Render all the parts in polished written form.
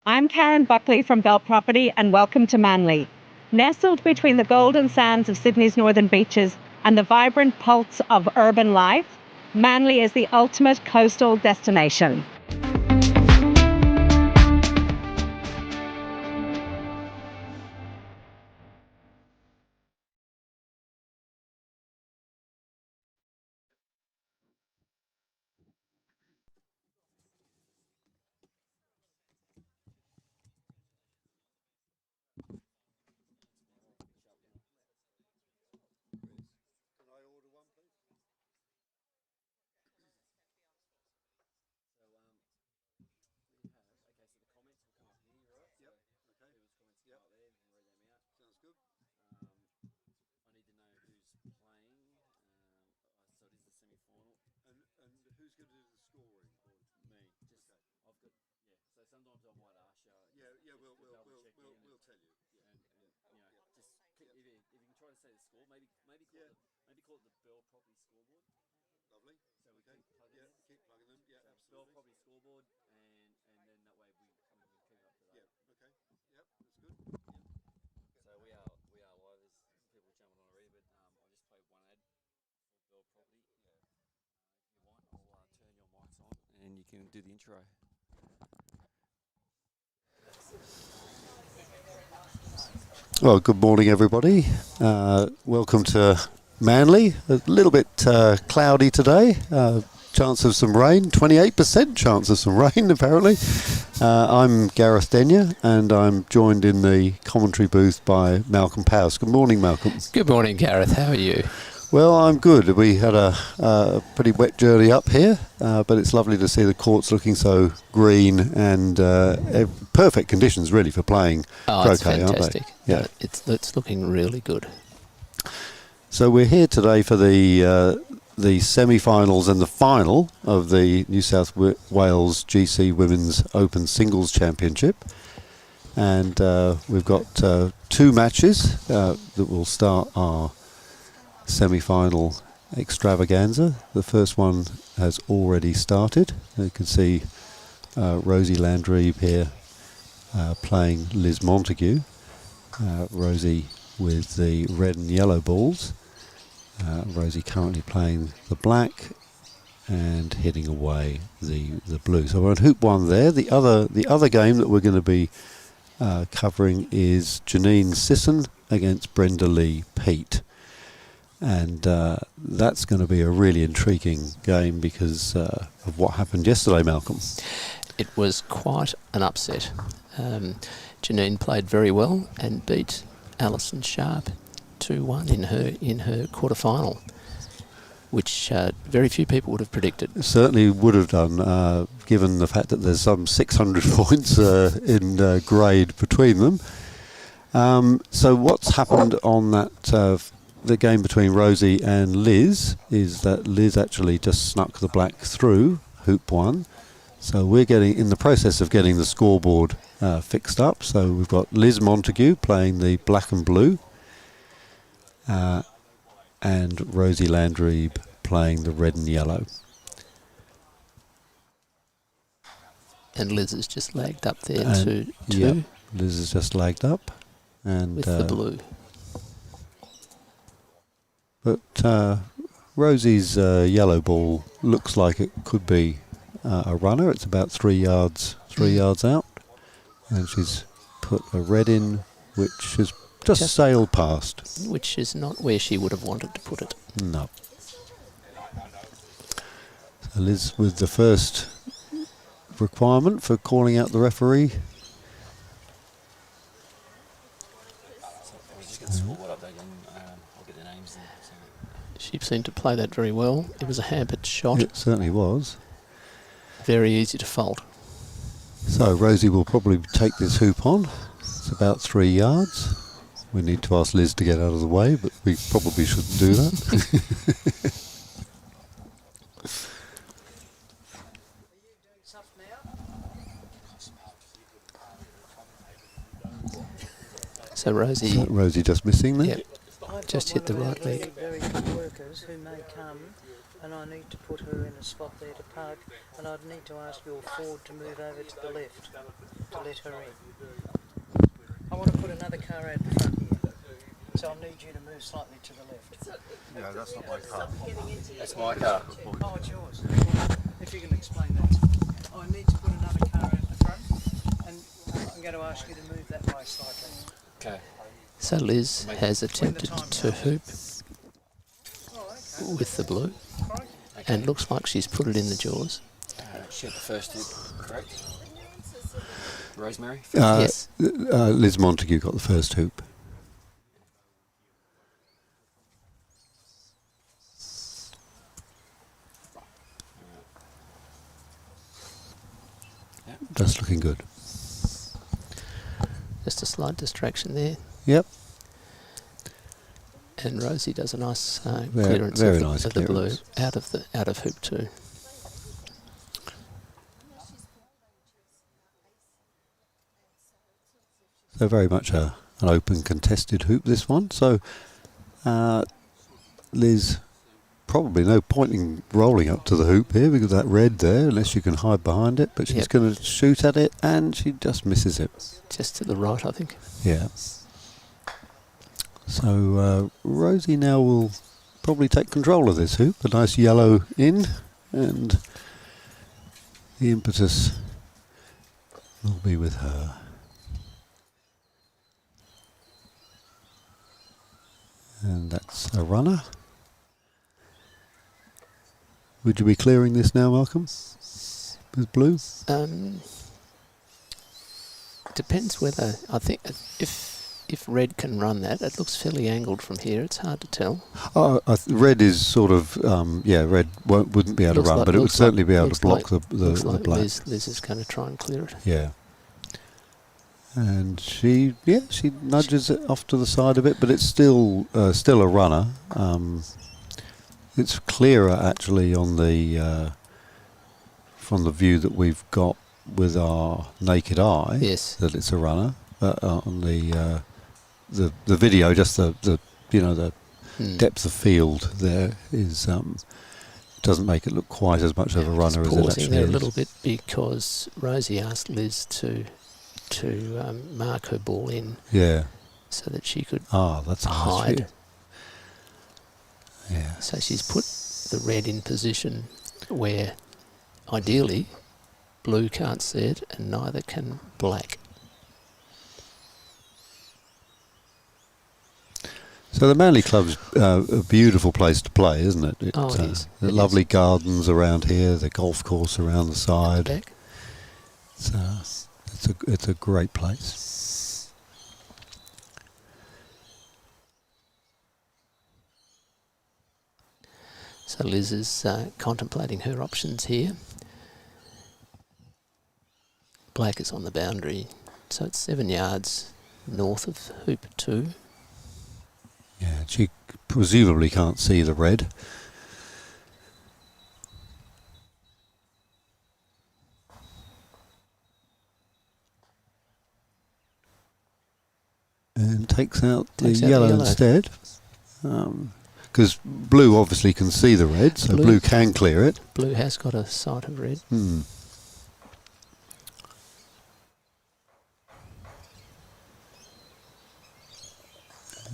I'm Karen Buckley from Bell Property and welcome to Manly. Nestled between the golden sands of Sydney's northern beaches and the vibrant pulse of urban life, Manly is the ultimate coastal destination. And you can do the intro. Well, good morning, everybody. Welcome to Manly. A little bit cloudy today. Chance of some rain, 28% chance of some rain, apparently. I'm Gareth Denyer, and I'm joined in the commentary booth by Malcolm Powers. Good morning, Malcolm. Good morning, Gareth. How are you? Well, I'm good. We had a pretty wet journey up here, but it's lovely to see the courts looking so green and perfect conditions, really, for playing croquet, aren't they? Yeah, it's looking really good. So we're here today for the semi-finals and the final of the New South Wales GC Women's Open Singles Championship, and we've got two matches that will start our semi-final extravaganza. The first one has already started. You can see Rosie Landreeb here playing Liz Montague. Rosie with the red and yellow balls. Rosie currently playing the black and hitting away the blue. So we're on hoop one there. The other game that we're going to be covering is Janine Sisson against Brenda Lee Peat. And that's going to be a really intriguing game because of what happened yesterday, Malcolm. It was quite an upset. Janine played very well and beat Alison Sharp 2-1 in her quarter-final, which very few people would have predicted. Certainly would have done, given the fact that there's some 600 points in grade between them. So what's happened on that the game between Rosie and Liz is that Liz actually just snuck the black through hoop one. So we're in the process of getting the scoreboard fixed up. So we've got Liz Montague playing the black and blue, and Rosie Landreeb playing the red and yellow. And Liz has just lagged up there and to yep, Liz has just lagged up, and with the blue. But Rosie's yellow ball looks like it could be a runner. It's about 3 yards out, and she's put a red in, which has just sailed past. Which is not where she would have wanted to put it. No. So Liz with the first requirement for calling out the referee. She seemed to play that very well. It was a hampered shot. It certainly was. Very easy to fault. So Rosie will probably take this hoop on. It's about 3 yards. We need to ask Liz to get out of the way, but we probably shouldn't do that. So Rosie Rosie just missing there. Yep, just hit the right leg. Very good workers. viewers who may come, and I need to put her in a spot there to park, and I'd need to ask your Ford to move over to the left to let her in. I want to put another car out in front here, so I'll need you to move slightly to the left. No, that's not my car. That's my car. Oh, it's yours. If you can explain that. I need to put another car out in the front, and I'm going to ask you to move that way slightly. Okay. So Liz has attempted to hoop with the blue, and looks like she's put it in the jaws. She had the first hoop, correct? Rosemary? Yes. Liz Montague got the first hoop. That's looking good. Just a slight distraction there. Yep. And Rosie does a nice Very clearance nice of the blue clearance. out of hoop 2. So very much an open contested hoop, this one. So Liz, probably no point in rolling up to the hoop here because of that red there, unless you can hide behind it. But she's Yep. going to shoot at it, and she just misses it. Just to the right, I think. Yeah. So Rosie now will probably take control of this hoop. A nice yellow in, and the impetus will be with her. And that's a runner. Would you be clearing this now, Malcolm? With blue? Depends whether, I think if red can run that, it looks fairly angled from here. It's hard to tell. Red is sort of, red wouldn't be able to Looks run, like- but it would looks certainly like- be able to looks block like- the Looks like black. Liz is going to try and clear it. Yeah. And she nudges it off to the side a bit, but it's still a runner. It's clearer actually on the from the view that we've got with our naked eye. Yes. That it's a runner. On the video, just the depth of field there is doesn't make it look quite as much of a runner as it Pausing actually there is. a little bit because Rosie asked Liz to mark her ball in Yeah. so that she could That's a nice hide. view. Yeah. So she's put the red in position where ideally blue can't see it and neither can black. So the Manly Club's a beautiful place to play, isn't it? It is. The It lovely is. gardens around here, the golf course around the side. Back. It's a great place. So Liz is contemplating her options here. Black is on the boundary, so it's 7 yards north of hoop 2. Yeah, she presumably can't see the red. And takes out the yellow instead. Because blue obviously can see the red, so blue can clear it. Blue has got a sight of red.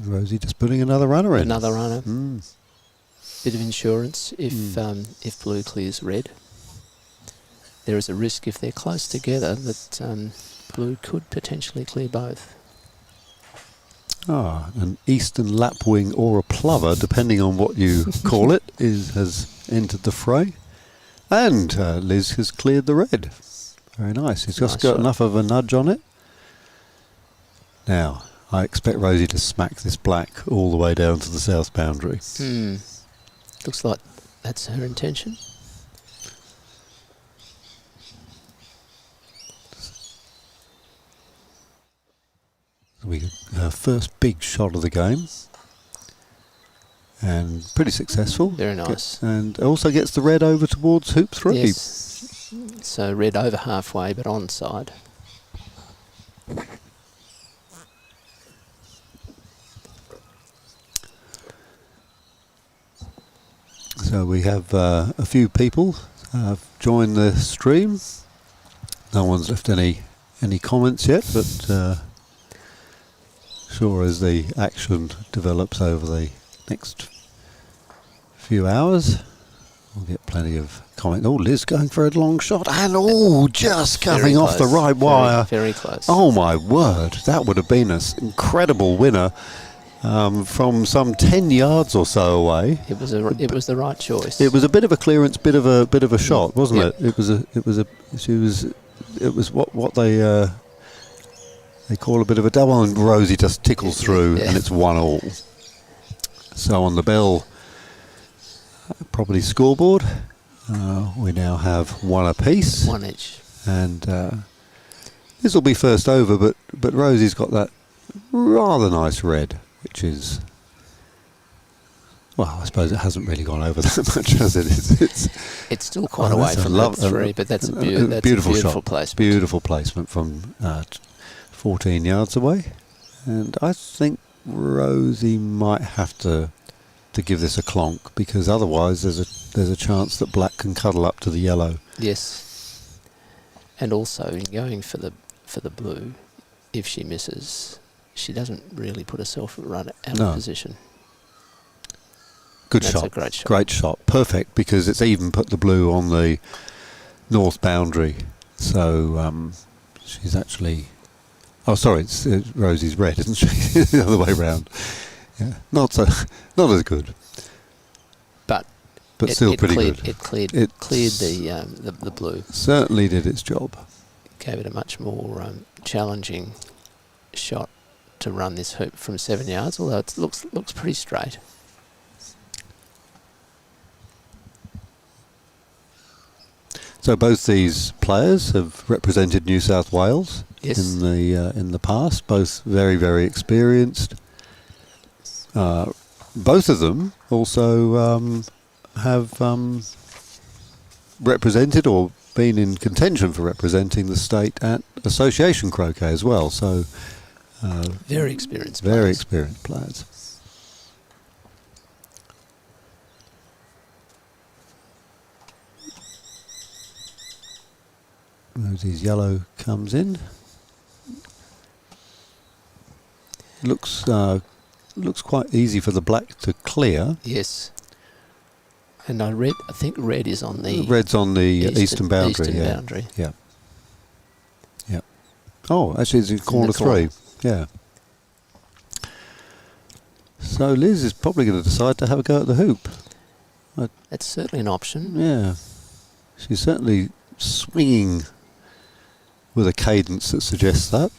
Rosie just putting another runner in. Another runner. Bit of insurance if blue clears red. There is a risk if they're close together that blue could potentially clear both. An eastern lapwing or a plover, depending on what you call it, has entered the fray. And Liz has cleared the red. Very nice. He's just got enough of a nudge on it. Now, I expect Rosie to smack this black all the way down to the south boundary. Looks like that's her intention. Her first big shot of the game, and pretty successful. Very nice. And also gets the red over towards hoop 3. Yes. So red over halfway, but onside. So we have a few people join the stream. No one's left any comments yet, but sure as the action develops over the next few hours, we'll get plenty of comment. Oh, Liz going for a long shot, and just coming off the right wire. Very close. Oh my word, that would have been an incredible winner from some 10 yards or so away. It was the right choice. It was a bit of a clearance, bit of a shot, wasn't it? It was what they call a bit of a double, and Rosie just tickles through, and it's 1-1. So on the Bell property scoreboard, we now have 1 apiece. 1 each. And this will be first over, but Rosie's got that rather nice red, which is, well, I suppose it hasn't really gone over that much, has it? It's still quite away from that 3, but that's a beautiful shot. Placement. Beautiful placement from 14 yards away. And I think Rosie might have to give this a clonk, because otherwise there's a chance that black can cuddle up to the yellow. Yes. And also in going for the blue, if she misses, she doesn't really put herself right out of position. Good That's shot. A great shot. Great shot. Perfect, because it's even put the blue on the north boundary. So she's actually... Oh, sorry, it's Rosie's red, isn't she? The other way round. Yeah, not as good. But still pretty good. It cleared the blue. Certainly did its job. Gave it a much more challenging shot to run this hoop from 7 yards, although it looks pretty straight. So both these players have represented New South Wales in the past. Both very, very experienced. Both of them also have represented or been in contention for representing the state at Association Croquet as well. So very experienced players. Rosie's yellow comes in. Looks quite easy for the black to clear. Yes. And I think red is on the... Red's on the eastern boundary. Boundary. Yeah. Yeah. Oh, actually it's in corner 3. Yeah. So Liz is probably going to decide to have a go at the hoop. That's certainly an option. Yeah. She's certainly swinging with a cadence that suggests that.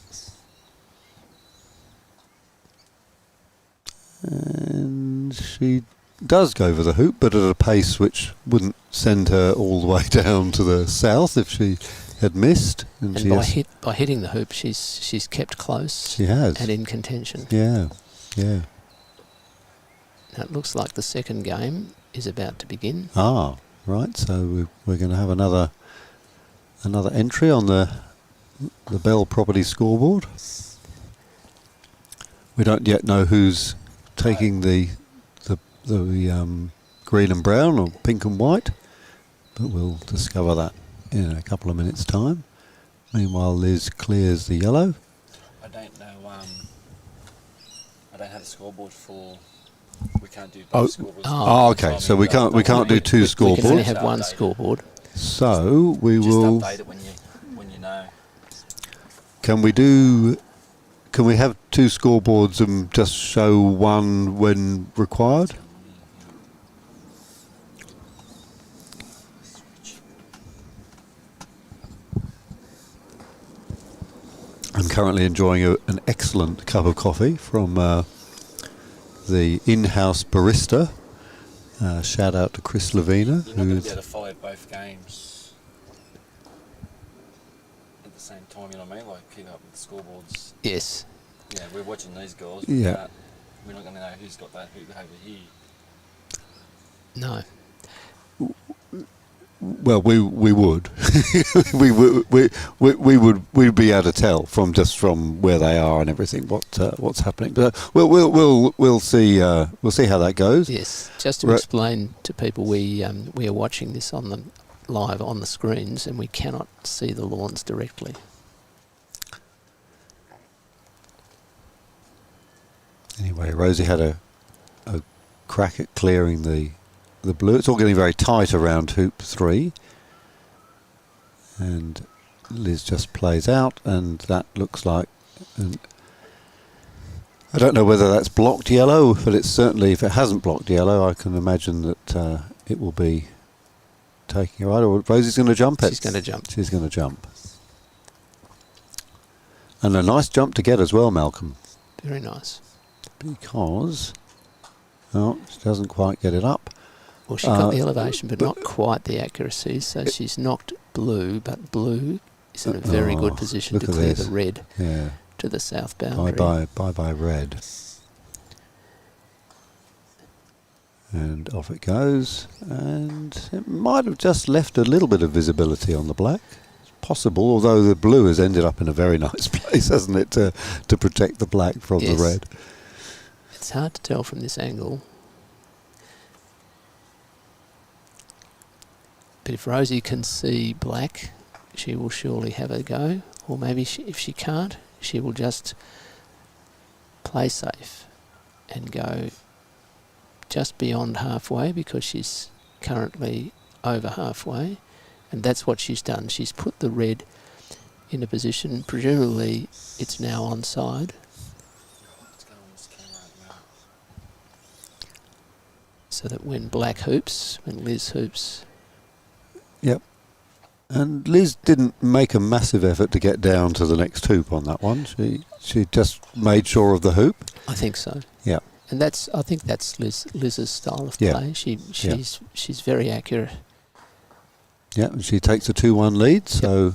And she does go for the hoop, but at a pace which wouldn't send her all the way down to the south if she had missed. And by hitting the hoop, she's kept close. She has. And in contention. Yeah, yeah. Now it looks like the second game is about to begin. Ah, right. So we're going to have another entry on the Bell property scoreboard. We don't yet know who's taking the green and brown or pink and white, but we'll discover that in a couple of minutes' time. Meanwhile, Liz clears the yellow. I don't know. I don't have a scoreboard for. We can't do both scoreboards. Oh, okay. So we can't do two scoreboards. We can only have one scoreboard. So we will. Just update it when you know. Can we have two scoreboards and just show one when required? I'm currently enjoying an excellent cup of coffee from the in-house barista. Shout out to Chris Lavina. You're not going to be able to follow both games at the same time, you know what I mean? Like, keep up with the scoreboards. Yes. Yeah, we're watching these girls. Yeah. We're not going to know who's got that hoop over here. No. Well, we would. we'd be able to tell from where they are and everything what's happening. But we'll see how that goes. Yes, just to explain to people, we are watching this on the live on the screens, and we cannot see the lawns directly. Anyway, Rosie had a crack at clearing the blue. It's all getting very tight around hoop 3. And Liz just plays out, and that looks like... I don't know whether that's blocked yellow, but it's certainly, if it hasn't blocked yellow, I can imagine that it will be taking a right. Or Rosie's going to jump it. She's going to jump. She's going to jump. And a nice jump to get as well, Malcolm. Very nice. Because... Oh, she doesn't quite get it up. Well, she got the elevation, but not quite the accuracy. So she's knocked blue, but blue is in a very good position to clear the red to the south boundary. Bye red. And off it goes. And it might have just left a little bit of visibility on the black. It's possible, although the blue has ended up in a very nice place, hasn't it, to protect the black from the red. It's hard to tell from this angle. But if Rosie can see black, she will surely have a go. Or maybe if she can't, she will just play safe and go just beyond halfway, because she's currently over halfway. And that's what she's done. She's put the red in a position, presumably it's now onside. So that when black hoops, when Liz hoops... Yep. And Liz didn't make a massive effort to get down to the next hoop on that one. She just made sure of the hoop. I think so. Yeah. And I think that's Liz's style of play. She's very accurate. Yeah, and she takes a 2-1 lead. So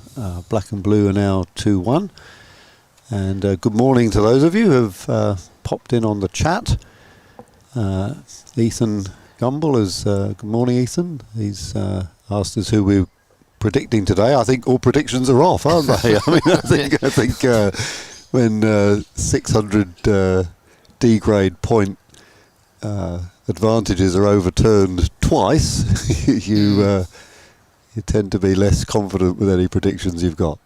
black and blue are now 2-1. And good morning to those of you who have popped in on the chat. Ethan Gumble is good morning, Ethan. He's asked us who we're predicting today. I think all predictions are off, aren't they? I mean, I think when 600 D grade point advantages are overturned twice, you tend to be less confident with any predictions you've got.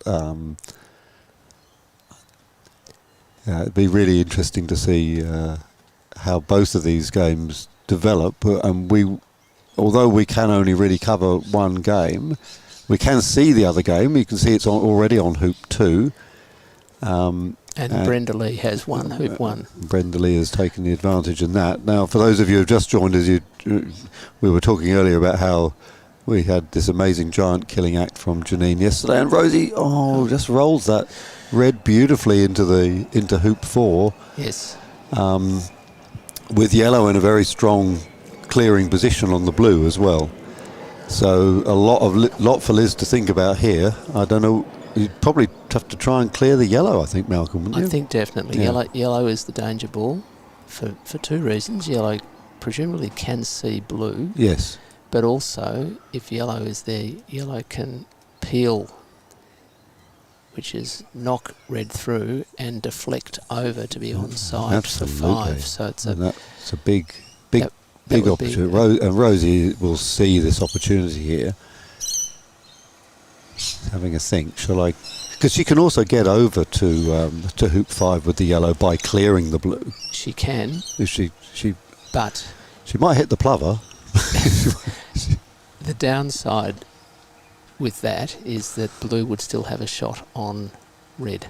It'd be really interesting to see how both of these games develop, and although we can only really cover one game, we can see the other game. You can see it's already on hoop 2. And Brenda Lee has won hoop 1. Brenda Lee has taken the advantage in that. Now, for those of you who have just joined us, we were talking earlier about how we had this amazing giant killing act from Janine yesterday, and Rosie just rolls that red beautifully into hoop 4. Yes. With yellow in a very strong clearing position on the blue as well. So a lot for Liz to think about here. I don't know. You'd probably have to try and clear the yellow, I think, Malcolm, wouldn't you? I think definitely. Yeah. Yellow is the danger ball for 2 reasons. Yellow presumably can see blue. Yes. But also, if yellow is there, yellow can peel, which is knock red through and deflect over to be onside for 5. So it's a big opportunity. And Rosie will see this opportunity here. Having a think, shall I? Because she can also get over to hoop 5 with the yellow by clearing the blue. She can. But she might hit the plover. The downside with that is that blue would still have a shot on red.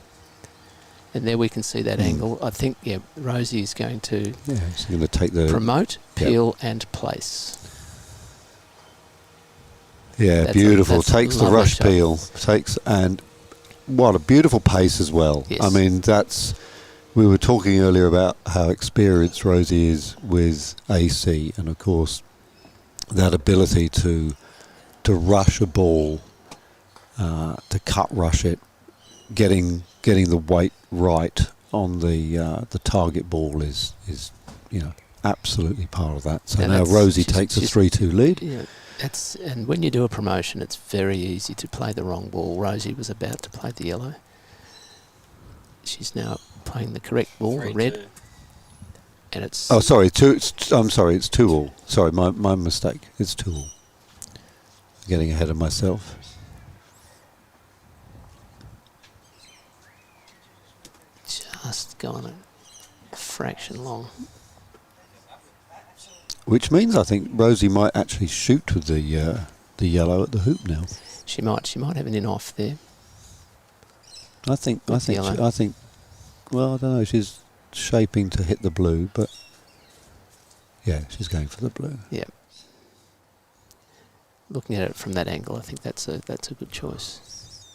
And there we can see that angle. I think, Rosie is going to she's going to take the promote, peel and place. Yeah, that's beautiful. Takes the rush shot. Peel. And what a beautiful pace as well. Yes. I mean, we were talking earlier about how experienced Rosie is with AC, and of course that ability to rush a ball, to cut rush it, getting the weight right on the target ball is absolutely part of that. So And now that's- Rosie she's- takes a she's- 3-2 lead. Yeah, and when you do a promotion, it's very easy to play the wrong ball. Rosie was about to play the yellow. She's now playing the correct ball, the red, 3-2. and it's Oh, sorry. I'm sorry. It's 2-all. Sorry, my mistake. It's 2-all. Getting ahead of myself. just gone a fraction long. Which means I think Rosie might actually shoot with the yellow at the hoop now. She might have an in off there. I think. With yellow. Well, I don't know. She's shaping to hit the blue, but yeah, she's going for the blue. Yeah. Looking at it from that angle, I think that's a good choice.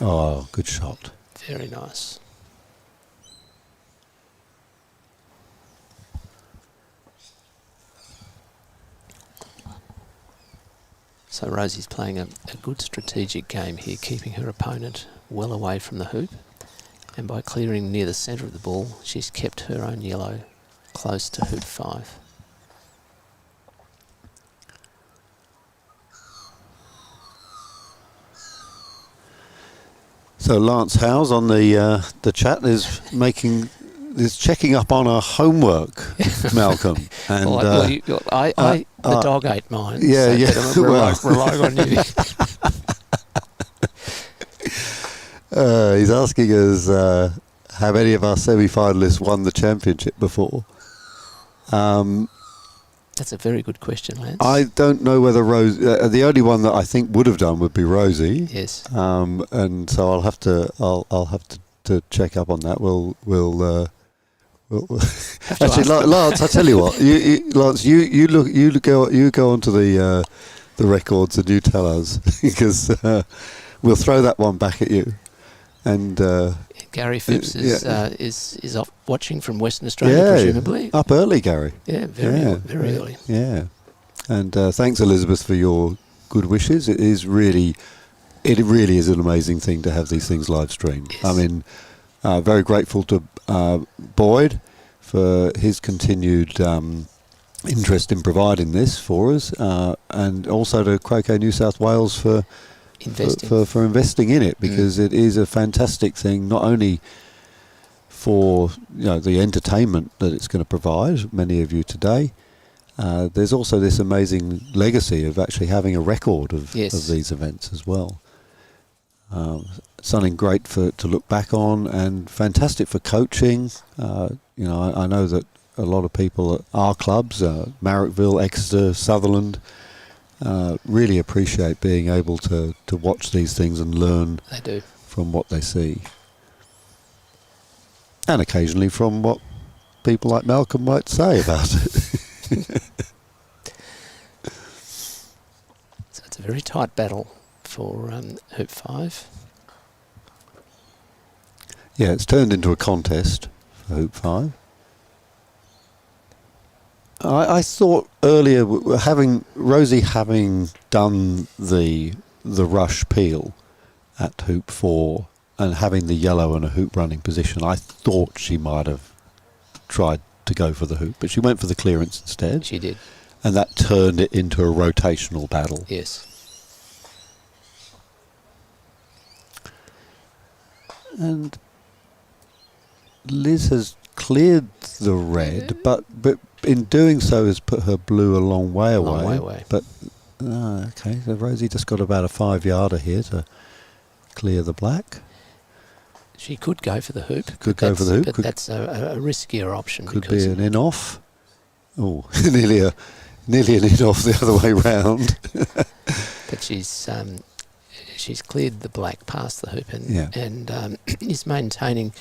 Oh, good shot. Very nice. So Rosie's playing a good strategic game here, keeping her opponent well away from the hoop. And by clearing near the centre of the ball, she's kept her own yellow close to hoop 5. So Lance Howes on the chat is checking up on our homework, Malcolm. And the dog ate mine. Yeah, yeah. But I'm relying on you. He's asking us have any of our semi-finalists won the championship before. That's a very good question, Lance. I don't know whether Rose. The only one that I think would have done would be Rosie. Yes. And so I'll have to check up on that. We'll actually, Lance. I tell you what, Lance, you go onto the records and you tell us because we'll throw that one back at you. And Gary Phipps is off watching from Western Australia, presumably. Up early, Gary. Yeah, very early. Yeah, and thanks, Elizabeth, for your good wishes. It really is an amazing thing to have these things live streamed. Yes. I mean, very grateful to Boyd for his continued interest in providing this for us, and also to Croquet New South Wales for investing in it, because it is a fantastic thing, not only for the entertainment that it's going to provide many of you today. There's also this amazing legacy of actually having a record of these events as well. Something great to look back on, and fantastic for coaching. I know that a lot of people at our clubs, Marrickville, Exeter, Sutherland, really appreciate being able to watch these things and learn from what they see. And occasionally from what people like Malcolm might say about it. So it's a very tight battle for hoop 5. Yeah, it's turned into a contest for hoop 5. I thought earlier, Rosie having done the rush peel at hoop 4 and having the yellow and a hoop running position, I thought she might have tried to go for the hoop, but she went for the clearance instead. She did. And that turned it into a rotational battle. Yes. And Liz has cleared the red, but in doing so has put her blue a long way away. Long way away. But okay, so Rosie just got about a 5-yarder here to clear the black. She could go for the hoop. But that's a riskier option. Could be an in-off. Oh, nearly an in-off the other way round. But she's cleared the black past the hoop and is maintaining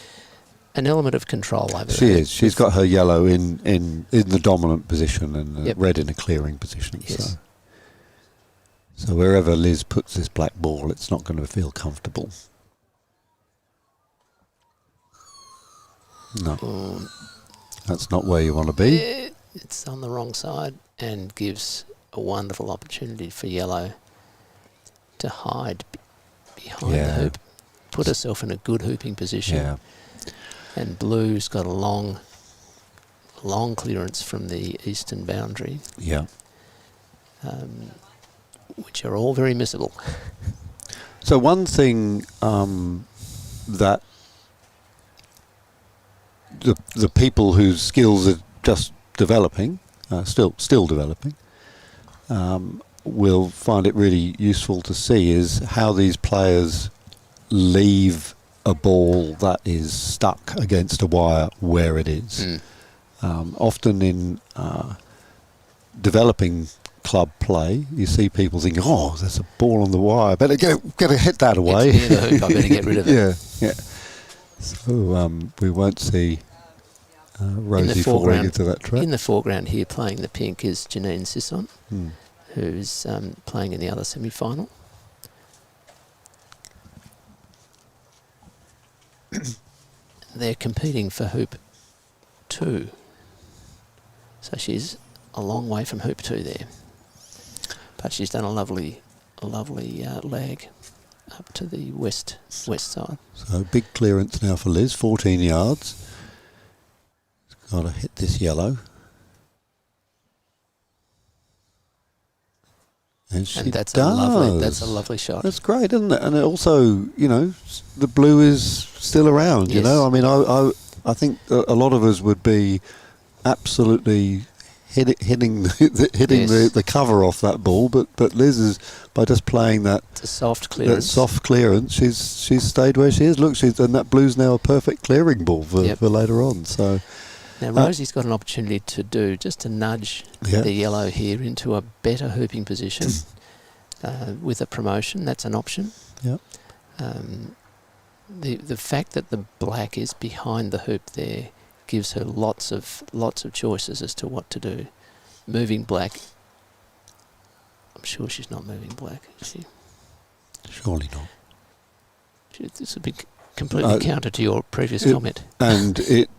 an element of control over She is. She's got her yellow in the dominant position and the red in a clearing position. Yes. So wherever Liz puts this black ball, it's not going to feel comfortable. No. That's not where you want to be. It's on the wrong side and gives a wonderful opportunity for yellow to hide behind the hoop, put herself in a good hooping position. Yeah. And blue's got a long long clearance from the eastern boundary, Yeah. which are all very missable. So one thing that the people whose skills are just developing, still developing, will find it really useful to see is how these players leave a ball that is stuck against a wire where it is. Often in developing club play, you see people thinking, "Oh, there's a ball on the wire. Better hit that away." It's near the hoop. I better get rid of it. Yeah. So we won't see Rosie falling into that trap. In the foreground here, playing the pink, is Janine Sisson, who's playing in the other semi-final. They're competing for hoop 2, so she's a long way from hoop 2 there, but she's done a lovely lag up to the west side. So big clearance now for Liz, 14 yards. She's got to hit this yellow. And that's does. a lovely shot. That's great, isn't it? And it also, the blue is still around. Yes. I mean, I think a lot of us would be absolutely hitting Yes. the cover off that ball, but Liz is, by just playing that It's a soft clearance. soft clearance, she's stayed where she is. Look, and that blue's now a perfect clearing ball for later on. So. Now Rosie's got an opportunity to nudge the yellow here into a better hooping position with a promotion. That's an option. Yeah. The fact that the black is behind the hoop there gives her lots of choices as to what to do. Moving black. I'm sure she's not moving black, is she? Surely not. This would be completely counter to your previous comment. And it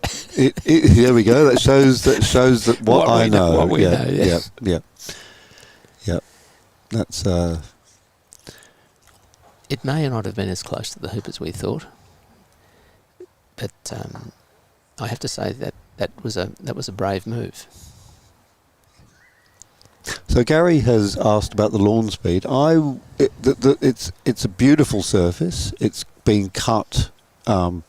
there we go. That shows that what I know. What we know. Yeah. That's. It may not have been as close to the hoop as we thought, but I have to say that was a brave move. So Gary has asked about the lawn speed. It's a beautiful surface. It's been cut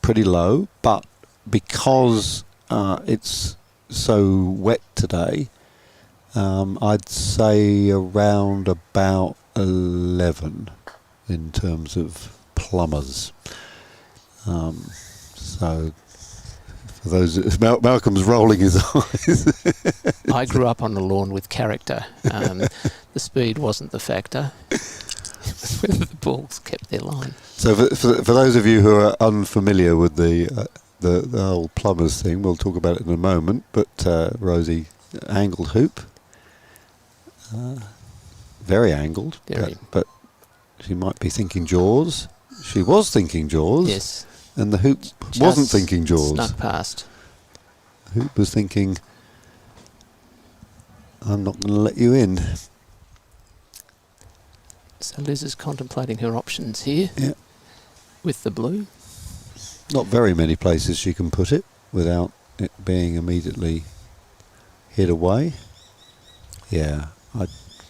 pretty low, but because it's so wet today, I'd say around about 11 in terms of plumbers. So for those, Malcolm's rolling his eyes. I grew up on the lawn with character. The speed wasn't the factor. Whether the balls kept their line. So for those of you who are unfamiliar with the whole plumbers thing, we'll talk about it in a moment. But Rosie, angled hoop, very angled. Very. But she might be thinking jaws. She was thinking jaws. Yes. And the hoop wasn't thinking jaws. Snuck past. The hoop was thinking, I'm not going to let you in. So Liz is contemplating her options here. Yeah. With the blue. Not very many places she can put it without it being immediately hid away. Yeah.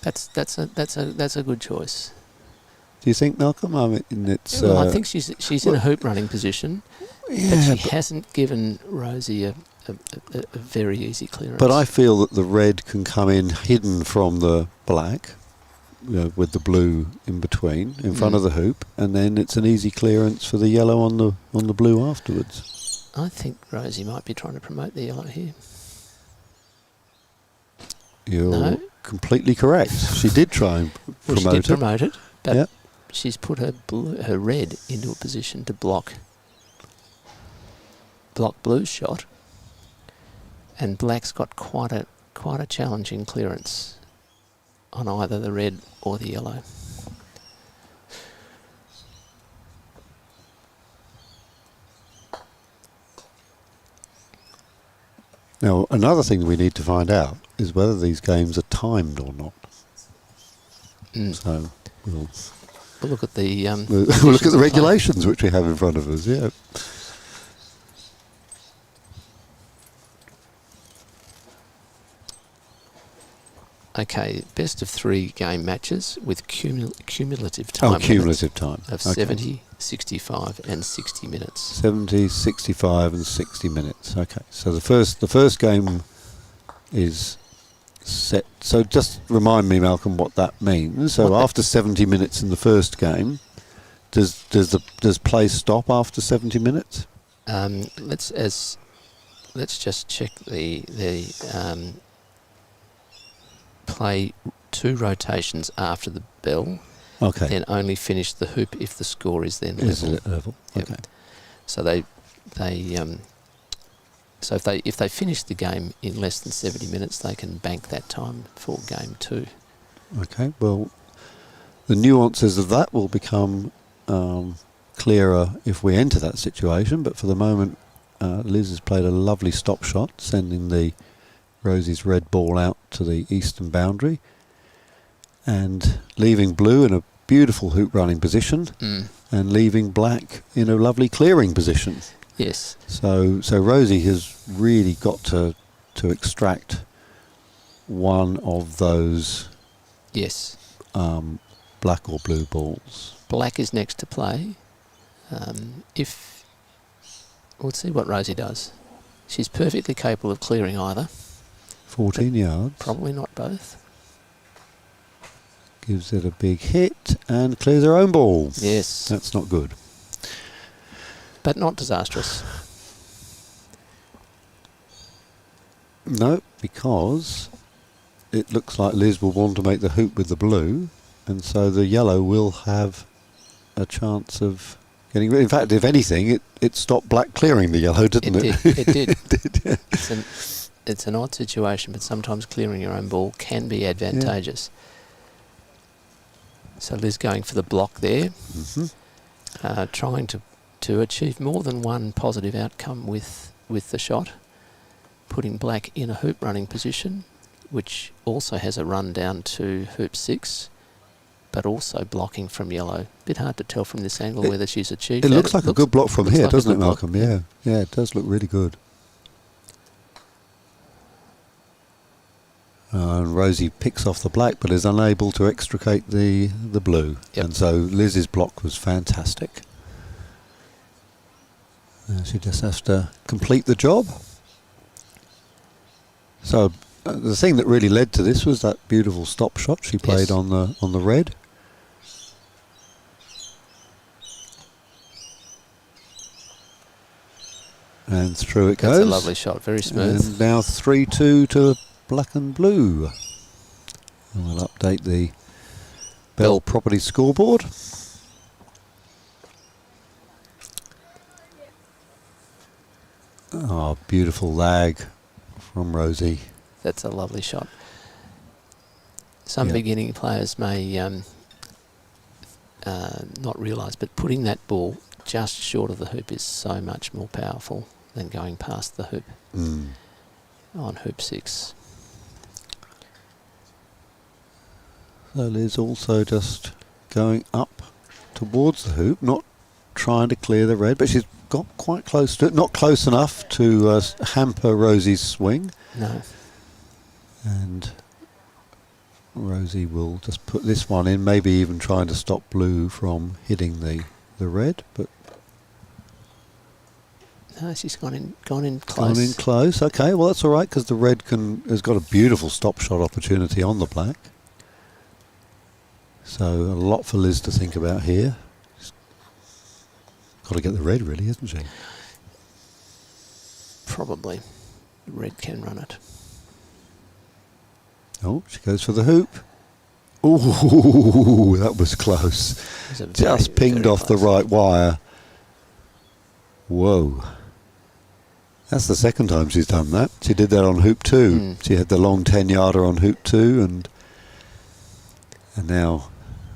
That's a good choice. Do you think, Malcolm? I mean, it's. Well, I think she's in a hoop running position, but she hasn't given Rosie a very easy clearance. But I feel that the red can come in hidden from the black, with the blue in between, in front of the hoop, and then it's an easy clearance for the yellow on the blue afterwards. I think Rosie might be trying to promote the yellow here. You're completely correct. She did try and promote it. She did promote it, but she's put her red into a position to block blue's shot, and black's got quite a challenging clearance on either the red or the yellow. Now, another thing we need to find out is whether these games are timed or not. So we'll look at the we'll look at the regulations which we have in front of us. Yeah. Okay, best of 3 game matches with cumulative time. Cumulative time. Of 70, 65 and 60 minutes. 70, 65 and 60 minutes. Okay, so the first game is set. So just remind me, Malcolm, what that means. So after 70 minutes in the first game, does play stop after 70 minutes? Let's just check the play 2 rotations after the bell. Okay. Then only finish the hoop if the score is then level. Is it level? Yep. Okay. So if they finish the game in less than 70 minutes, they can bank that time for game 2. Okay. Well, the nuances of that will become clearer if we enter that situation. But for the moment, Liz has played a lovely stop shot, sending the Rosie's red ball out to the eastern boundary, and leaving blue in a beautiful hoop running position, and leaving black in a lovely clearing position. Yes. So Rosie has really got to extract one of those. Yes. Black or blue balls. Black is next to play. We'll see what Rosie does. She's perfectly capable of clearing either. 14 yards. Probably not both. Gives it a big hit and clears her own ball. Yes. That's not good. But not disastrous. No, because it looks like Liz will want to make the hoop with the blue, and so the yellow will have a chance of getting rid. In fact, if anything, it stopped black clearing the yellow, didn't it? It did. It did, yeah. It's an odd situation, but sometimes clearing your own ball can be advantageous. Yeah. So Liz going for the block there, trying to achieve more than one positive outcome with the shot, putting black in a hoop running position, which also has a run down to hoop 6, but also blocking from yellow. Bit hard to tell from this angle whether she's achieved that. It looks like a good block from here, like doesn't it, Malcolm? Yeah, it does look really good. And Rosie picks off the black, but is unable to extricate the blue. Yep. And so Liz's block was fantastic. She just has to complete the job. So the thing that really led to this was that beautiful stop shot she played on the red. And through it goes. That's a lovely shot, very smooth. And now 3-2 to black and blue. And we'll update the Bell Property scoreboard. Oh, beautiful lag from Rosie. That's a lovely shot. Some beginning players may not realise, but putting that ball just short of the hoop is so much more powerful than going past the hoop on hoop 6. So Liz also just going up towards the hoop, not trying to clear the red, but she's got quite close to it, not close enough to hamper Rosie's swing. No. And Rosie will just put this one in, maybe even trying to stop blue from hitting the red, but no, she's gone in close. Gone in close. Okay, well that's all right because the red has got a beautiful stop shot opportunity on the black. So a lot for Liz to think about here. She's got to get the red, really, hasn't she? Probably. The red can run it. Oh, she goes for the hoop. Ooh, that was close. Just pinged off the right wire. Whoa. That's the second time she's done that. She did that on hoop 2. She had the long 10-yarder on hoop 2, and now,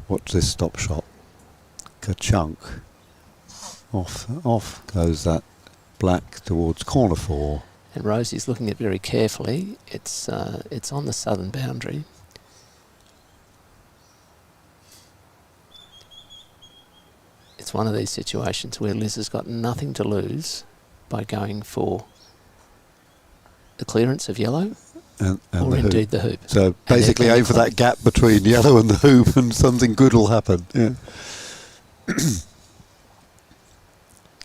watch this stop shot. Ka-chunk. Off goes that black towards corner 4. And Rosie's looking at it very carefully. It's on the southern boundary. It's one of these situations where Liz has got nothing to lose by going for the clearance of yellow and or the indeed hoop. the hoop. So And basically they're aim for that gap between yellow and the hoop and something good will happen. Yeah.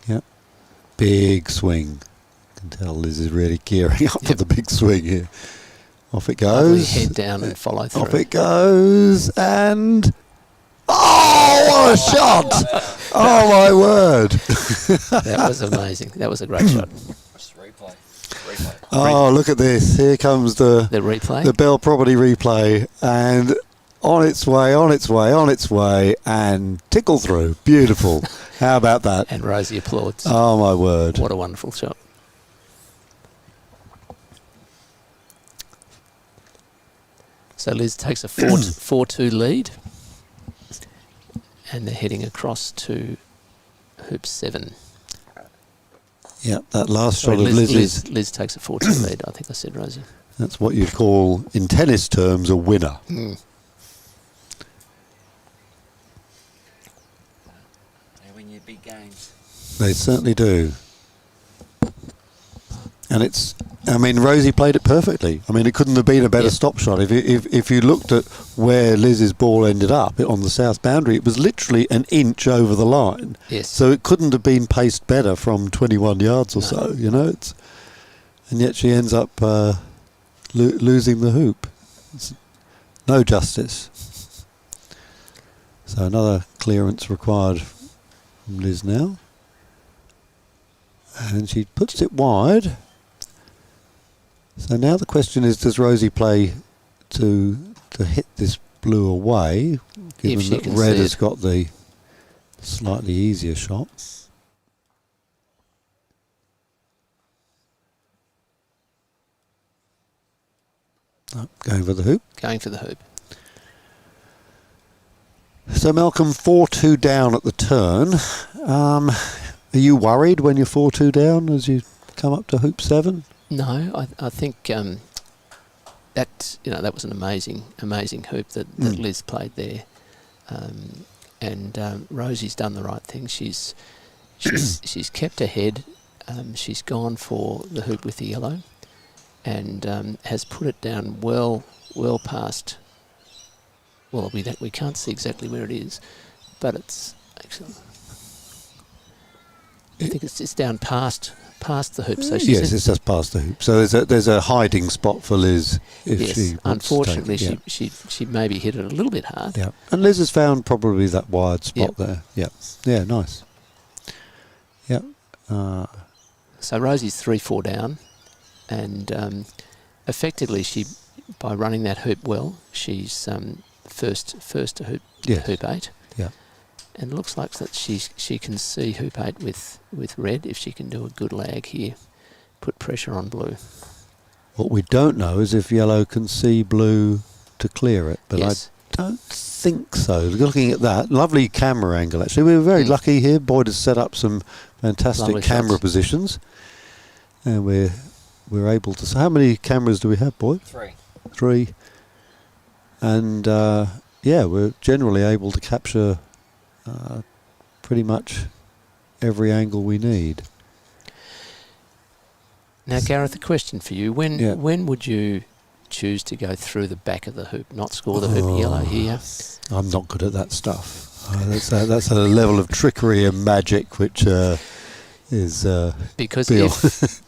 Yep. Big swing. You can tell Liz is really gearing up for the big swing here. Off it Lovely goes. head down and follow through. Off it goes, and oh, what a shot! Oh my word! That was amazing. That was a great shot. Just replay. Replay. Oh, look at this! Here comes The replay. the Bell property replay, and on its way, on its way, on its way, and tickle through. Beautiful. How about that? And Rosie applauds. Oh my word! What a wonderful shot. So Liz takes a 4-2 lead, and they're heading across to hoop 7. Yeah, that last Sorry, shot of Liz's. Liz takes a 4-2 lead. I think I said Rosie. That's what you'd call, in tennis terms, a winner. Mm. They win your big games. They certainly do. And it's, I mean, Rosie played it perfectly. I mean, it couldn't have been a better stop shot. If you looked at where Liz's ball ended up on the south boundary, it was literally an inch over the line. Yes. So it couldn't have been paced better from 21 yards or so, you know. And yet she ends up losing the hoop. It's no justice. So another clearance required from Liz now. And she puts it wide. So now the question is, does Rosie play to hit this blue away, given that red has got the slightly easier shot? No, going for the hoop. Going for the hoop. So Malcolm, 4-2 down at the turn. Are you worried when you're 4-2 down as you come up to hoop 7? No, I think that was an amazing hoop that Liz played there, and Rosie's done the right thing. She's kept ahead. She's gone for the hoop with the yellow, and has put it down well past. Well, we can't see exactly where it is, but it's actually. I think it's down past the hoop. So yes, it's just past the hoop. So there's a hiding spot for Liz if yes, she wants unfortunately, to take it. she maybe hit it a little bit hard. Yeah, and Liz has found probably that wide spot there. Yeah, yeah, nice. Yeah. So Rosie's 3-4 down, and effectively by running that hoop well, she's first to hoop hoop 8. Yeah. And it looks like that she can see hoop 8 with red if she can do a good lag here, put pressure on blue. What we don't know is if yellow can see blue to clear it, but yes. I don't think so. Looking at that, lovely camera angle actually. We were very lucky here. Boyd has set up some fantastic Lovely camera shots. positions, and we're able to. So how many cameras do we have, Boyd? 3. And we're generally able to capture pretty much every angle we need. Now, Gareth, a question for you. When would you choose to go through the back of the hoop, not score the hoop yellow here? I'm not good at that stuff. That's a level of trickery and magic which is because Bill.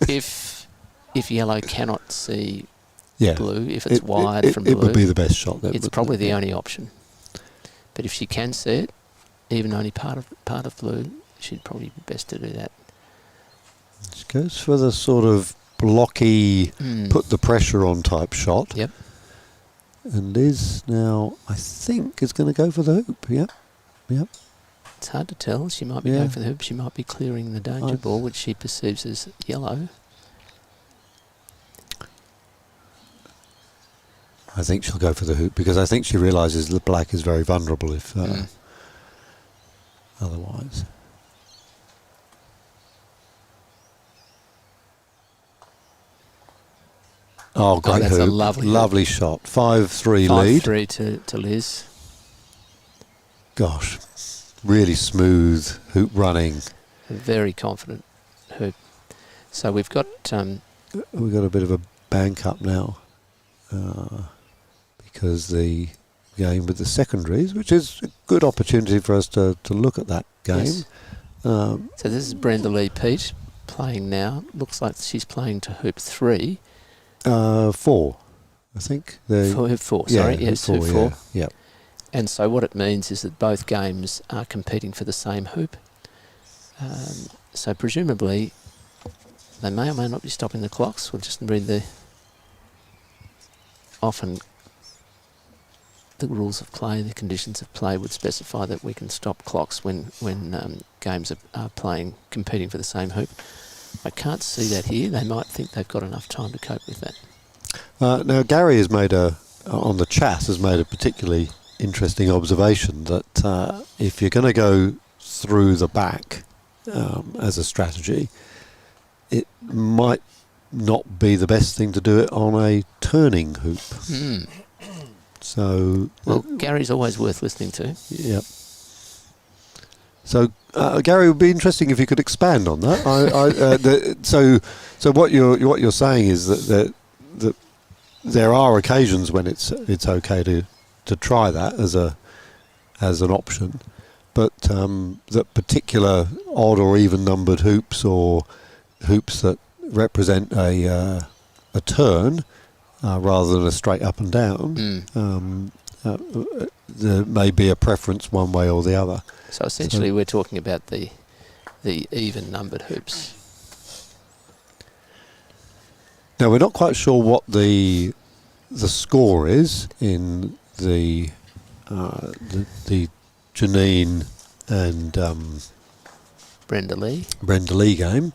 if yellow cannot see yeah, blue, if it's wide from blue, it would be the best shot. It's probably the only option. But if she can see it, even only part of blue, she'd probably be best to do that. She goes for the sort of blocky, put the pressure on type shot. Yep. And Liz now, I think, is going to go for the hoop. Yep. It's hard to tell. She might be going for the hoop. She might be clearing the danger ball, which she perceives as yellow. I think she'll go for the hoop because I think she realises the black is very vulnerable if otherwise. Oh, great that's hoop. a lovely shot. 5-3 lead. 5-3 to Liz. Gosh, really smooth hoop running. A very confident hoop. So we've got... we've got a bit of a bank up now. because the game with the secondaries, which is a good opportunity for us to look at that game. Yes. So this is Brenda Lee Pete playing now. Looks like she's playing to hoop 3. 4, I think. Hoop 4, sorry. Yes, hoop 4. Yeah. And so what it means is that both games are competing for the same hoop. So presumably they may or may not be stopping the clocks. We'll just read the... Often the rules of play, the conditions of play would specify that we can stop clocks when games are playing, competing for the same hoop. I can't see that here. They might think they've got enough time to cope with that. Now Gary has made on the chat has made a particularly interesting observation that if you're going to go through the back as a strategy, it might not be the best thing to do it on a turning hoop. So, well, Gary's always worth listening to. Yep. So, Gary, it would be interesting if you could expand on that. So what you're saying is that there are occasions when it's okay to try that as an option, but that particular odd or even numbered hoops or hoops that represent a turn rather than a straight up and down, there may be a preference one way or the other. So essentially we're talking about the even numbered hoops. Now we're not quite sure what the score is in the Janine and Brenda Lee game,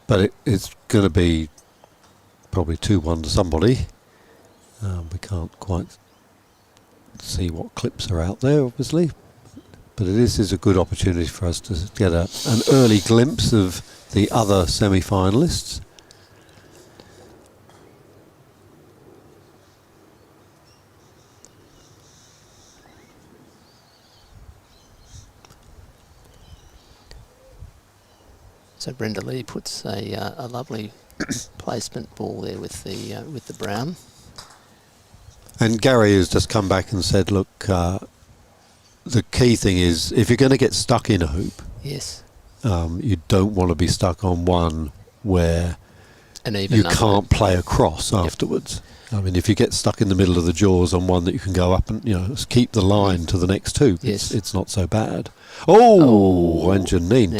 but it's going to be probably 2-1 to somebody. We can't quite see what clips are out there, obviously, but this is a good opportunity for us to get an early glimpse of the other semi-finalists. So Brenda Lee puts a lovely placement ball there with the brown. And Gary has just come back and said, look, the key thing is if you're going to get stuck in a hoop, yes, you don't want to be stuck on one where you can't play across afterwards. I mean, if you get stuck in the middle of the jaws on one that you can go up and keep the line to the next hoop, yes, it's not so bad. Oh, and Janine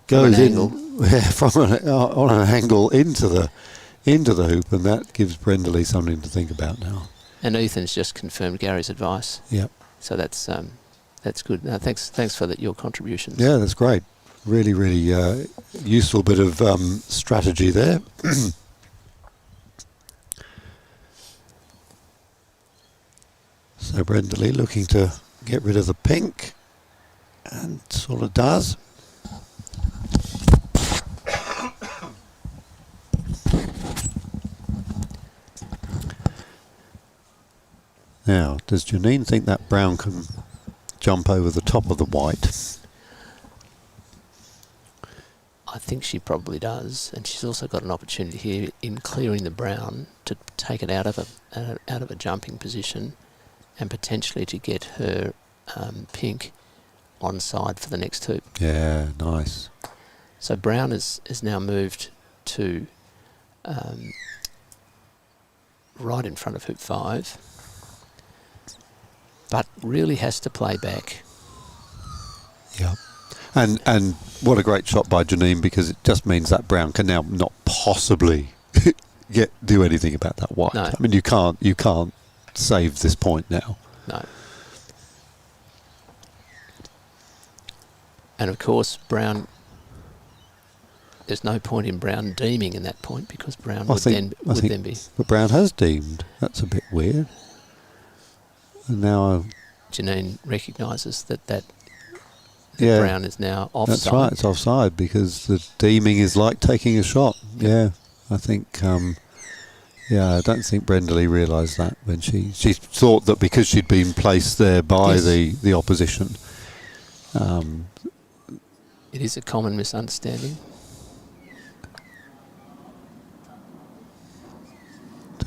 goes in on an angle into the hoop, and that gives Brenda Lee something to think about now. And Ethan's just confirmed Gary's advice. Yep. So that's good. Thanks for your contributions. Yeah, that's great. Really, really useful bit of strategy there. So Brenda Lee looking to get rid of the pink, and sort of does. Now, does Janine think that brown can jump over the top of the white? I think she probably does, and she's also got an opportunity here in clearing the brown to take it out of a jumping position, and potentially to get her pink on side for the next hoop. Yeah, nice. So brown is now moved to right in front of hoop 5, but really has to play back. Yeah. And what a great shot by Janine, because it just means that brown can now not possibly do anything about that white. No. I mean, you can't save this point now. No. And of course, brown. There's no point in brown deeming in that point, because brown would then be. But brown has deemed. That's a bit weird. And now Janine recognises that yeah, brown is now offside. That's right, it's offside, because the deeming is like taking a shot. Yeah, I think. I don't think Brenda Lee realised that when she thought that because she'd been placed there by the opposition. It is a common misunderstanding.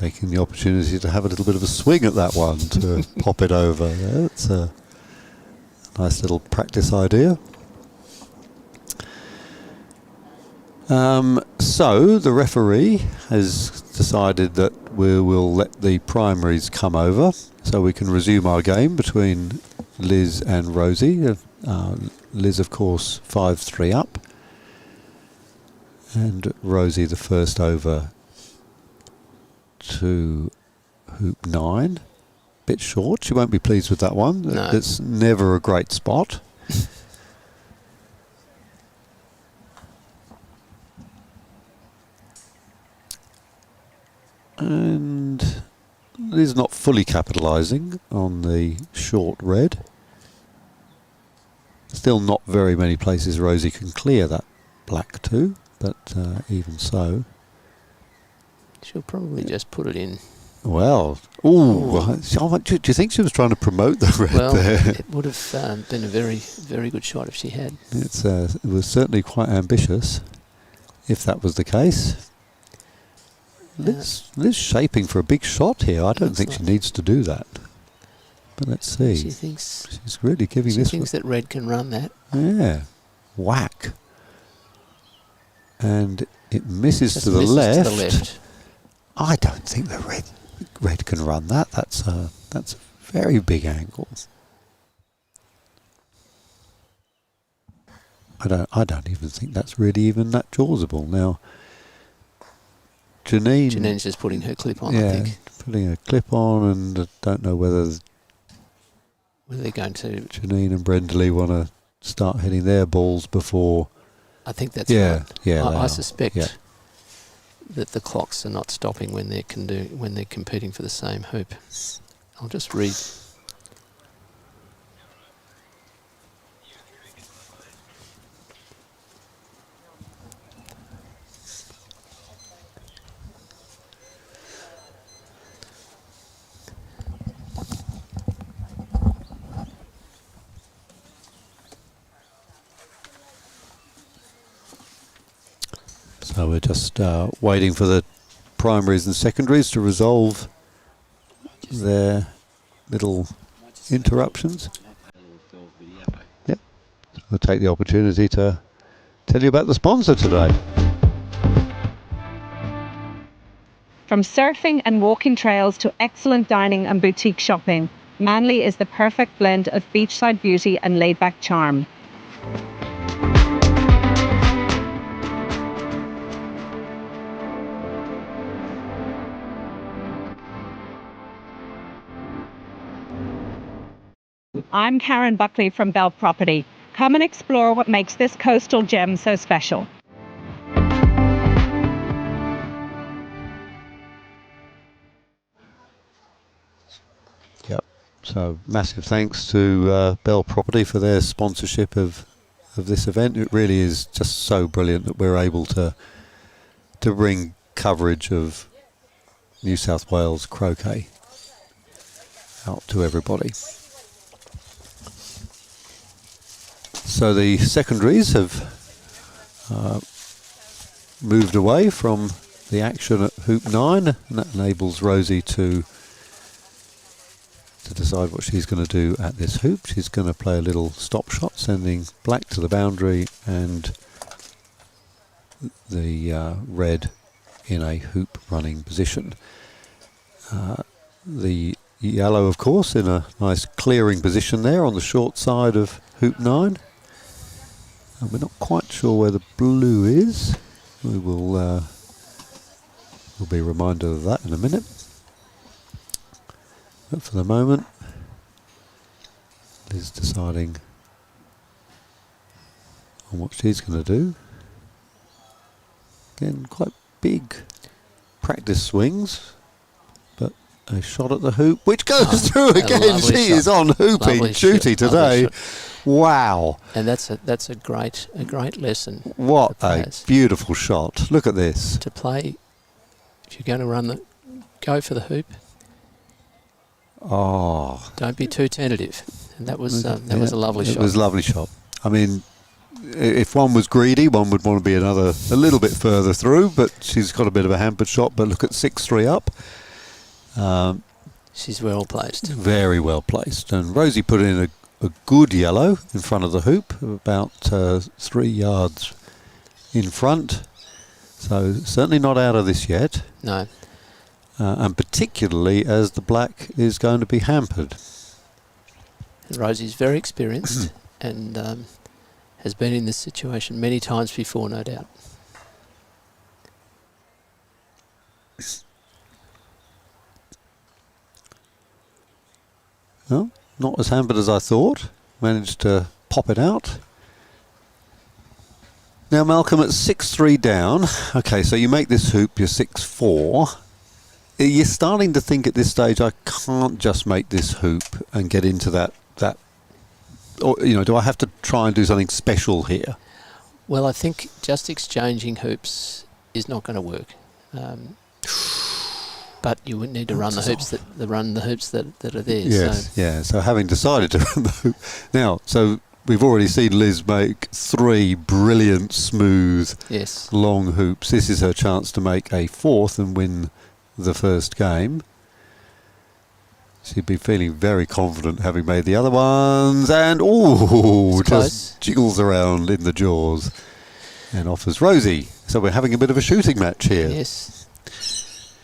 taking the opportunity to have a little bit of a swing at that one to pop it over. Yeah, it's a nice little practice idea. So the referee has decided that we will let the primaries come over so we can resume our game between Liz and Rosie. Liz, of course, 5-3 up, and Rosie the first over to hoop 9. Bit short. She won't be pleased with that one. No. It's never a great spot. And Liz not fully capitalising on the short red. Still not very many places Rosie can clear that black to, but even so. She'll probably just put it in. Well, do you think she was trying to promote the red Well, there? it would have been a very, very good shot if she had. It was certainly quite ambitious, if that was the case. Liz shaping for a big shot here. I don't think she needs to do that. But let's see. She thinks She's really giving this. She thinks that red can run that. Yeah, whack, and it misses Just to the misses left. To the left. I don't think the red can run that. That's a very big angle. I don't even think that's really even that jausable now. Janine's just putting her clip on, I think. Putting a clip on, and I don't know whether They're going to... Janine and Brendley want to start hitting their balls before... I think that's right. Yeah, I suspect that the clocks are not stopping when they're competing for the same hoop. I'll just read... So we're just waiting for the primaries and secondaries to resolve their little interruptions. Yep. We'll take the opportunity to tell you about the sponsor today. From surfing and walking trails to excellent dining and boutique shopping, Manly is the perfect blend of beachside beauty and laid-back charm. I'm Karen Buckley from Bell Property. Come and explore what makes this coastal gem so special. Yep. So massive thanks to Bell Property for their sponsorship of this event. It really is just so brilliant that we're able to bring coverage of New South Wales croquet out to everybody. So the secondaries have moved away from the action at hoop 9, and that enables Rosie to decide what she's going to do at this hoop. She's going to play a little stop shot, sending black to the boundary and the red in a hoop running position. The yellow, of course, in a nice clearing position there on the short side of hoop 9. And we're not quite sure where the blue is. We will we'll be reminded of that in a minute. But for the moment, Liz deciding on what she's going to do. Again, quite big practice swings, but a shot at the hoop, which goes through again. She is on hooping duty today. Wow! And that's a great lesson. What a beautiful shot! Look at this. To play, if you're going to go for the hoop. Oh! Don't be too tentative. And that was a lovely shot. It was a lovely shot. I mean, if one was greedy, one would want to be a little bit further through. But she's got a bit of a hampered shot. But look at 6-3 up. She's well placed. Very well placed. And Rosie put in a good yellow in front of the hoop, about 3 yards in front. So certainly not out of this yet. No. And particularly as the black is going to be hampered. And Rosie's very experienced and has been in this situation many times before, no doubt. Well, not as hampered as I thought. Managed to pop it out. Now Malcolm at 6-3 down. Okay, so you make this hoop, you're 6-4. You're starting to think at this stage, I can't just make this hoop and get into that, or, you know, do I have to try and do something special here? Well, I think just exchanging hoops is not going to work. But you would need to run the hoops that are there. Yes, yeah. So having decided to run the hoop now, so we've already seen Liz make 3 brilliant, smooth, long hoops. This is her chance to make a 4th and win the first game. She'd be feeling very confident having made the other ones, and just jiggles around in the jaws and offers Rosie. So we're having a bit of a shooting match here. Yes.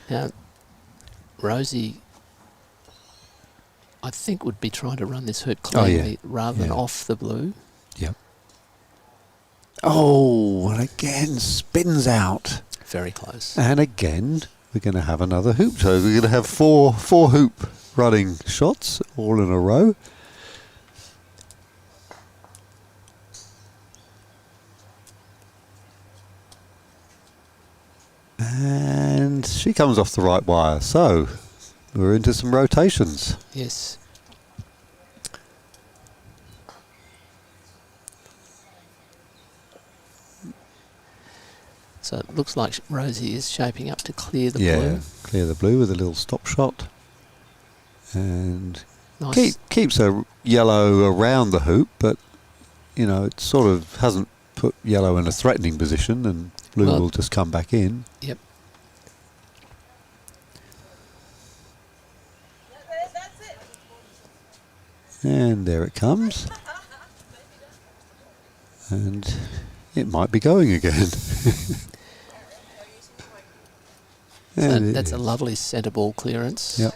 Now, Rosie, I think, would be trying to run this hoop cleanly rather than off the blue. Yep. Oh, and again spins out. Very close. And again, we're going to have another hoop. So we're going to have four hoop running shots all in a row. And she comes off the right wire. So we're into some rotations. Yes. So it looks like Rosie is shaping up to clear the blue. Yeah, clear the blue with a little stop shot. And nice. keeps a yellow around the hoop, but, you know, it sort of hasn't put yellow in a threatening position, and blue will just come back in. Yep. And there it comes. And it might be going again. So that's a lovely centre ball clearance. Yep.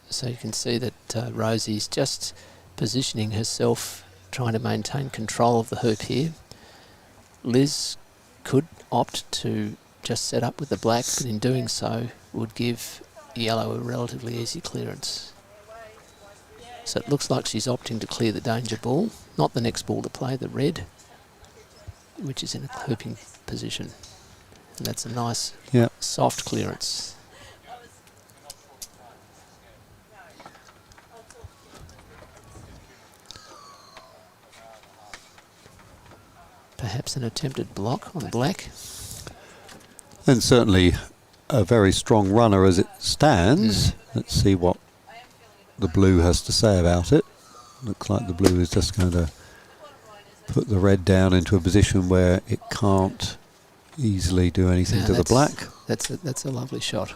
So you can see that Rosie's just positioning herself, trying to maintain control of the hoop here. Liz could opt to just set up with the black, but in doing so would give yellow a relatively easy clearance. So it looks like she's opting to clear the danger ball, not the next ball to play, the red, which is in a hooping position. And that's a nice soft clearance. Perhaps an attempted block on black. And certainly a very strong runner as it stands. Let's see what the blue has to say about it. Looks like the blue is just going to put the red down into a position where it can't easily do anything to the black. That's a lovely shot.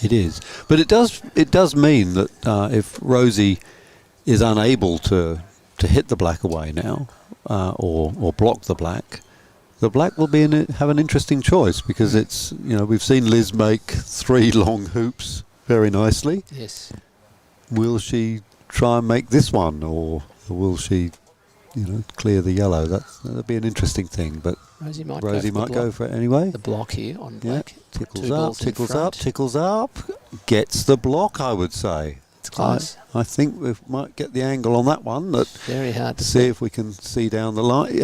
It is, but it does mean that if Rosie is unable to hit the black away now, or block the black will have an interesting choice, because it's, you know, we've seen Liz make 3 long hoops very nicely. Yes. Will she try and make this one, or will she, you know, clear the yellow? That'll be an interesting thing, but Rosie might go for it anyway. The block here on black. Tickles up, gets the block, I would say. It's close. I think we might get the angle on that one. But very hard to see if we can see down the line.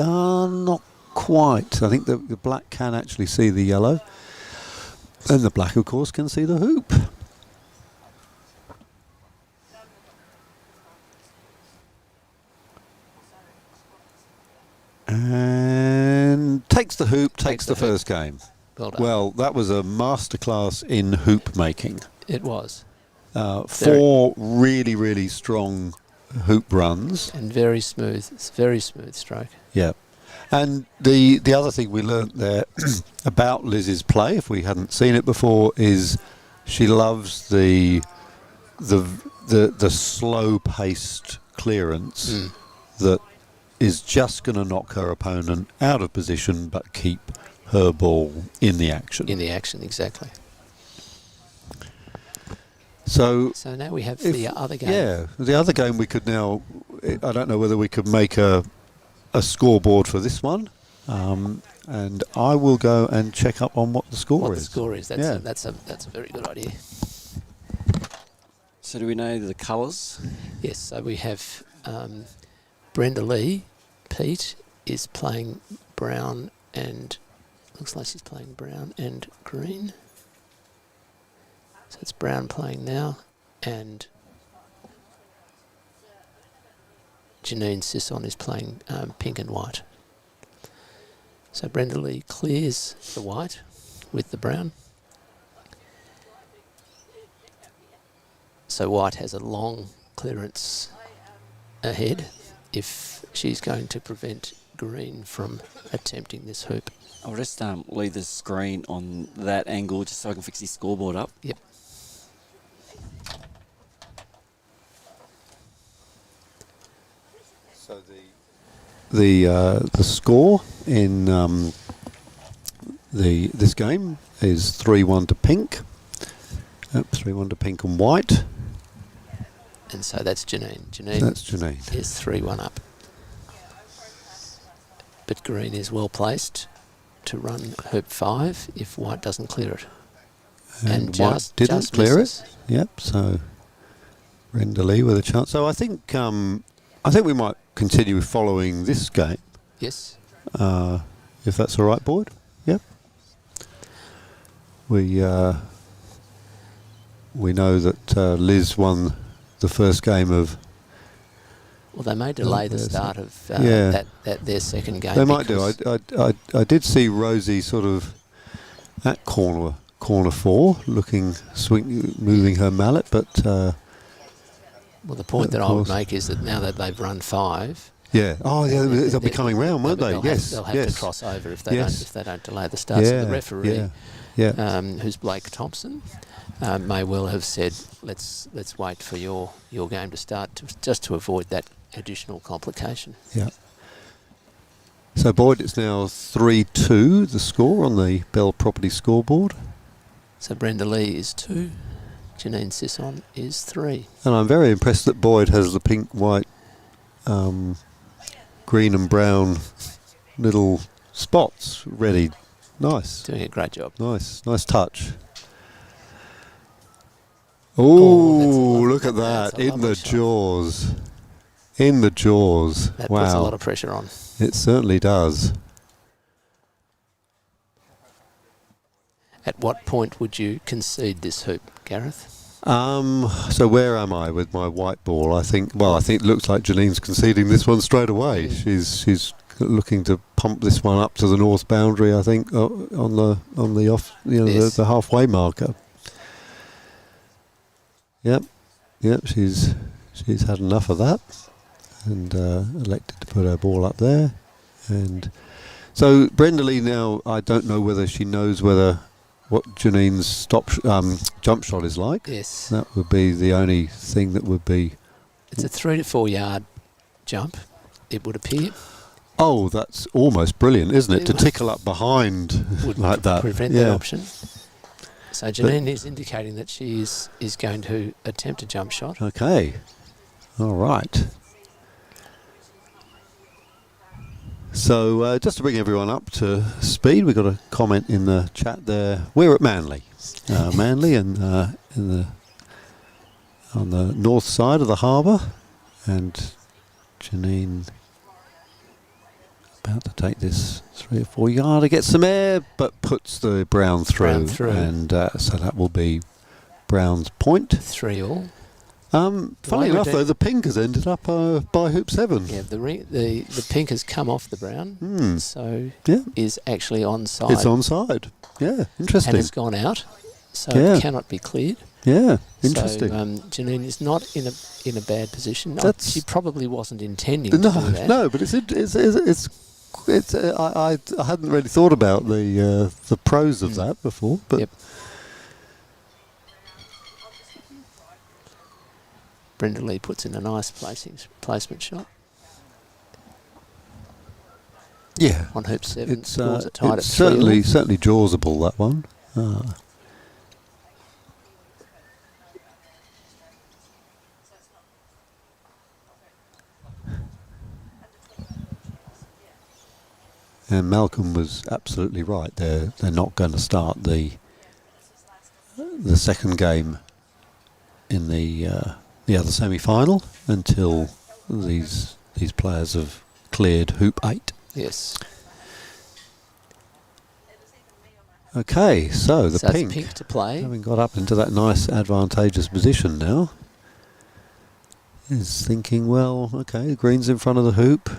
Not quite. I think the black can actually see the yellow. And the black, of course, can see the hoop. And takes the hoop, takes the first game. Well done. Well, that was a masterclass in hoop making. It was. 4 really, really strong hoop runs. And very smooth. It's a very smooth stroke. Yeah. And the other thing we learnt there about Liz's play, if we hadn't seen it before, is she loves the the slow paced clearance that is just going to knock her opponent out of position but keep her ball in the action. In the action, exactly. So now we have the other game. Yeah, the other game we could now, I don't know whether we could make a scoreboard for this one, and I will go and check up on what the score is. What the score is, that's a very good idea. So do we know the colours? Yes, so we have Brenda Lee, Pete, is playing brown and, looks like she's playing brown and green. So it's brown playing now, and Janine Sisson is playing pink and white. So Brenda Lee clears the white with the brown. So white has a long clearance ahead if she's going to prevent green from attempting this hoop. I'll just leave the screen on that angle just so I can fix the scoreboard up. Yep. So the score in this game is 3-1 to pink. 3-1 to pink and white. And so that's Janine. That's Janine. Is 3-1 up. But green is well placed to run hoop 5 if white doesn't clear it. And white didn't clear it. Yep. So Brenda Lee with a chance. So I think we might continue following this game. Yes. If that's all right, Boyd. Yep. We know that Liz won the first game of. Well, they may delay the start of that their second game. They might do. I did see Rosie sort of at corner 4, moving her mallet, but. Well, the point that I would make is that now that they've run 5. Yeah. Oh, yeah. They'll be coming round, won't they? Yes. They'll have to cross over if they don't delay the start. So the referee, who's Blake Thompson, may well have said, "Let's wait for your game to start, just to avoid that additional complication." Yeah. So Boyd, it's now 3-2 the score on the Bell Property scoreboard. So Brenda Lee is 2, Janine Sisson is 3. And I'm very impressed that Boyd has the pink, white, green and brown little spots ready. Nice. Doing a great job. Nice touch. Oh, look at that. In the jaws. In the jaws. That wow. puts a lot of pressure on. It certainly does. At what point would you concede this hoop, Gareth? So where am I with my white ball? I think it looks like Janine's conceding this one straight away. She's looking to pump this one up to the north boundary, I think, on the off, yes. the halfway marker. Yep. She's had enough of that, and elected to put her ball up there. And so Brenda Lee now, I don't know whether she knows what Janine's jump shot is like. Yes. That would be the only thing that would be. It's a 3 to 4 yard jump, it would appear. Oh, that's almost brilliant, isn't it? To tickle up behind would like that. Prevent that option. So Janine is indicating that she is going to attempt a jump shot. Okay. All right. So just to bring everyone up to speed, we've got a comment in the chat there. We're at Manly. Manly and on the north side of the harbour, and Janine about to take this 3 or 4 yarder, gets some air, but puts the brown through. And so that will be Brown's point. 3 all. Funny enough, though, the pink has ended up by hoop 7. Yeah, the pink has come off the brown, so is actually onside. It's onside. Yeah, interesting. And has gone out, so it cannot be cleared. Yeah, interesting. So Janine is not in a bad position. She probably wasn't intending to do that. No, but I hadn't really thought about the pros of that before, but. Yep. Brenda Lee puts in a nice placement shot. Yeah. On hoop 7, It's, scores are tied at it's 3 all. certainly jawsable, that one. And Malcolm was absolutely right. They're not going to start the second game in the other semi-final until these players have cleared hoop 8. Yes. Okay, so the So pink, it's pink to play. having got up into that nice advantageous position now, is thinking, well, okay, green's in front of the hoop.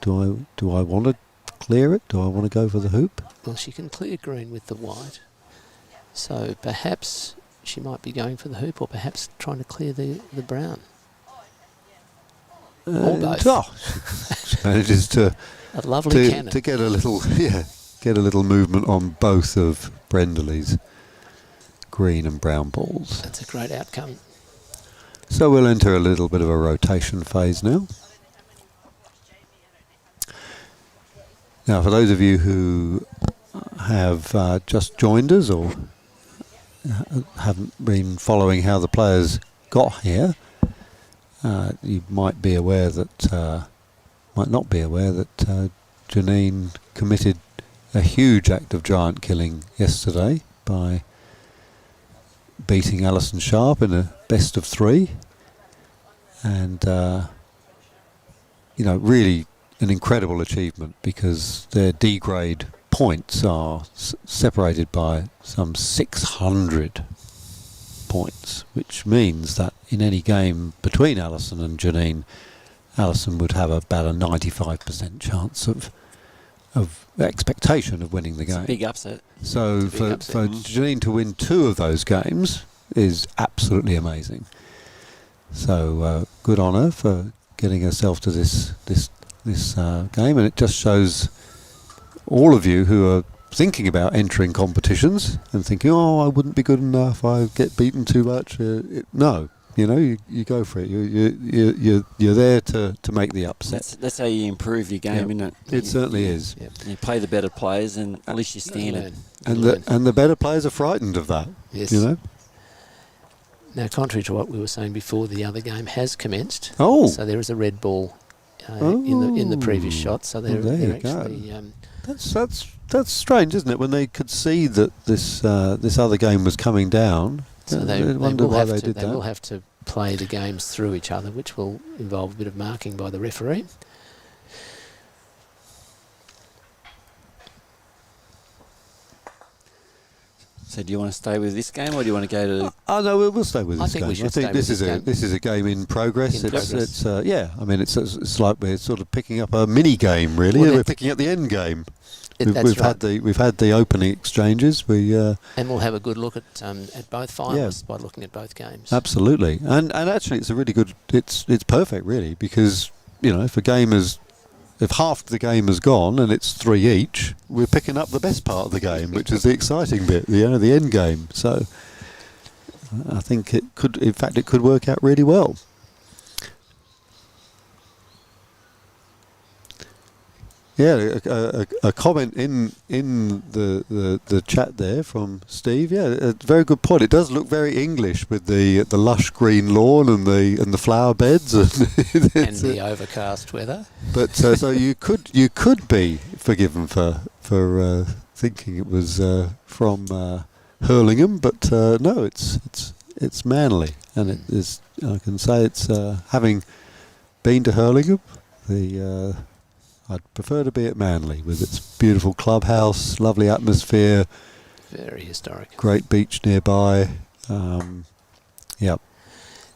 Do I want to clear it? Do I want to go for the hoop? Well, she can clear green with the white. So perhaps she might be going for the hoop, or perhaps trying to clear the brown. Or both. She manages to A lovely cannon. to get a little movement on both of Brenda Lee's green and brown balls. That's a great outcome. So we'll enter a little bit of a rotation phase now. Now, for those of you who have just joined us or haven't been following how the players got here, you might not be aware that Janine committed a huge act of giant killing yesterday by beating Alison Sharp in a best of 3, and really an incredible achievement, because their D grade points are separated by some 600 points, which means that in any game between Alison and Janine, Alison would have about a 95% chance of expectation of winning the game. It's a big upset. So for Janine to win 2 of those games is absolutely amazing. So good on her for getting herself to this game, and it just shows all of you who are thinking about entering competitions and thinking, oh, I wouldn't be good enough, I get beaten too much. No, you go for it. You're there to make the upset. That's how you improve your game, isn't it? It certainly is. Yep. You play the better players, and at least you stand it. And the better players are frightened of that. Yes. Now, contrary to what we were saying before, the other game has commenced. Oh. So there is a red ball in the previous shot. So they're actually. That's strange, isn't it? When they could see that this other game was coming down, so they wonder why they did that. They will have to play the games through each other, which will involve a bit of marking by the referee. So do you want to stay with this game, or do you want to go to? Oh no, we'll stay with this game. I think this is a game in progress. It's like we're sort of picking up a mini game, really. We're picking up the end game. We've had the opening exchanges. And we'll have a good look at both finalists by looking at both games. Absolutely, and actually it's a really good. It's perfect, really, because if half the game has gone and it's 3 each, we're picking up the best part of the game, which is the exciting bit, the end game. So I think it could work out really well. Yeah, a comment in the chat there from Steve. Yeah, a very good point. It does look very English with the lush green lawn and the flower beds and the overcast weather. But so you could be forgiven for thinking it was from Hurlingham, but no, it's Manly, and it is. I can say it's having been to Hurlingham, I'd prefer to be at Manly with its beautiful clubhouse, lovely atmosphere. Very historic. Great beach nearby. Yep.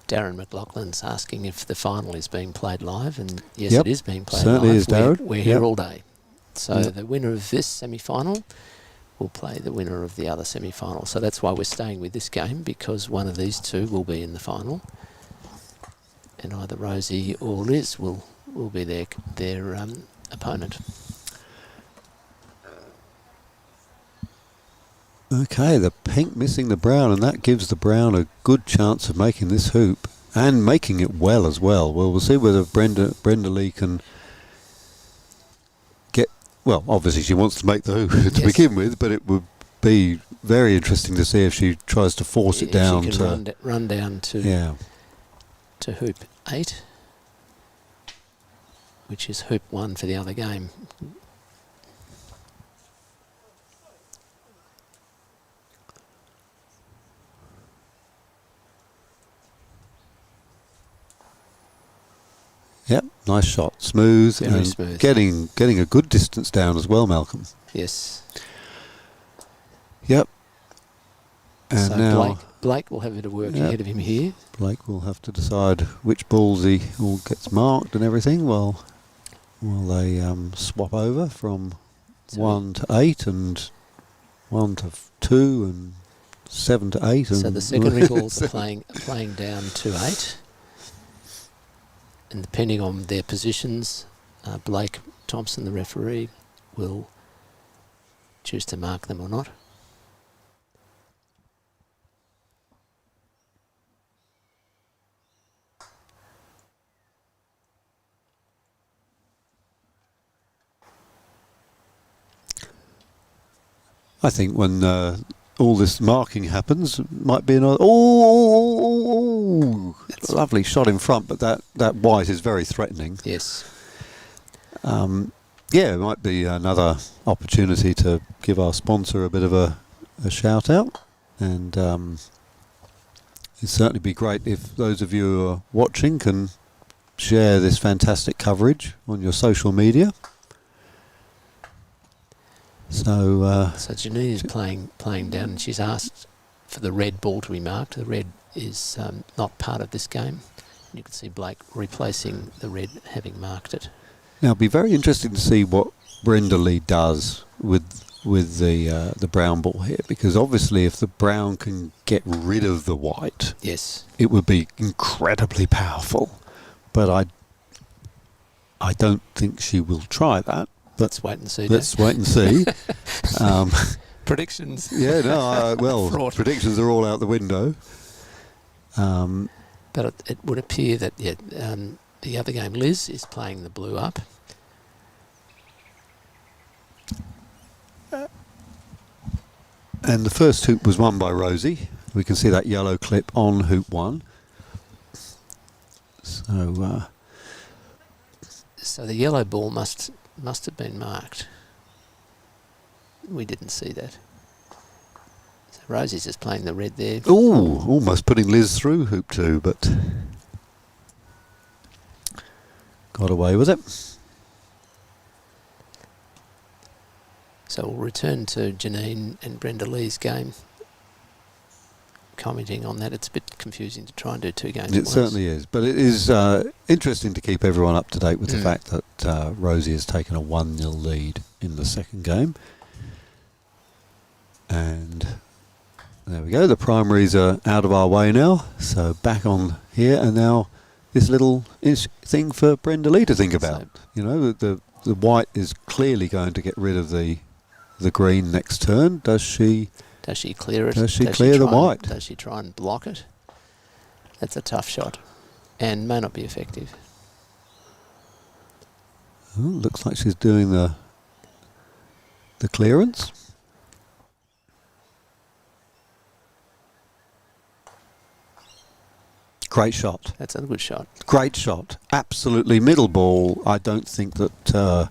Darren McLaughlin's asking if the final is being played live, and yes, Yep. it is being played Certainly live. Is, Darren. We're here all day. So the winner of this semi-final will play the winner of the other semi-final. So that's why we're staying with this game, because one of these two will be in the final, and either Rosie or Liz will be their opponent. Okay, the pink missing the brown, and that gives the brown a good chance of making this hoop and making it well as well. Well, we'll see whether Brenda Lee can get. Well, obviously she wants to make the hoop to Yes. begin with, but it would be very interesting to see if she tries to force it down If she to. can run down to Yeah. to hoop 8, which is hoop 1 for the other game. Yep, nice shot, smooth, Very and smooth. getting a good distance down as well, Malcolm. Yes. Yep. And So now Blake will have a bit of work Yep. ahead of him here. Blake will have to decide which balls he all gets marked and everything. While they swap over from So 1 to 8 and 1 to 2 and 7 to 8. So and the secondary balls are playing down to 8. And depending on their positions, Blake Thompson, the referee, will choose to mark them or not. I think when all this marking happens, it might be another. Oh, lovely shot in front, but that white is very threatening. Yes. Yeah, it might be another opportunity to give our sponsor a bit of a shout out, and it'd certainly be great if those of you who are watching can share this fantastic coverage on your social media. So So Janine is playing down, and she's asked for the red ball to be marked. The red is not part of this game. You can see Blake replacing the red, having marked it. now it'll be very interesting to see what Brenda Lee does with the brown ball here, because obviously if the brown can get rid of the white, Yes. it would be incredibly powerful. But I don't think she will try that. Let's wait and see. Let's wait and see. Predictions. Yeah, no, well, Fraught. predictions are all out the window. But it would appear that the other game, Liz, is playing the blue up. And the first hoop was won by Rosie. We can see that yellow clip on hoop 1. So the yellow ball must have been marked. We didn't see that. So Rosie's just playing the red there. Ooh, almost putting Liz through hoop 2, but got away with it. So we'll return to Janine and Brenda Lee's game. Commenting on that, it's a bit confusing to try and do 2 games at It once. certainly is, but it is interesting to keep everyone up to date with the fact that Rosie has taken a 1-0 lead in the second game. And there we go, the primaries are out of our way now, so back on here, and now this little thing for Brenda Lee to think about. You know, the white is clearly going to get rid of the green next turn. Does she clear it? Does she clear the white? Does she try and block it? That's a tough shot and may not be effective. Oh, looks like she's doing the clearance. Great shot. That's a good shot. Great shot. Absolutely middle ball. I don't think that the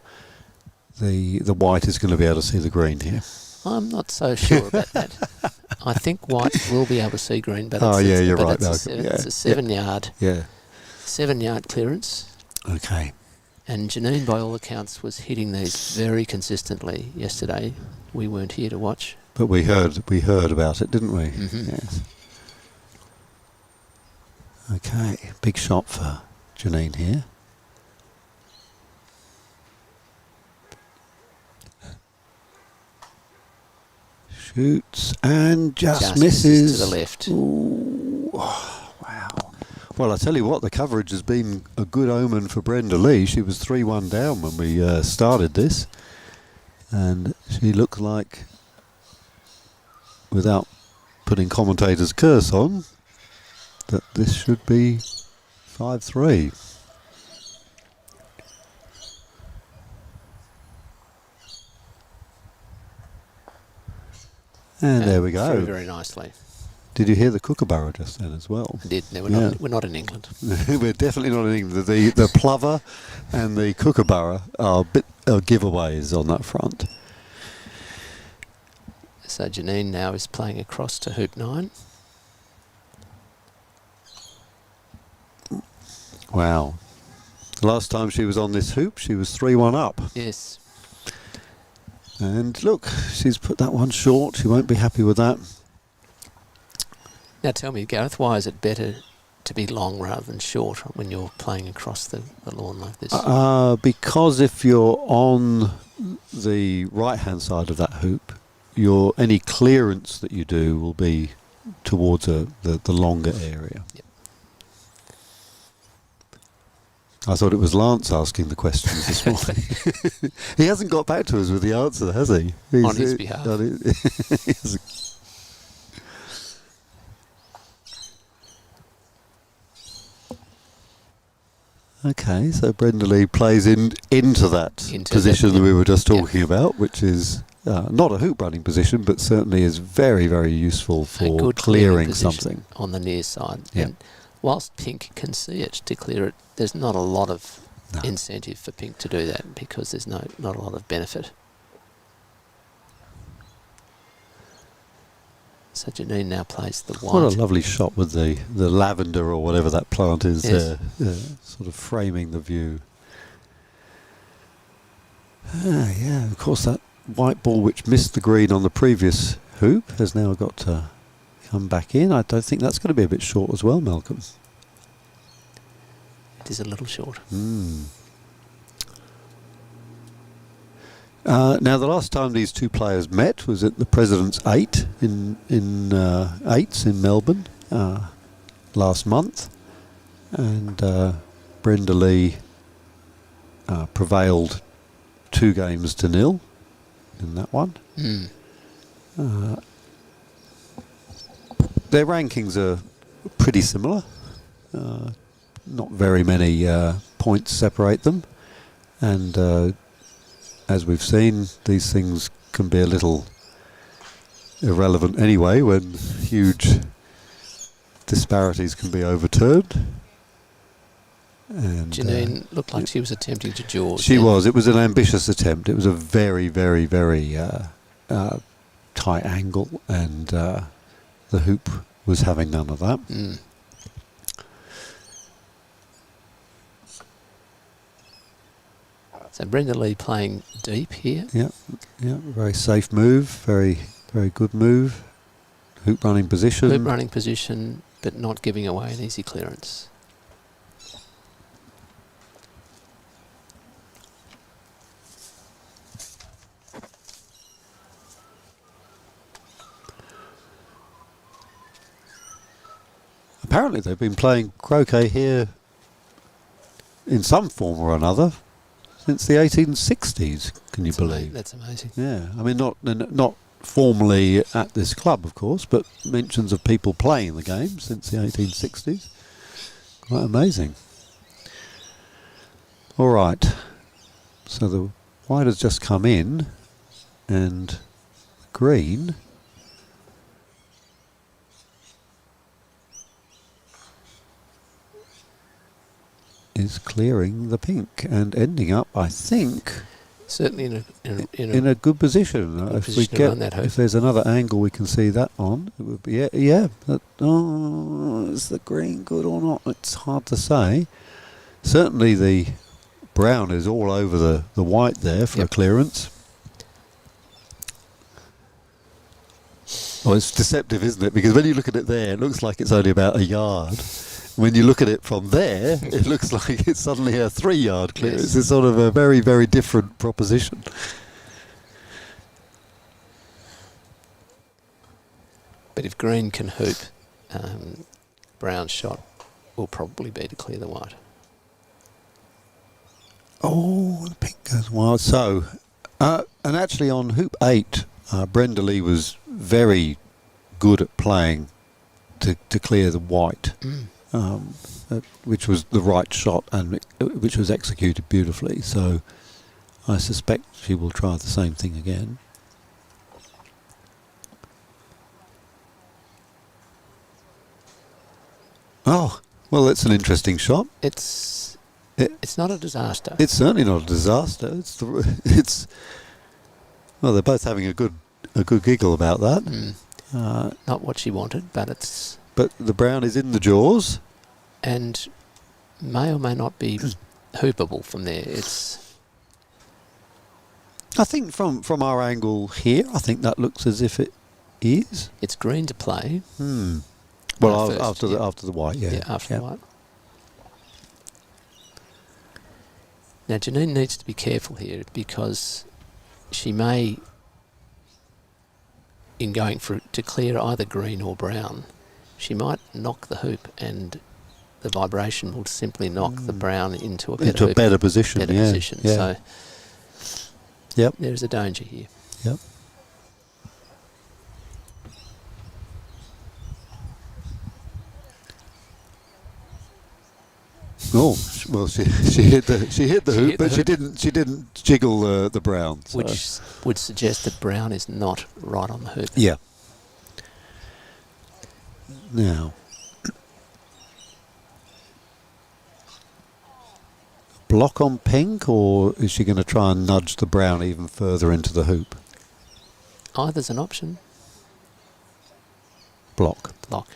white is going to be able to see the green here. I'm not so sure about that. I think white will be able to see green, but you're right, it's Malcolm. it's a 7-yard, Yeah. 7-yard clearance. Okay. And Janine, by all accounts, was hitting these very consistently yesterday. We weren't here to watch. But we heard about it, didn't we? Mhm. Yes. Okay. Big shot for Janine here. Shoots and just misses. to the left. Ooh, wow. Well, I tell you what, the coverage has been a good omen for Brenda Lee. She was 3-1 down when we started this, and she looked like without putting commentator's curse on, that this should be 5-3. And there we go. Through very nicely. Did you hear the kookaburra just then as well? I did. No, we're not in England. We're definitely not in England. The plover and the kookaburra are giveaways on that front. So Janine now is playing across to hoop 9. Wow. The last time she was on this hoop, she was 3-1 up. Yes. And look, she's put that one short. She won't be happy with that. Now tell me, Gareth, why is it better to be long rather than short when you're playing across the lawn like this? Because if you're on the right-hand side of that hoop, any clearance that you do will be towards the longer area. Yep. I thought it was Lance asking the questions this morning. He hasn't got back to us with the answer, has he? On his behalf. Okay, so Brenda Lee plays into that position that we were just talking about, which is not a hoop running position, but certainly is very, very useful for good clearing position something on the near side. Yeah. And whilst Pink can see it to clear it, there's not a lot of incentive for Pink to do that because there's not a lot of benefit. So Janine now plays the white. What a lovely shot with the lavender or whatever that plant is Yes. there, sort of framing the view. Yeah, of course that white ball which missed the green on the previous hoop has now got to come back in. I don't think that's going to be a bit short as well, Malcolm. It is a little short. Now, the last time these two players met was at the President's 8 in Eights in Melbourne last month, and Brenda Lee prevailed 2-0 in that one. Their rankings are pretty similar. Not very many points separate them, and as we've seen, these things can be a little irrelevant anyway when huge disparities can be overturned. And Janine looked like she was attempting to jaw. She was. It was an ambitious attempt. It was a very, very, very tight angle, and the hoop was having none of that. So Brenda Lee playing deep here. Yeah, very safe move, very, very good move. Hoop running position. Hoop running position, but not giving away an easy clearance. Apparently they've been playing croquet here in some form or another since the 1860s, can you believe? That's amazing. Yeah, I mean not formally at this club, of course, but mentions of people playing the game since the 1860s. Quite amazing. All right, so the white has just come in, and green is clearing the pink and ending up, I think, Certainly in a good position. If there's another angle we can see that on, it would be is the green good or not? It's hard to say. Certainly the brown is all over the white there for a clearance. Well, it's deceptive, isn't it? Because when you look at it there, it looks like it's only about a yard. When you look at it from there, it looks like it's suddenly a 3-yard clearance. Yes. It's sort of a very, very different proposition. But if green can hoop, brown's shot will probably be to clear the white. Oh, the pink goes wild. So, and actually on hoop 8, Brenda Lee was very good at playing to clear the white, which was the right shot and which was executed beautifully. So I suspect she will try the same thing again. Oh, well, that's an interesting shot. It's not a disaster. It's certainly not a disaster. Well, they're both having a good giggle about that. Not what she wanted, but it's... But the brown is in the jaws. And may or may not be hoopable from there. It's... I think from our angle here, I think that looks as if it is. It's green to play. Well, First, after the white, yeah. Yeah, after the white. Now, Janine needs to be careful here because she may, in going to clear either green or brown, she might knock the hoop and the vibration will simply knock the brown into a better position. So, yep, there's a danger here. Yep. Oh, well, she hit the hoop, but she didn't jiggle the brown, so. Which would suggest that brown is not right on the hoop. Yeah. Now, block on pink, or is she going to try and nudge the brown even further into the hoop? Either's an option. Block. Block.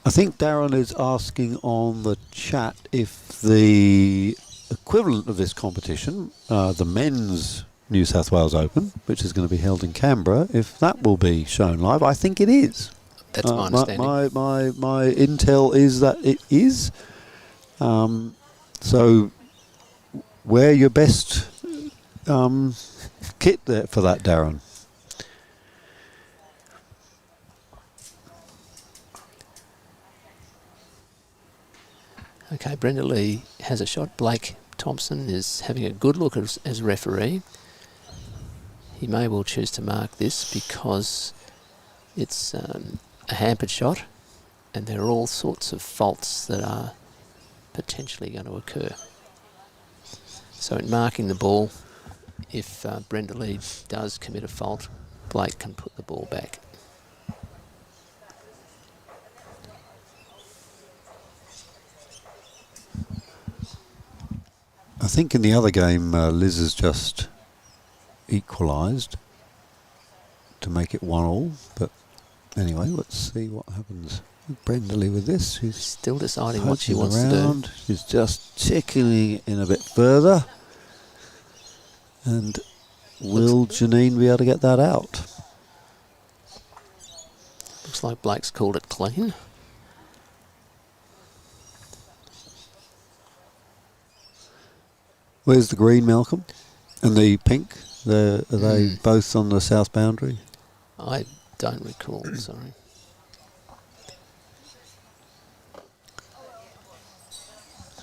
I think Darren is asking on the chat if the equivalent of this competition, the men's New South Wales Open, which is going to be held in Canberra, if that will be shown live. I think it is. That's my understanding. My intel is that it is. So wear your best kit there for that, Darren. Okay, Brenda Lee has a shot. Blake Thompson is having a good look as referee. He may well choose to mark this because it's a hampered shot and there are all sorts of faults that are potentially going to occur. So in marking the ball, if Brenda Lee does commit a fault, Blake can put the ball back. I think in the other game, Liz has just equalised to make it 1-1. But anyway, let's see what happens with Brenda Lee with this. She's still deciding what she wants around. to do. She's just checking in a bit further. And will Janine be able to get that out? Looks like Blake's called it clean. Where's the green, Malcolm? And the pink? Are they both on the south boundary? I don't recall, sorry.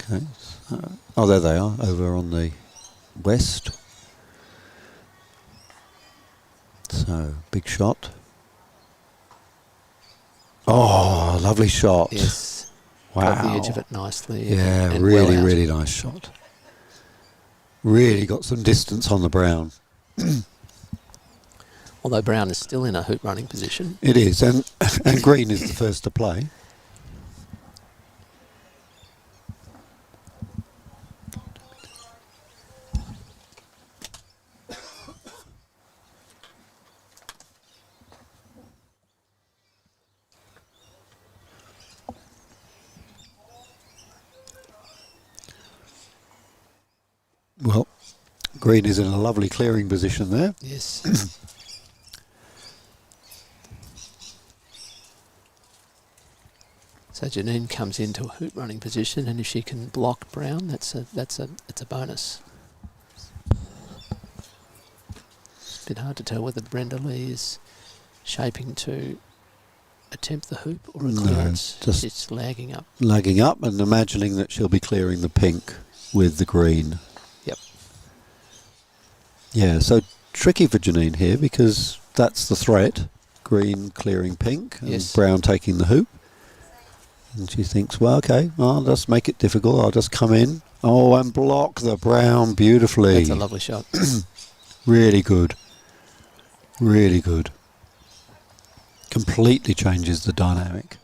Okay. Oh, there they are, over on the west. So, big shot. Oh, lovely shot. Yes. Wow. Got the edge of it nicely. Yeah, and really, well out. really nice shot. Really got some distance on the brown. Although brown is still in a hoop running position. It is, and green is the first to play. Well, green is in a lovely clearing position there. Yes. So Janine comes into a hoop running position, and if she can block brown, it's a bonus. It's a bit hard to tell whether Brenda Lee is shaping to attempt the hoop or a clearance. No, just it's lagging up. Lagging up and imagining that she'll be clearing the pink with the green. Yep. Yeah, so tricky for Janine here because that's the threat. green clearing pink and Yes. brown taking the hoop. And she thinks, well, okay, I'll just make it difficult. I'll just come in. Oh, and block the brown beautifully. That's a lovely shot. Really good. Really good. Completely changes the dynamic.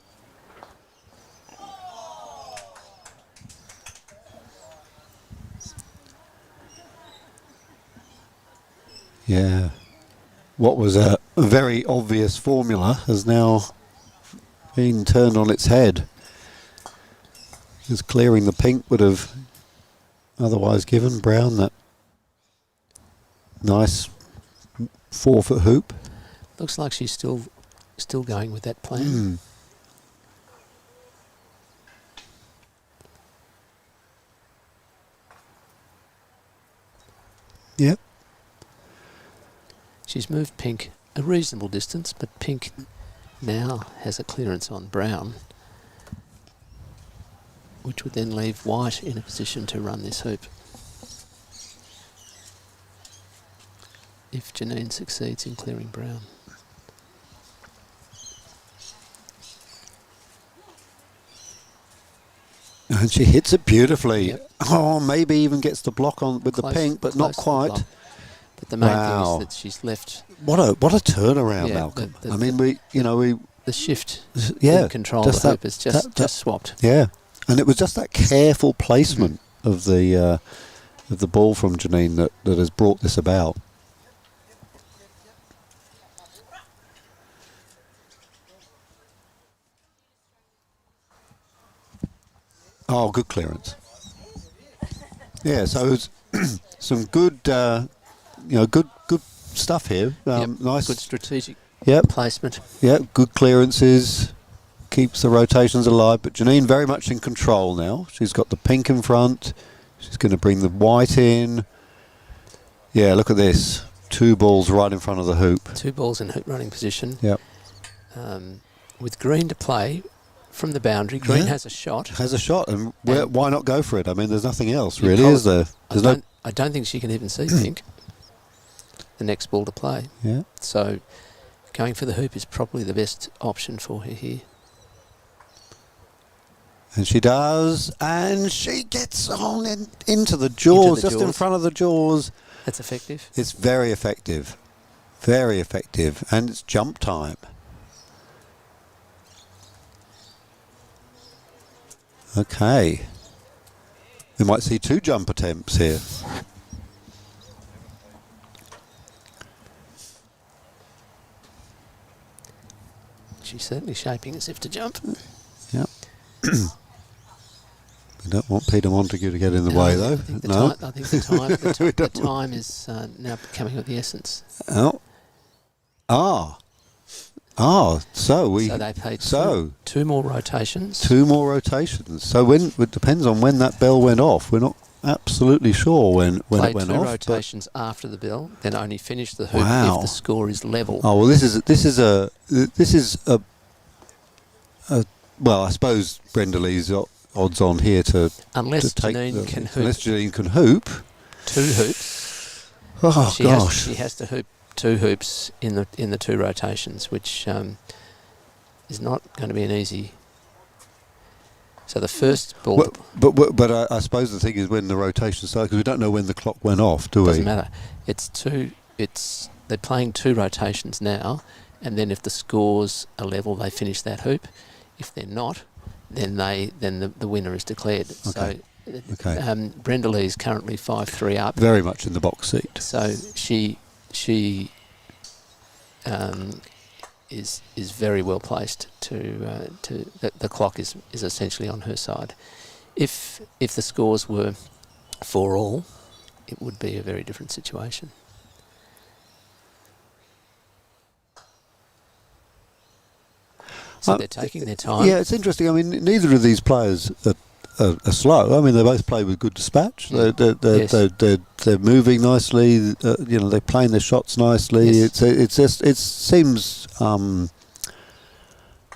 Yeah. What was a very obvious formula has now been turned on its head. Because clearing the pink would have otherwise given brown that nice 4-foot hoop. Looks like she's still going with that plan. Mm. Yep. She's moved pink a reasonable distance, but pink now has a clearance on brown, which would then leave white in a position to run this hoop. If Janine succeeds in clearing brown. And she hits it beautifully. Yep. Oh, maybe even gets the block on with Close- the pink, but not close to the quite. block. But the main Wow. thing is that she's left What a turnaround, Yeah, Malcolm. the- I mean, we the shift yeah, in control of just the that- hoop is just that- swapped. yeah, and it was just that careful placement of the ball from Janine that has brought this about. Oh, good clearance. Yeah, so it was some good, good stuff here. Yep, Nice, good strategic yep, placement. yeah, good clearances. Keeps the rotations alive, but Janine very much in control now. She's got the pink in front. She's going to bring the white in. Yeah, look at this. 2 balls right in front of the hoop. 2 balls in hoop running position. Yep. With green to play from the boundary. Green Yeah. has a shot. Has a shot, and And- why not go for it? I mean, there's nothing else, You really, call is there? There's I don't think she can even see pink. The next ball to play. Yeah. So going for the hoop is probably the best option for her here. And she does, and she gets on into the jaws, just in jaws. front of the jaws. That's effective. It's very effective. Very effective. And it's jump time. Okay. We might see 2 jump attempts here. She's certainly shaping as if to jump. Yep. We don't want Peter Montague to get in the No, way, I though. think the No. time, I think the time, the, We the don't time is now coming of the essence. Oh. So we. So they played so two more rotations. 2 more rotations. So when it depends on when that bell went off. We're not absolutely sure when Played it went 2 off. but- rotations after the bell, then only finish the hoop Wow. if the score is level. Oh well, this is a well, I suppose Brenda Lee's odds on here to Unless take Janine can hoop unless Janine can hoop. 2 hoops. Oh she gosh. she has to hoop 2 hoops in the 2 rotations, which is not going to be an easy. So the first ball But I suppose the thing is when the rotation started, because we don't know when the clock went off, do we? doesn't matter. They're playing 2 rotations now, and then if the scores are level, they finish that hoop. If they're not, then the winner is declared. Okay. So Okay. Brenda Lee is currently 5-3 up. Very much in the box seat. So she is very well placed to the clock is essentially on her side. If the scores were 4-all, it would be a very different situation. So they're taking their time. Yeah, it's interesting. I mean, neither of these players are slow. I mean, they both play with good dispatch. Yes. They're moving nicely. They're playing their shots nicely. Yes. It seems.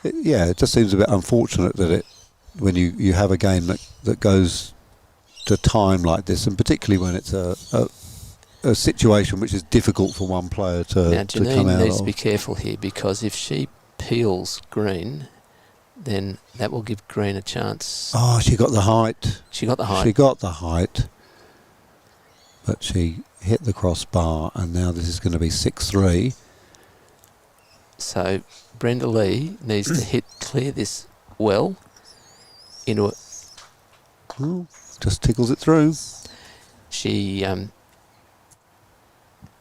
It just seems a bit unfortunate that when you have a game that goes to time like this, and particularly when it's a a situation which is difficult for one player to Now, come Janine out needs to of. be careful here, because if she peels green, then that will give green a chance. Oh, she got the height. She got the height. She got the height, but she hit the crossbar, and now this is going to be 6-3. So Brenda Lee needs to clear this well into a... Oh, just tickles it through. She...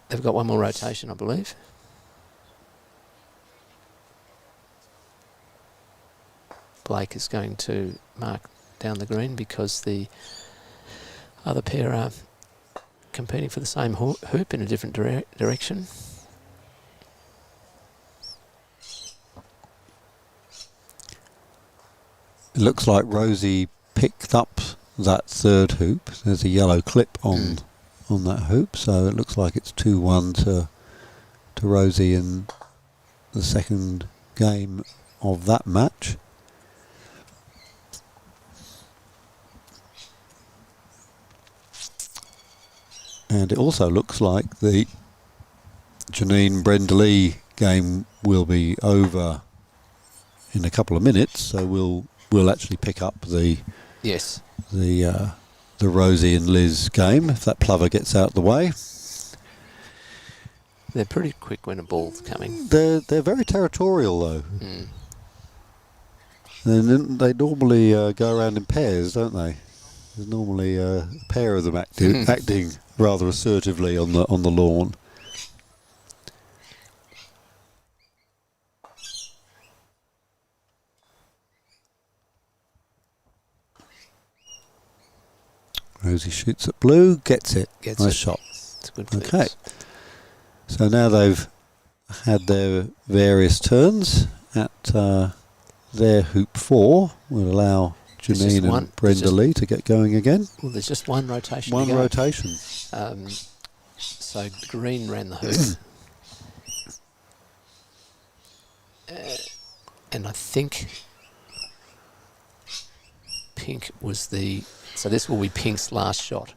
they've got one more rotation, I believe. Blake is going to mark down the green because the other pair are competing for the same hoop in a different direction. It looks like Rosie picked up that third hoop. There's a yellow clip on that hoop, so it looks like it's 2-1 to Rosie in the second game of that match. And it also looks like the Janine Brenda Lee game will be over in a couple of minutes, so we'll actually pick up the Rosie and Liz game if that plover gets out the way. They're pretty quick when a ball's coming. They're very territorial though. They normally go around in pairs, don't they? There's normally a pair of them acting rather assertively on the lawn. Rosie shoots at blue, gets it. Nice shot. It's a good Okay. flex. So now they've had their various turns at their hoop 4. Will allow Janine and Brenda Lee to get going again. Well, there's just one rotation. One rotation. So green ran the hoop. And I think pink was the... So this will be pink's last shot.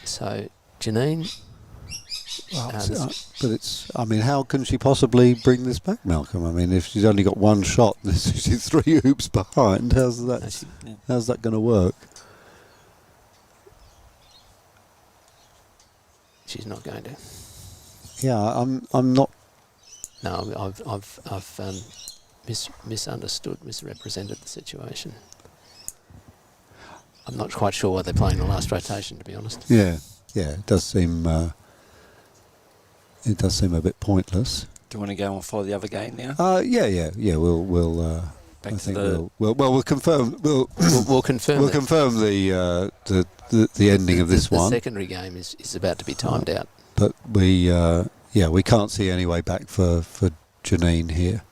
So Janine... but it's... I mean, how can she possibly bring this back, Malcolm? I mean, if she's only got one shot, she's 3 hoops behind. How's that going to work? She's not going to. Yeah, I'm not... No, I've misunderstood, misrepresented the situation. I'm not quite sure why they're playing the last rotation, to be honest. Yeah, it does seem a bit pointless. Do you want to go and follow the other game now? Yeah. We'll Back I to think the we'll confirm. We'll confirm. We'll confirm the ending of this one. The secondary game is about to be timed out. But we can't see any way back for Janine here.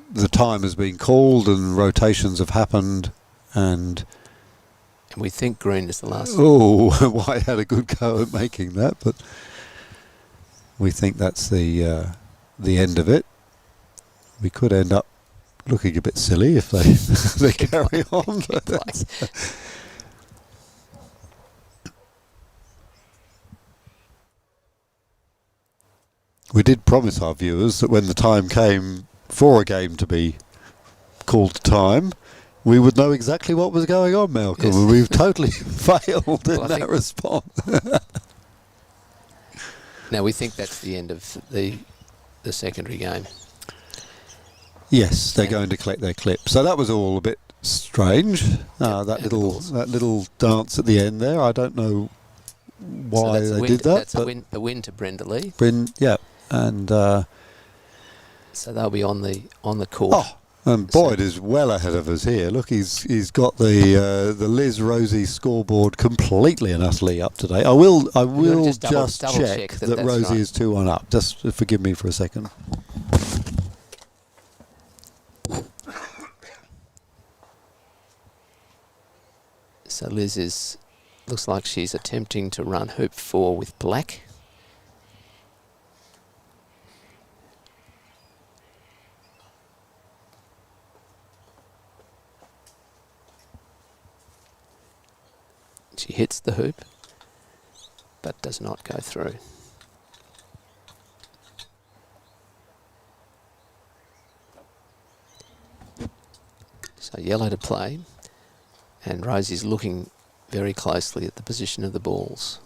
The time has been called and rotations have happened, and we think green is the last. Oh, White had a good go at making that, but we think that's the end of it. We could end up looking a bit silly if they carry on. We did promise our viewers that when the time came for a game to be called to time, we would know exactly what was going on, Malcolm, and we've totally failed in that response. Now, we think that's the end of the secondary game. Yes, they're going to collect their clip. So that was all a bit strange. That little dance at the end there. I don't know why they did that. That's a win to Brenda Lee. And so they'll be on the court. Oh, and Boyd is well ahead of us here. Look, he's got the Liz Rosie scoreboard completely and utterly up to date. I will just check that Rosie right. is 2-1 up. Just forgive me for a second. So Liz looks like she's attempting to run hoop 4 with black. She hits the hoop, but does not go through. So yellow to play, and Rosie's looking very closely at the position of the balls,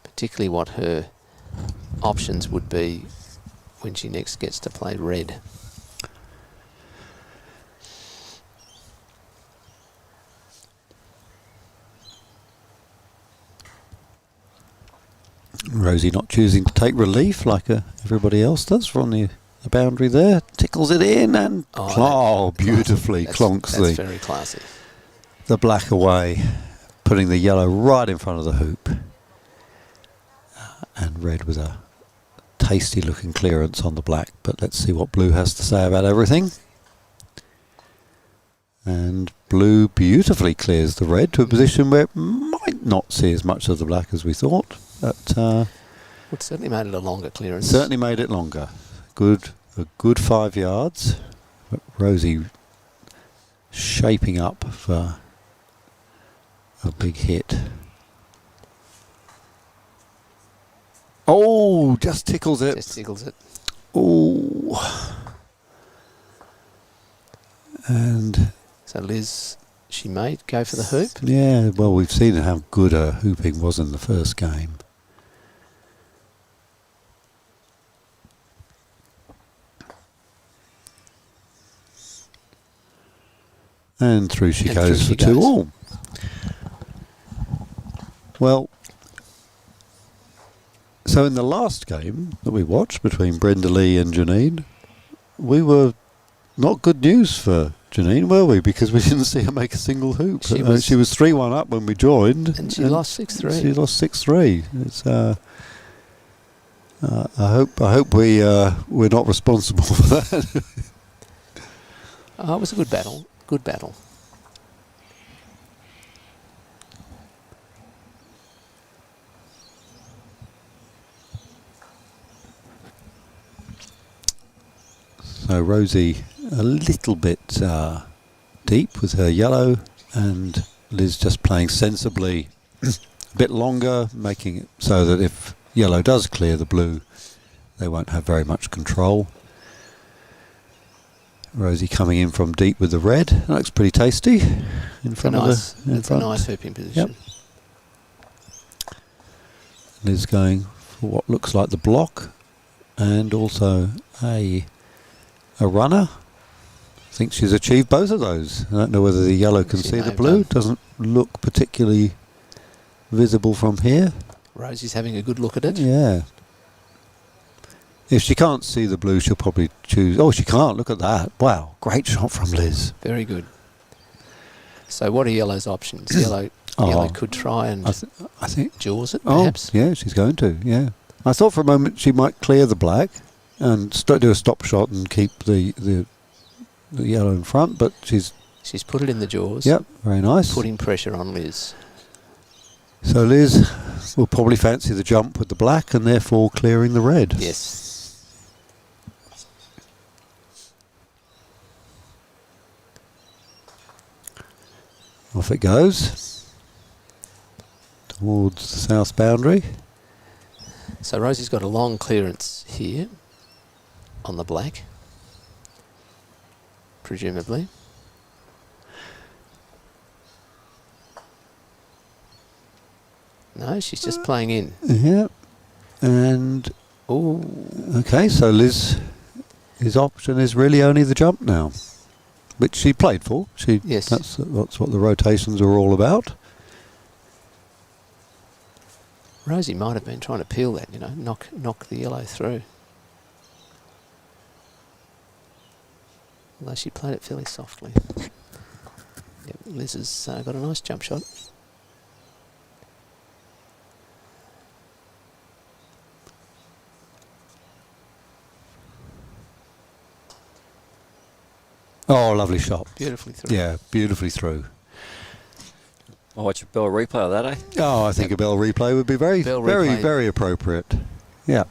particularly what her options would be when she next gets to play red. Rosie not choosing to take relief like everybody else does from the boundary there. Tickles it in and beautifully clonks that's very classy. the black away, putting the yellow right in front of the hoop. And red with a tasty looking clearance on the black, but let's see what blue has to say about everything. And blue beautifully clears the red to a position where it might not see as much of the black as we thought, but It certainly made it a longer clearance. certainly made it longer. A good 5 yards. But Rosie shaping up for a big hit. Oh, just tickles it. Just tickles it. Oh. And So Liz, she may go for the hoop. yeah, well, we've seen how good her hooping was in the first game. And through she goes for 2-all. Well, so in the last game that we watched between Brenda Lee and Janine, we were not good news for Janine, were we? Because we didn't see her make a single hoop. She was 3-1 up when we joined, and she lost 6-3. She lost 6-3. It's I hope we're not responsible for that. It was a good battle. Good battle. So Rosie a little bit deep with her yellow, and Liz just playing sensibly a bit longer, making it so that if yellow does clear the blue, they won't have very much control. Rosie coming in from deep with the red. That looks pretty tasty in front of the... It's a nice hooping position. Yep. Liz going for what looks like the block, and also a runner. I think she's achieved both of those. I don't know whether the yellow can see the blue. Doesn't look particularly visible from here. Rosie's having a good look at it. Yeah. If she can't see the blue, she'll probably choose... Oh, she can't. Look at that. Wow. Great shot from Liz. Very good. So what are yellow's options? Yellow could try and I think jaws it, perhaps. Oh, yeah, she's going to, yeah. I thought for a moment she might clear the black and do a stop shot and keep the yellow in front, but she's put it in the jaws. Yep, very nice. Putting pressure on Liz. So Liz will probably fancy the jump with the black and therefore clearing the red. Yes. Off it goes towards the south boundary. So Rosie's got a long clearance here on the black, presumably. No, she's just playing in. Yeah. And okay, so Liz, his option is really only the jump now, which she played for. Yes. That's what the rotations are all about. Rosie might have been trying to peel that, knock the yellow through. Although she played it fairly softly. Yep, Liz has got a nice jump shot. Oh, lovely shot. Beautifully through. Yeah, beautifully through. I'll watch a bell replay of that, eh? Oh, I think a bell replay would be very appropriate. Yeah.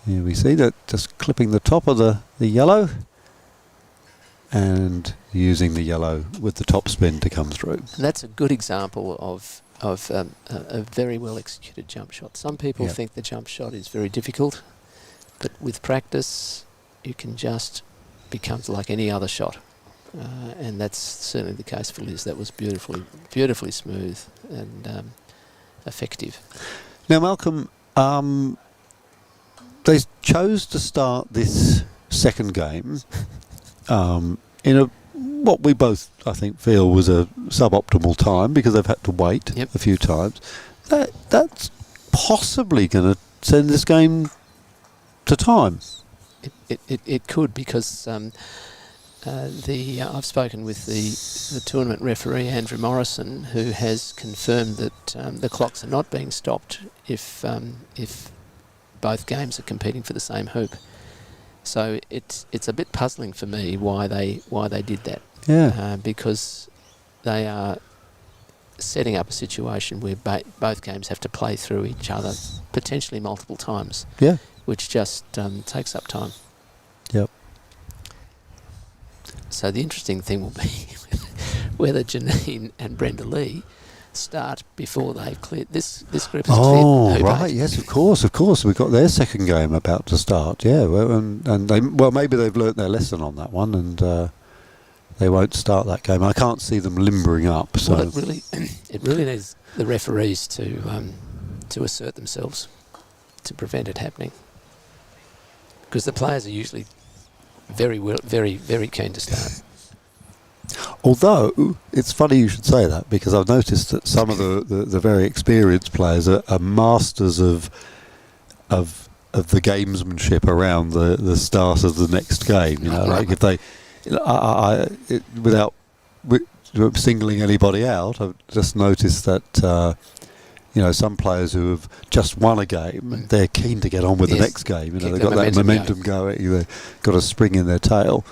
Here we see that just clipping the top of the yellow. and using the yellow with the top spin to come through. And that's a good example of a very well executed jump shot. Some people Yep. think the jump shot is very difficult, but with practice you can just becomes like any other shot. And that's certainly the case for Liz. That was beautifully smooth and effective. Now, Malcolm, they chose to start this second game in a what we both, I think, feel was a suboptimal time because they've had to wait Yep. a few times. That's possibly going to send this game to time. It could, because I've spoken with the tournament referee Andrew Morrison, who has confirmed that the clocks are not being stopped if both games are competing for the same hoop. So it's a bit puzzling for me why they did that. Yeah. Because they are setting up a situation where both games have to play through each other potentially multiple times. Yeah. Which just takes up time. Yep. So the interesting thing will be whether Janine and Brenda Lee start before they've cleared this group has cleared. Oh, hoop right. 8. Yes, of course. We've got their second game about to start. Yeah. Well, and they maybe they've learnt their lesson on that one, and they won't start that game. I can't see them limbering up. So Well, it really needs the referees to assert themselves to prevent it happening, because the players are usually very keen to start. Although it's funny you should say that, because I've noticed that some of the very experienced players are masters of the gamesmanship around the start of the next game. You know, like if they, without singling anybody out, I've just noticed that some players who have just won a game, they're keen to get on with the next game. You know, Keep they've the got that momentum going. They've got a spring in their tail.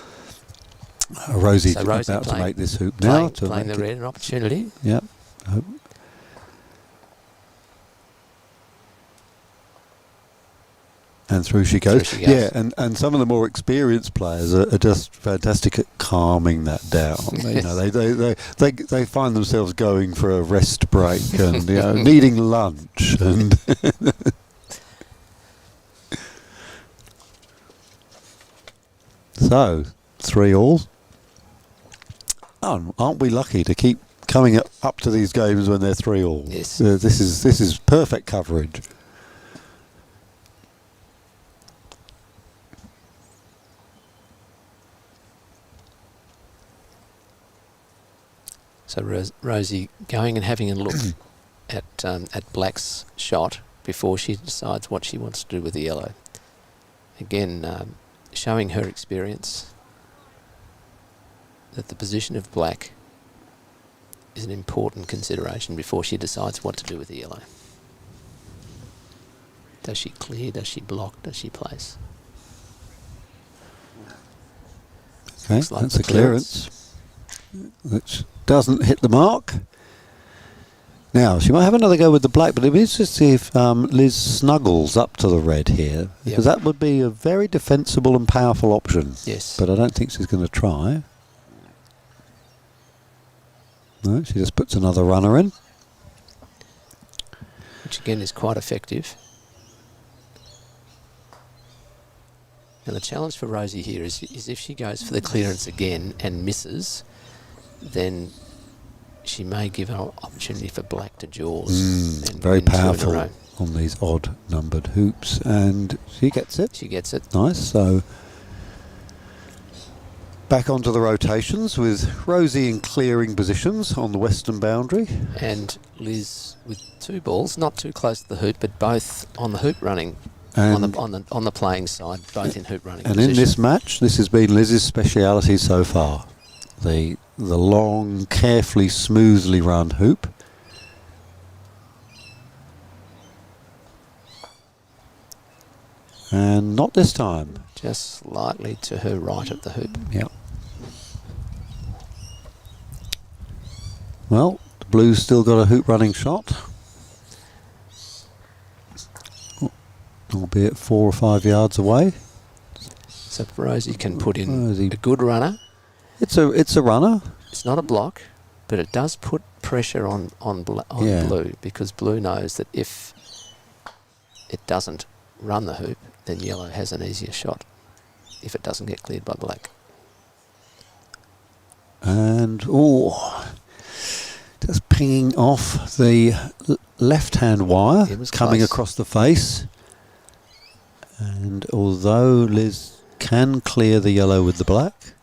Rosie about to make this hoop now. Playing the red, an opportunity. Yep. And through she goes. Yeah, and some of the more experienced players are just fantastic at calming that down. You know, they find themselves going for a rest break and needing lunch and. So 3-all. Aren't we lucky to keep coming up to these games when they're 3-all? Yes. This is perfect coverage. So Rosie going and having a look at Black's shot before she decides what she wants to do with the yellow. Again, showing her experience that the position of Black is an important consideration before she decides what to do with the yellow. Does she clear? Does she block? Does she place? Okay, Looks like that's the a clearance. Which doesn't hit the mark. Now, she might have another go with the black, but it'd be interesting to see if Liz snuggles up to the red here, because that would be a very defensible and powerful option. Yes. But I don't think she's going to try. No, she just puts another runner in. Which again is quite effective. Now the challenge for Rosie here is if she goes for the clearance again and misses, then she may give an opportunity for Black to jaws. And Very win 2 in a powerful row. on these odd numbered hoops, and she gets it. She gets it. Nice. So back onto the rotations with Rosie in clearing positions on the western boundary. And Liz with 2 balls, not too close to the hoop, but both on the hoop running. And on the playing side, both in hoop running and position. in this match, this has been Liz's speciality so far. The long, carefully, smoothly run hoop. And not this time. Just slightly to her right of the hoop. Yep. Well, the Blues still got a hoop running shot. Albeit 4 or 5 yards away. So Rosie can put in Rosie. a good runner It's a runner. It's not a block, but it does put pressure on Yeah. blue, because blue knows that if it doesn't run the hoop, then yellow has an easier shot if it doesn't get cleared by black. And just pinging off the left-hand wire, It was coming close. across the face. And although Liz can clear the yellow with the black,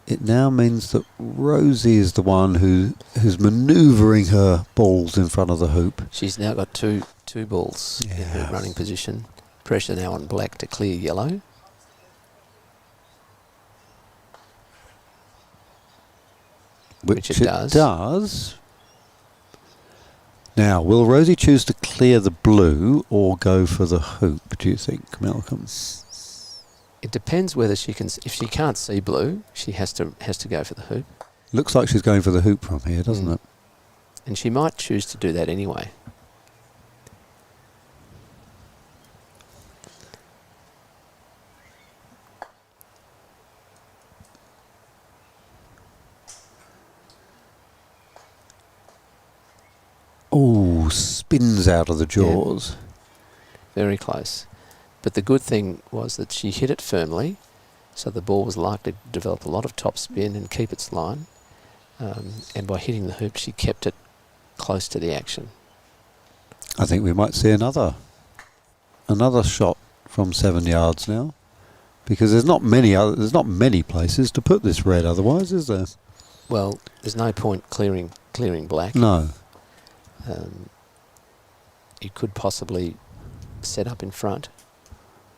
it now means that Rosie is the one who's manoeuvring her balls in front of the hoop. She's now got two balls in her running position. Pressure now on black to clear yellow. Which it does. Now, will Rosie choose to clear the blue or go for the hoop, do you think, Malcolm? It depends whether she can. If she can't see blue, she has to go for the hoop. Looks like she's going for the hoop from here, doesn't it? And she might choose to do that anyway. Oh, spins out of the jaws. Very close. But the good thing was that she hit it firmly, so the ball was likely to develop a lot of top spin and keep its line. And by hitting the hoop, she kept it close to the action. I think we might see another shot from 7 yards now, because there's not many places to put this red otherwise, is there? Well, there's no point clearing black. No. You could possibly set up in front,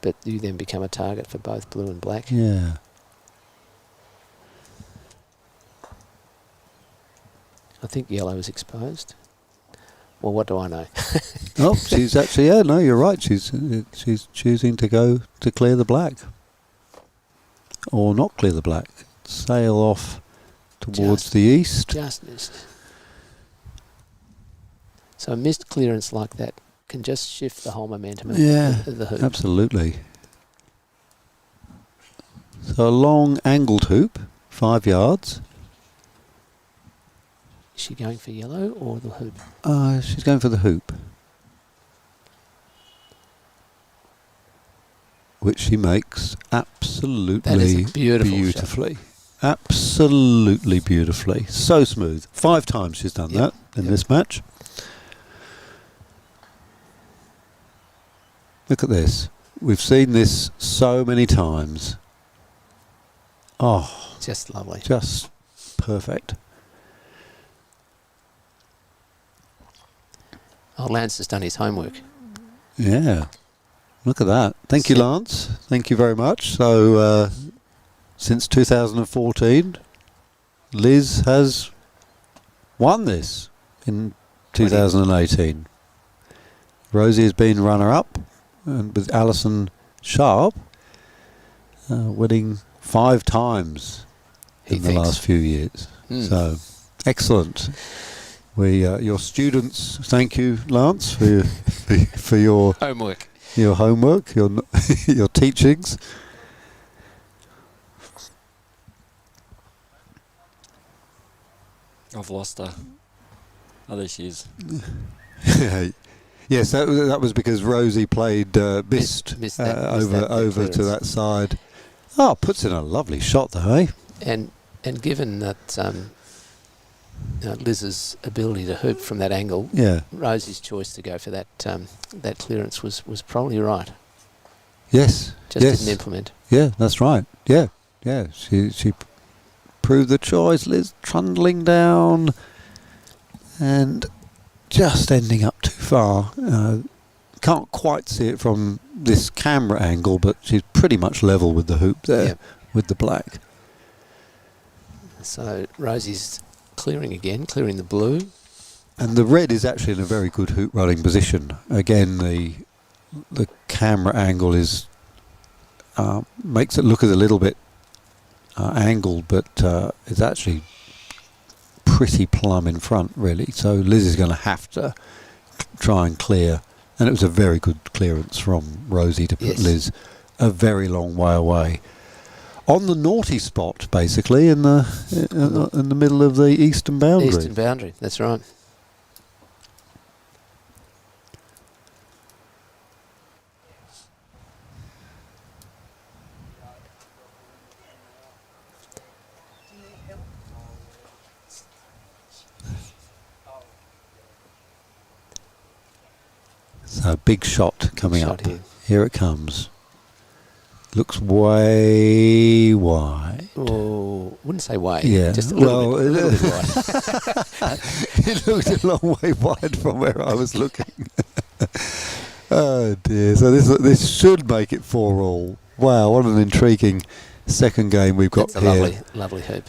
but you then become a target for both blue and black. Yeah. I think yellow is exposed. Well, what do I know? Oh, she's actually, no, you're right. She's choosing to go to clear the black. Or not clear the black. Sail off towards the east. Just missed. So a missed clearance like that can just shift the whole momentum of the hoop. Absolutely. So a long angled hoop, 5 yards. Is she going for yellow or the hoop? She's going for the hoop. Which she makes absolutely beautifully. Absolutely beautifully. So smooth. 5 times she's done that in this match. Look at this. We've seen this so many times. Oh. Just lovely. Just perfect. Oh, Lance has done his homework. Yeah. Look at that. Thank you, Lance. Thank you very much. So, since 2014, Liz has won this in 2018. Rosie has been runner-up, and with Alison Sharp winning 5 times in the last few years. So, excellent. Your students, thank you, Lance, for your homework. Your homework, your teachings. I've lost her. Oh, there she is. Yes, that was because Rosie played missed over to that side. Oh, puts in a lovely shot though, eh? And given that Liz's ability to hoop from that angle, Rosie's choice to go for that that clearance was probably right. Yes. Didn't implement. Yeah, that's right. Yeah. She proved the choice. Liz trundling down and just ending up too far. Can't quite see it from this camera angle, but she's pretty much level with the hoop there with the black. So Rosie's clearing the blue. And the red is actually in a very good hoop running position. Again, the camera angle is makes it look a little bit angled, but it's actually pretty plumb in front, really. So Liz is going to have to try and clear. And it was a very good clearance from Rosie to put Liz a very long way away. on the naughty spot, basically, in the middle of the eastern boundary. Eastern boundary, that's right. So big shot coming Shot up. here. Here it comes. Looks way wide. Oh, wouldn't say way. Yeah. Just a little bit wide. It looked a long way wide from where I was looking. Oh dear. So this should make it 4-all. Wow, what an intriguing second game we've got That's a here. lovely hoop.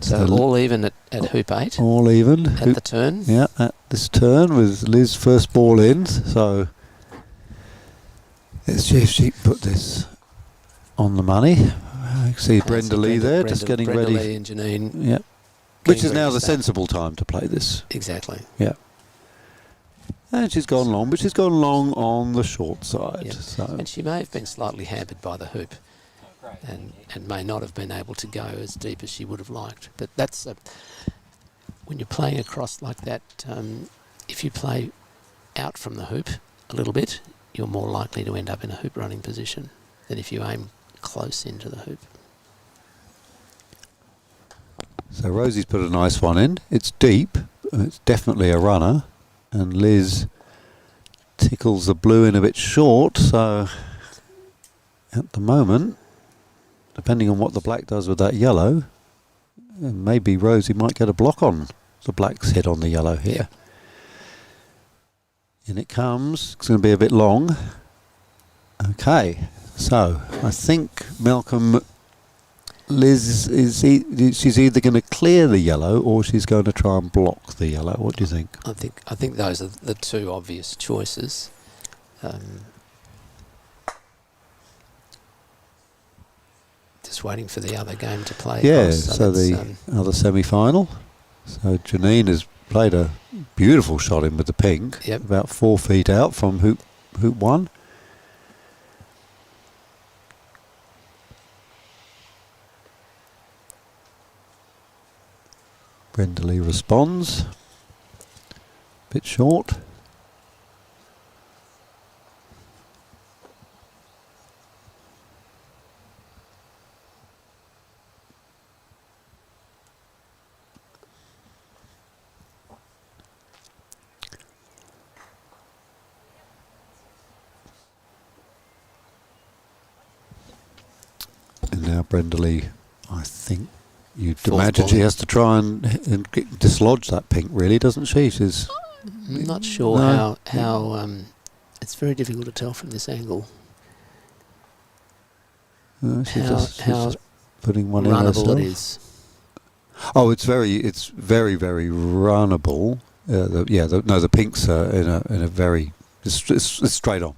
So So all even at hoop 8 all even. at the turn. Yeah, at this turn with Liz first ball in. So let's see if she can put this on the money. I can see Brenda Lee there, just getting Brenda ready. Lee and Janine. Yeah, which is ready now to the start. sensible time to play this. Exactly. Yeah. And she's gone long, but she's gone long on the short side. Yeah. So And she may have been slightly hampered by the hoop, and may not have been able to go as deep as she would have liked. But that's when you're playing across like that. If you play out from the hoop a little bit, you're more likely to end up in a hoop running position than if you aim close into the hoop. So Rosie's put a nice one in. It's deep. It's definitely a runner. And Liz tickles the blue in a bit short. So at the moment, depending on what the black does with that yellow, maybe Rosie might get a block on the black's hit on the yellow here. In it comes. It's going to be a bit long. Okay. So I think Malcolm... Liz she's either going to clear the yellow or she's going to try and block the yellow. What do you think? I think those are the two obvious choices. Just waiting for the other game to play. Yeah, across, so that's, the other semi-final. So Janine has played a beautiful shot in with the pink. Yep. About 4 feet out from hoop 1. Brenda Lee responds. Bit short. And now Brenda Lee, I think you'd Fourth imagine ball. she has to try and dislodge that pink, really, doesn't she? She's I'm not sure No. how it's very difficult to tell from this angle she's how just putting one in runnable herself. it is. Oh, it's very, very runnable. The pinks are in a very it's straight on.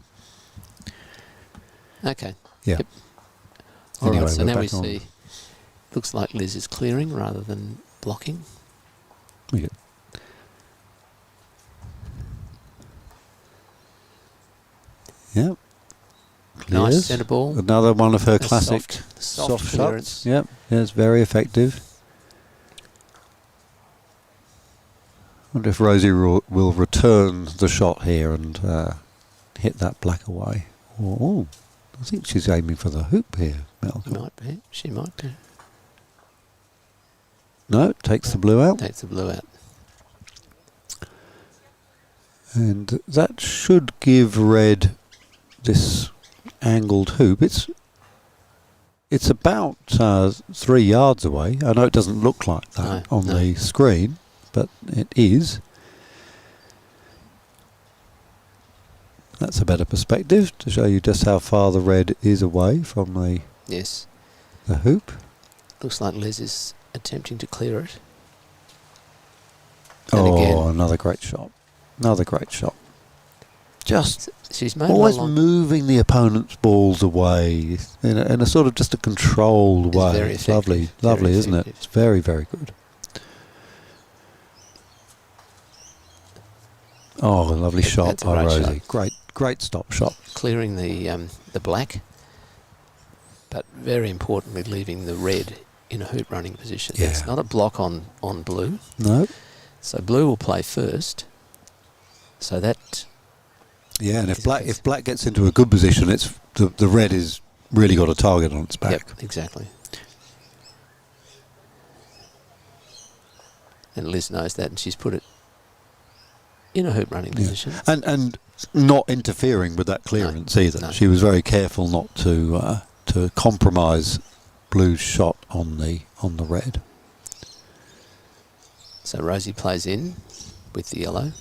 Okay. Yeah. Yep. All Anyway, right. So we're now we back on. see. Looks like Liz is clearing rather than blocking. Yeah. Yep. Nice Clears. centre ball. Another one of her A classic soft soft clearance. shots. Yep. Yeah, it's very effective. Wonder if Rosie will return the shot here and hit that black away. Oh, I think she's aiming for the hoop here, Malcolm. Might be. She might be. No, takes the blue out. Takes the blue out. And that should give red this angled hoop. It's about 3 yards away. I know it doesn't look like that No, on no. the screen, but it is. That's a better perspective to show you just how far the red is away from Yes. the hoop. Looks like Liz is attempting to clear it. Oh, And again, another great shot. Another great shot. Just she's made always a long. moving the opponent's balls away in a sort of just a controlled It's way. very It's lovely, effective, very lovely, isn't it? effective. It's very, very good. Oh, a lovely shot That's a by great Rosie. Great stop shot. Clearing the black, but very importantly leaving the red in a hoop running position. Yeah. It's not a block on blue. No. So blue will play first. So that... Yeah, and if black gets into a good position, it's the red is really got a target on its back. Yep, exactly. And Liz knows that, and she's put it in a hoop running position. And not interfering with that clearance either. No. She was very careful not to compromise blue's shot on the red. So Rosie plays in with the yellow.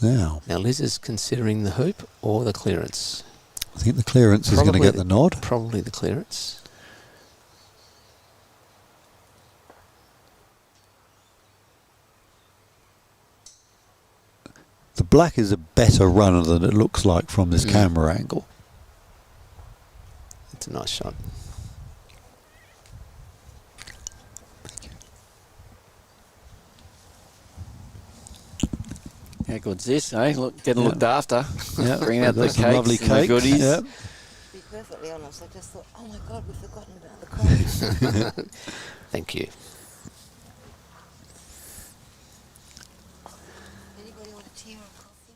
Now Liz is considering the hoop or the clearance. I think the clearance is going to get the nod. Probably the clearance. The black is a better runner than it looks like from this camera angle. It's a nice shot. How good's this, eh? Getting looked after. Yeah, Bringing out the some cakes lovely and the cakes. goodies. Yeah. To be perfectly honest, I just thought, oh my God, we've forgotten about the coffee. Thank you. Anybody want a tea or a coffee?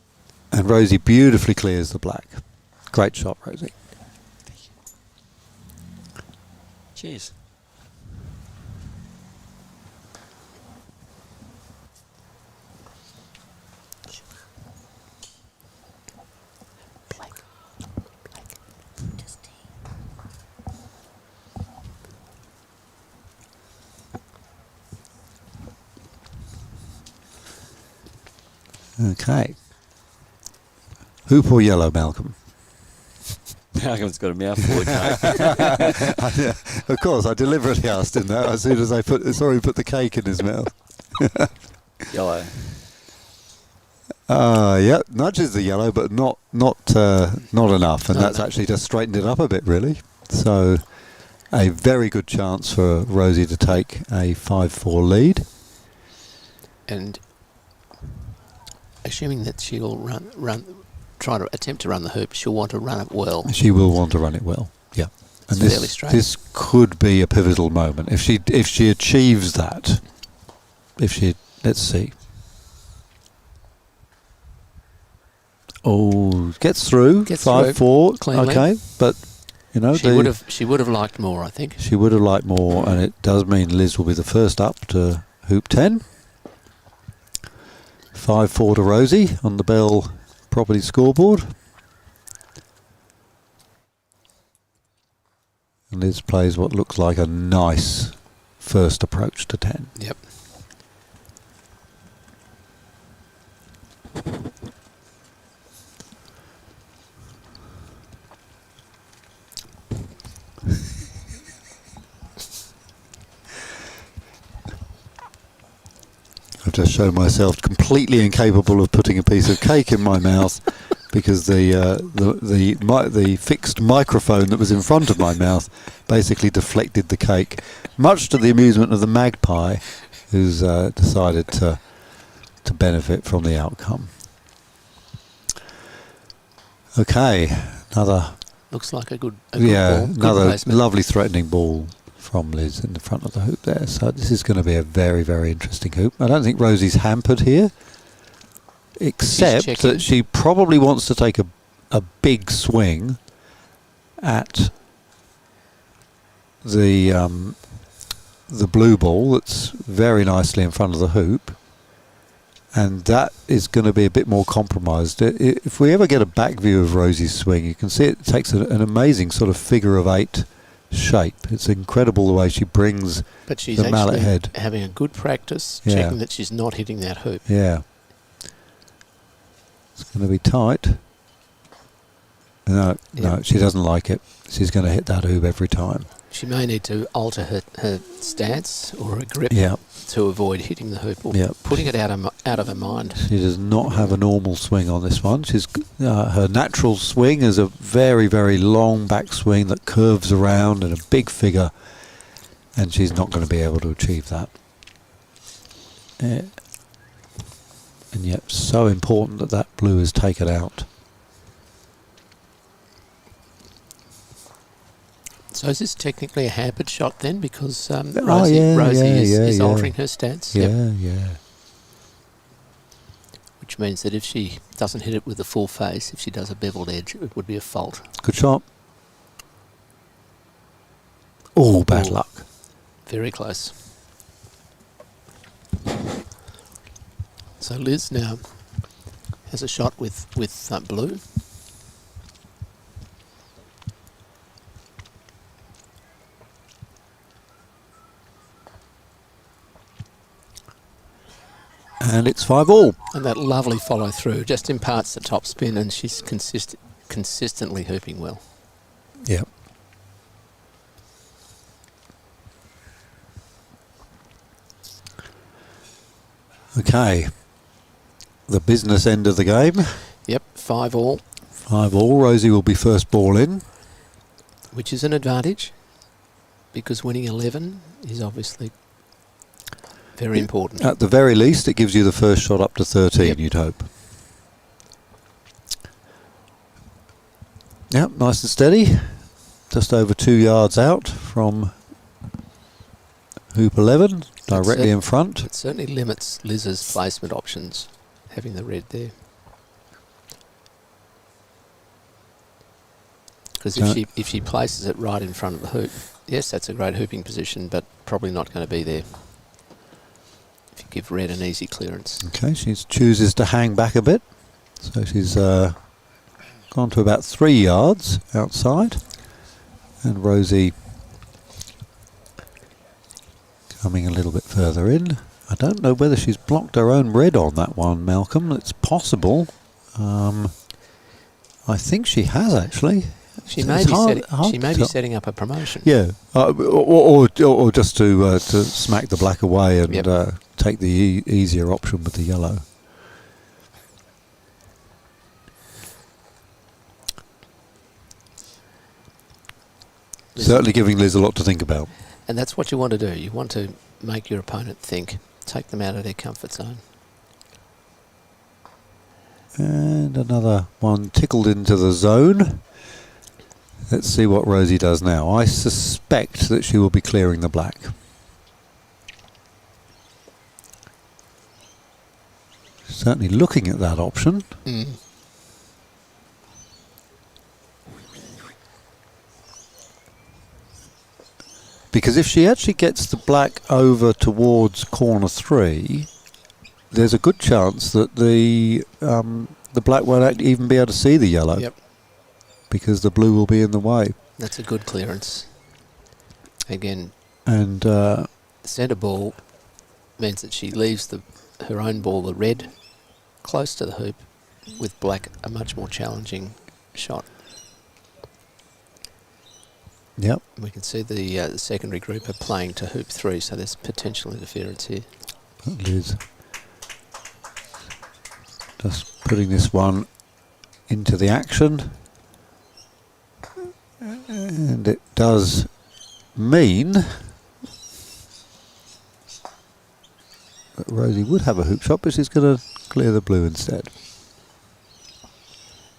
And Rosie beautifully clears the black. Great shot, Rosie. Cheers. Just tea. Okay. Hoop or yellow, Malcolm? Malcolm's got a mouthful of cake. Of course, I deliberately asked him that as soon as I put the cake in his mouth. Yellow. Yeah, nudges the yellow, but not enough, and that's actually just straightened it up a bit, really. So, a very good chance for Rosie to take a 5-4 lead. And assuming that she'll try to attempt to run the hoop, she'll want to run it well. She will want to run it well. Yeah, and It's fairly straight. this could be a pivotal moment if she achieves that. Let's see. Oh, gets through. Gets 5-4. cleanly. Okay, but you know She would have liked more, I think. she would have liked more, and it does mean Liz will be the first up to hoop 10. 5-4 to Rosie on the Bell property scoreboard. And Liz plays what looks like a nice first approach to 10. Yep. I've just shown myself completely incapable of putting a piece of cake in my mouth because the fixed microphone that was in front of my mouth basically deflected the cake, much to the amusement of the magpie, who's decided to benefit from the outcome. Okay, another Looks like a good ball. Good another placement. lovely threatening ball from Liz in the front of the hoop there. So this is going to be a very, very interesting hoop. I don't think Rosie's hampered here, except checking. that she probably wants to take a big swing at the blue ball that's very nicely in front of the hoop, and that is going to be a bit more compromised. If we ever get a back view of Rosie's swing, you can see it takes an amazing sort of figure of 8 shape. It's incredible the way she brings But she's the mallet actually head. having a good practice, Yeah. checking that she's not hitting that hoop. Yeah. It's going to be tight. No, she doesn't like it. She's going to hit that hoop every time. She may need to alter her stance or her grip Yeah. to avoid hitting the hoop or Yeah. putting it out of her mind. She does not have a normal swing on this one. She's her natural swing is a very, very long back swing that curves around in a big figure, and she's not going to be able to achieve that. and yet so important that that blue is taken out. So is this technically a hampered shot then? Because Rosie is altering her stance. Yeah, yeah. Which means that if she doesn't hit it with the full face, if she does a beveled edge, it would be a fault. Good shot. Oh, bad luck. Very close. So Liz now has a shot with blue. And it's 5-all. And that lovely follow through just imparts the top spin, and she's consistently hooping well. Yep. Okay. The business end of the game. Yep, 5-all. 5-all. Rosie will be first ball in. Which is an advantage, because winning 11 is obviously very important. At the very least, it gives you the first shot up to 13, Yep. you'd hope. Yep, nice and steady. Just over 2 yards out from hoop 11, directly in front. It certainly limits Liz's placement options, having the red there. Because if she places it right in front of the hoop, yes, that's a great hooping position, but probably not going to be there if you give red an easy clearance. Okay, she chooses to hang back a bit. So she's gone to about 3 yards outside. And Rosie coming a little bit further in. I don't know whether she's blocked her own red on that one, Malcolm. It's possible. I think she has actually. She may be setting up a promotion. Yeah, or just to smack the black away and Yep. take the easier option with the yellow. Certainly giving Liz a lot to think about. And that's what you want to do. You want to make your opponent think, take them out of their comfort zone. And another one tickled into the zone. Let's see what Rosie does now. I suspect that she will be clearing the black. Certainly looking at that option. Mm. Because if she actually gets the black over towards corner 3, there's a good chance that the black won't even be able to see the yellow. Yep. Because the blue will be in the way. That's a good clearance. Again, And centre ball means that she leaves her own ball, the red, close to the hoop, with black a much more challenging shot. yep. We can see the secondary group are playing to hoop 3, so there's potential interference here. Liz just putting this one into the action. And it does mean that Rosie would have a hoop shot, but she's going to clear the blue instead.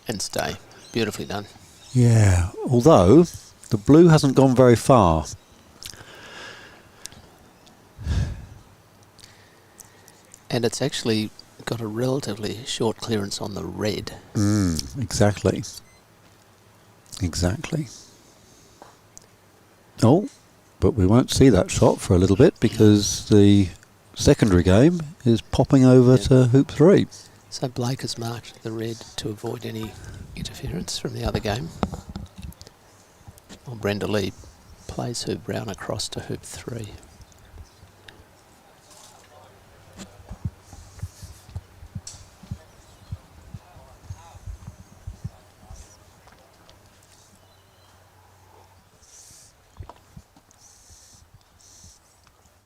And stay. Beautifully done. Yeah, although the blue hasn't gone very far. And it's actually got a relatively short clearance on the red. Exactly. Exactly. Oh, but we won't see that shot for a little bit because the secondary game is popping over to hoop 3. So Blake has marked the red to avoid any interference from the other game. While Brenda Lee plays her brown across to hoop 3.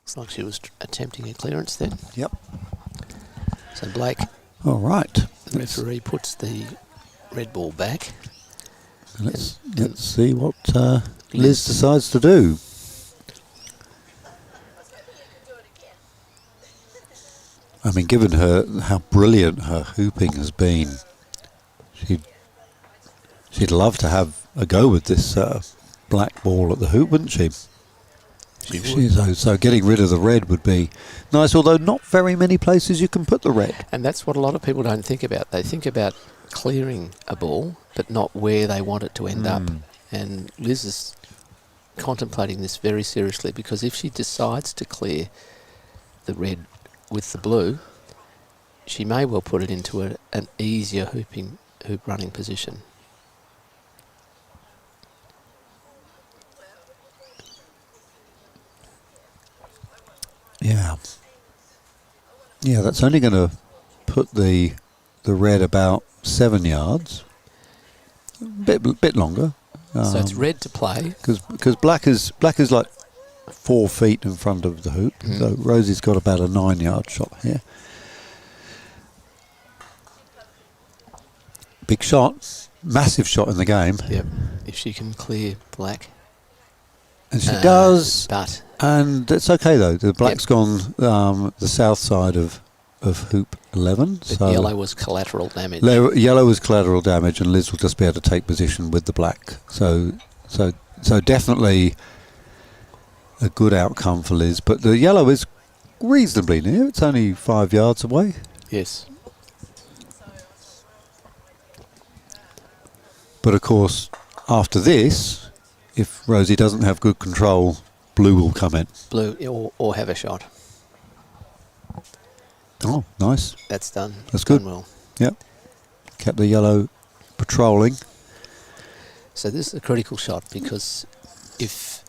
Looks like she was attempting a clearance then. Yep. So Blake, All right. the referee, puts the red ball back. Let's see what Liz decides to do. I mean, given how brilliant her hooping has been, she'd love to have a go with this black ball at the hoop, wouldn't she? So getting rid of the red would be nice, although not very many places you can put the red. And that's what a lot of people don't think about. They think about clearing a ball, but not where they want it to end up. And Liz is contemplating this very seriously, because if she decides to clear the red with the blue, she may well put it into an easier hoop running position. Yeah, that's only going to put the red about 7 yards. Bit longer. So it's red to play. Because black is like 4 feet in front of the hoop. So Rosie's got about a 9-yard shot here. Big shot. Massive shot in the game. Yep. If she can clear black. And she does. But And it's okay though. The black's gone the south side of hoop 11. But So yellow was collateral damage. Yellow was collateral damage, and Liz will just be able to take position with the black. So definitely a good outcome for Liz. But the yellow is reasonably near. It's only 5 yards away. Yes. But of course, after this, if Rosie doesn't have good control, blue will come in. Blue or have a shot. Oh, nice. That's done. That's good. Done well. Yep. Kept the yellow patrolling. So this is a critical shot, because if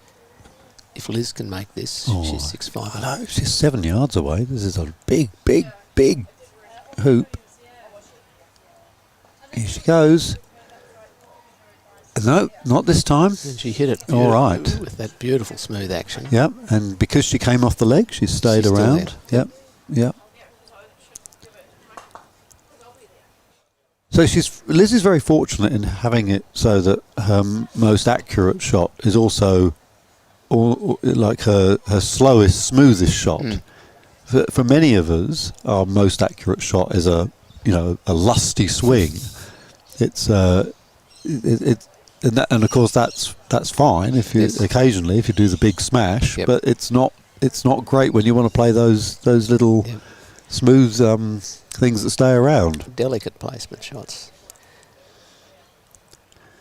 Liz can make this, she's 6'5". I know, she's 7 yards away. This is a big hoop. Here she goes. No, not this time. And she hit it all right with that beautiful smooth action. Yep, and because she came off the leg, she stayed She's still around. there. Yep. So Liz is very fortunate in having it so that her most accurate shot is also like her slowest, smoothest shot. For many of us, our most accurate shot is a lusty swing. It's and of course that's fine if you occasionally if you do the big smash, but it's not great when you want to play those little smooth things that stay around. Delicate placement shots.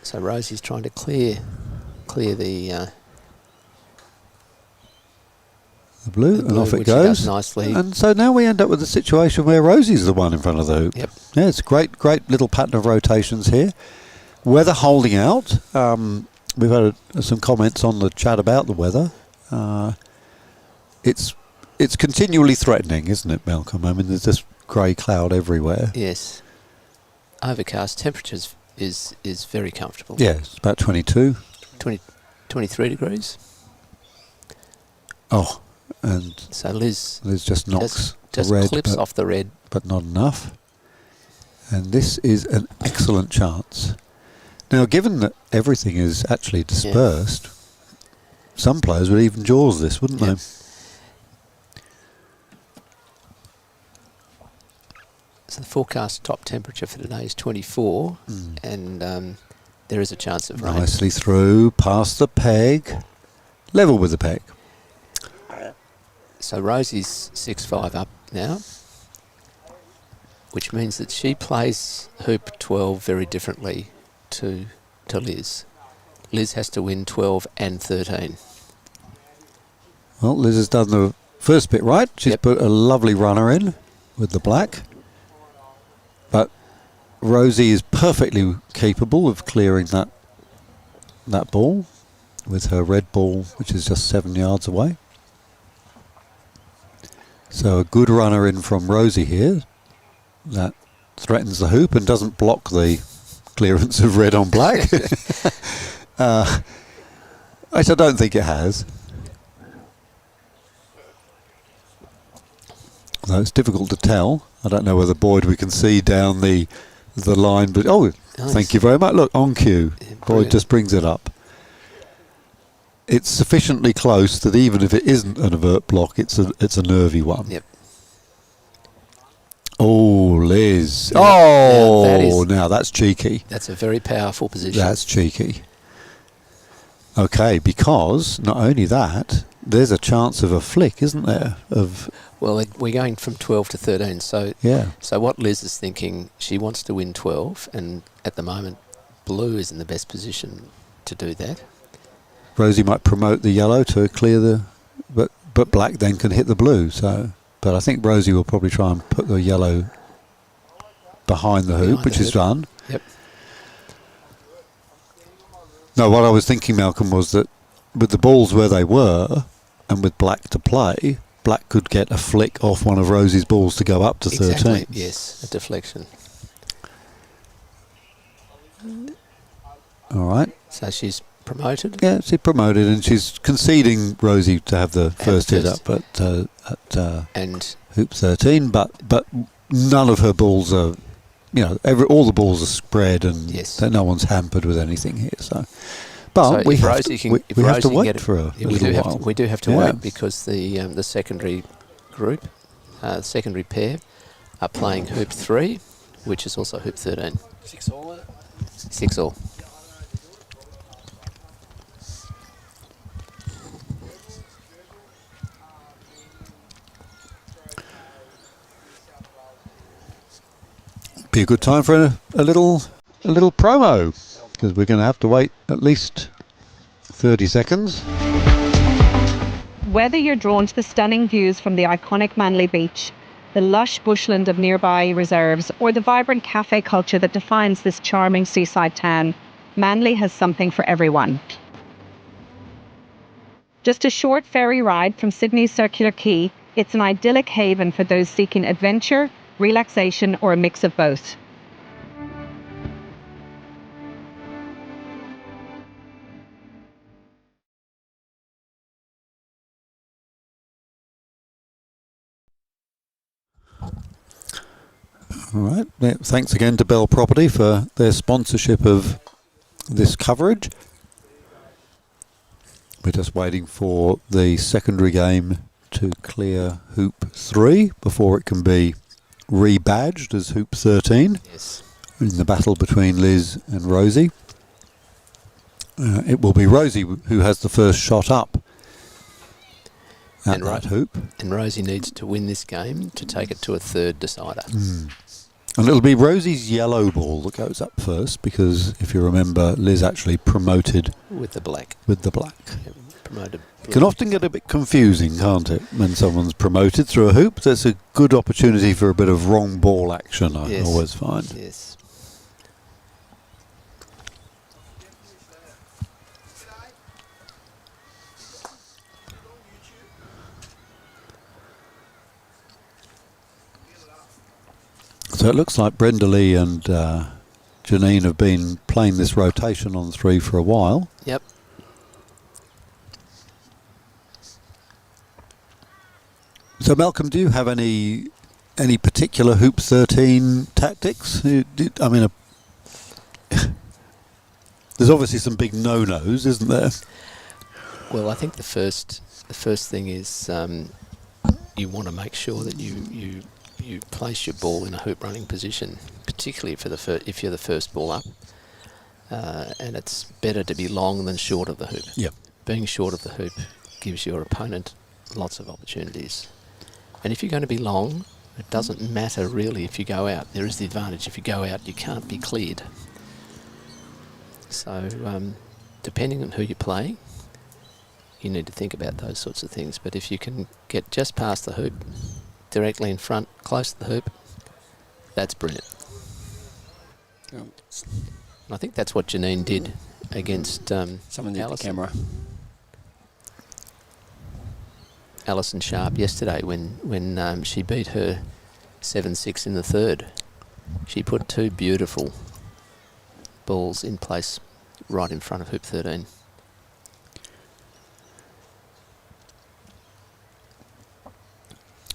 So Rosie's trying to clear the blue, and off it goes nicely. And so now we end up with a situation where Rosie's the one in front of the hoop. Yep. Yeah, it's a great little pattern of rotations here. Weather holding out. We've had some comments on the chat about the weather. It's continually threatening, isn't it, Malcolm? I mean, there's this grey cloud everywhere. Yes. Overcast. Temperatures is very comfortable. Yeah, it's about 22. 23 degrees. Oh, and so Liz just knocks just the red, clips off the red, but not enough. And this is an excellent chance. Now, given that everything is actually dispersed, some players would even jaws this, wouldn't they? So the forecast top temperature for today is 24, and there is a chance of rain. Nicely through, past the peg, level with the peg. So Rosie's 6'5" up now, which means that she plays hoop 12 very differently to Liz. Liz has to win 12 and 13. Well, Liz has done the first bit right. She's put a lovely runner in with the black. But Rosie is perfectly capable of clearing that ball with her red ball, which is just 7 yards away. So a good runner in from Rosie here. That threatens the hoop and doesn't block the clearance of red on black. Which I don't think it has. Though it's difficult to tell. I don't know whether, Boyd, we can see down the line, but nice. Thank you very much. Look, on cue. Boyd just brings it up. It's sufficiently close that even if it isn't an overt block, it's a nervy one. Yep. Oh, Liz. Now that's cheeky. That's a very powerful position. That's cheeky. Okay, because not only that, there's a chance of a flick, isn't there? Well, we're going from 12 to 13. So So what Liz is thinking, she wants to win 12, and at the moment, blue is in the best position to do that. Rosie might promote the yellow to clear the, but black then can hit the blue. So, but I think Rosie will probably try and put the yellow behind the hoop, which is done. Yep. No, what I was thinking, Malcolm, was that with the balls where they were, and with black to play, black could get a flick off one of Rosie's balls to go up to 13. Exactly. Yes, a deflection. All right. So she's promoted. Yeah, she's promoted, and she's conceding Rosie to have the first hit up at hoop 13. But none of her balls are, all the balls are spread, and no one's hampered with anything here. So, but we have to wait for a little while. We do have to wait because the secondary group, secondary pair, are playing hoop 3, which is also hoop 13. 6-all. 6-all. Be a good time for a little promo, because we're going to have to wait at least 30 seconds. Whether you're drawn to the stunning views from the iconic Manly beach, the lush bushland of nearby reserves, or the vibrant cafe culture that defines this charming seaside town, Manly has something for everyone. Just a short ferry ride from Sydney's Circular Quay, it's an idyllic haven for those seeking adventure, relaxation, or a mix of both. All right. Thanks again to Bell Property for their sponsorship of this coverage. We're just waiting for the secondary game to clear hoop 3 before it can be rebadged as hoop 13. Yes. In the battle between Liz and Rosie. It will be Rosie who has the first shot up at that hoop. And Rosie needs to win this game to take it to a third decider. And it'll be Rosie's yellow ball that goes up first, because if you remember, Liz actually promoted with the black. Yep, promoted. It can often get a bit confusing, can't it, when someone's promoted through a hoop? That's a good opportunity for a bit of wrong ball action, I always find. Yes. So it looks like Brenda Lee and Janine have been playing this rotation on 3 for a while. Yep. So Malcolm, do you have any particular hoop 13 tactics? I mean, there's obviously some big no-nos, isn't there? Well, I think the first thing is you want to make sure that you place your ball in a hoop running position, particularly for if you're the first ball up. And it's better to be long than short of the hoop. Yep. Being short of the hoop gives your opponent lots of opportunities. And if you're going to be long, it doesn't matter really if you go out. There is the advantage. If you go out, you can't be cleared. So depending on who you're playing, you need to think about those sorts of things. But if you can get just past the hoop, directly in front, close to the hoop, that's brilliant. And I think that's what Janine did against someone did the camera. Alison Sharp yesterday when she beat her 7-6 in the third. She put 2 beautiful balls in place right in front of hoop 13.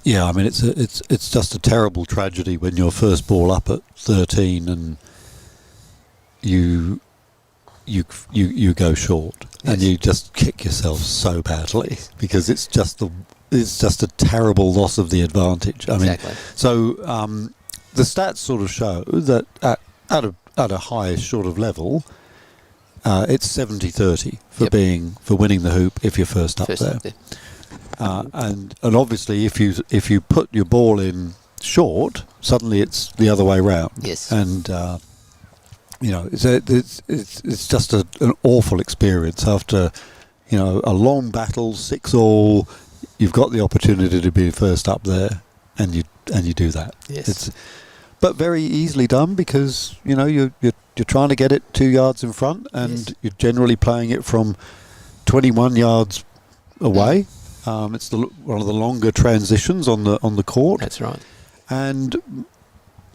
Yeah, I mean it's just a terrible tragedy when you're first ball up at 13 and you go short, and you just kick yourself so badly because it's just it's just a terrible loss of the advantage. I Exactly. mean, so the stats sort of show that at a high sort of level, it's 70-30 for Yep. for winning the hoop if you're first up there. And obviously if you put your ball in short, suddenly it's the other way round. Yes. And you know, it's just an awful experience after, you know, a long battle, 6-all. You've got the opportunity to be first up there, and you do that. Yes. But very easily done, because you know you're trying to get it 2 yards in front, and Yes. you're generally playing it from 21 yards away. It's one of the longer transitions on the court, That's right. and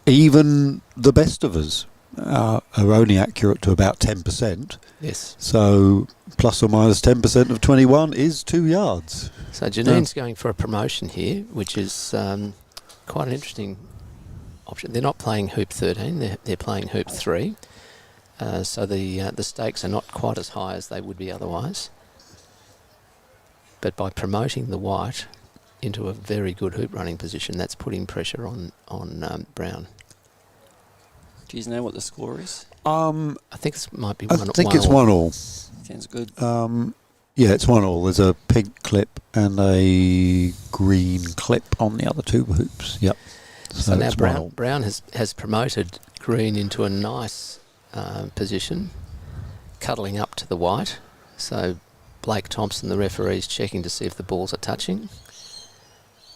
even the best of us are only accurate to about 10%. Yes. So plus or minus 10% of 21 is 2 yards. So Janine's going for a promotion here, which is quite an interesting option. They're not playing hoop 13; they're playing hoop 3. So the stakes are not quite as high as they would be otherwise. But by promoting the white into a very good hoop running position, that's putting pressure on Brown. Do you know what the score is? I think this might be I one. think one it's all. 1-all. Sounds good. Yeah, it's 1-all. There's a pink clip and a green clip on the other two hoops. Yep. So now it's 1-all. Brown has promoted green into a nice position, cuddling up to the white. So Blake Thompson, the referee, is checking to see if the balls are touching.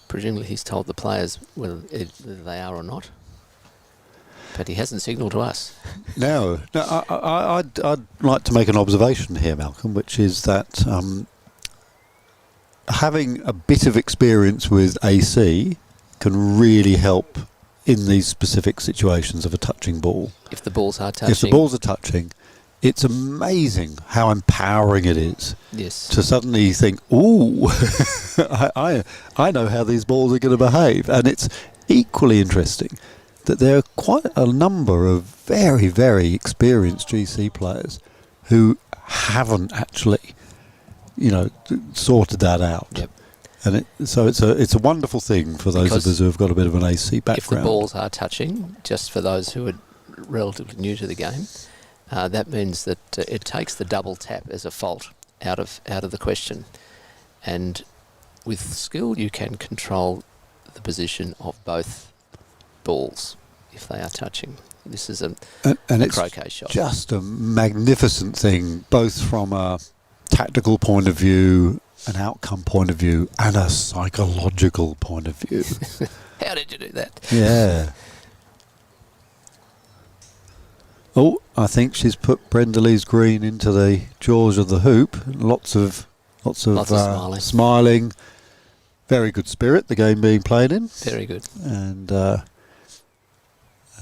Presumably he's told the players whether they are or not. But he hasn't signalled to us. No, I'd like to make an observation here, Malcolm, which is that having a bit of experience with AC can really help in these specific situations of a touching ball. If the balls are touching. If the balls are touching, it's amazing how empowering it is Yes. to suddenly think, ooh, I know how these balls are going to behave. And it's equally interesting that there are quite a number of very, very experienced GC players who haven't actually, you know, sorted that out. Yep. And so it's a wonderful thing for those Because of us who have got a bit of an AC if the background. balls are touching, just for those who are relatively new to the game, that means that it takes the double tap as a fault out of the question. And with skill, you can control the position of both balls if they are touching. This is a and croquet it's shot. just a magnificent thing, both from a tactical point of view, an outcome point of view, and a psychological point of view. How did you do that? Yeah. Oh, I think she's put Brenda Lee's green into the jaws of the hoop. Lots of smiling. Very good spirit, the game being played in. Very good. And I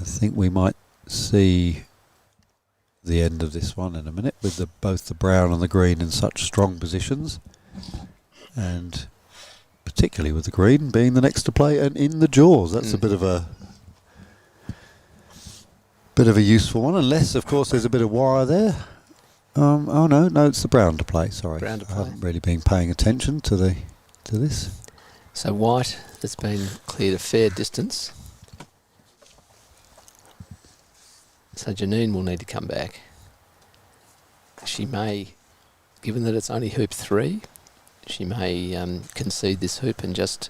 think we might see the end of this one in a minute, with both the brown and the green in such strong positions, and particularly with the green being the next to play and in the jaws. That's a bit of a useful one, unless of course there's a bit of wire there. Oh no, it's the brown to play. Sorry, Brown to I play. haven't really been paying attention to this. So white has been cleared a fair distance. So Janine will need to come back. She may, given that it's only hoop 3, she may concede this hoop and just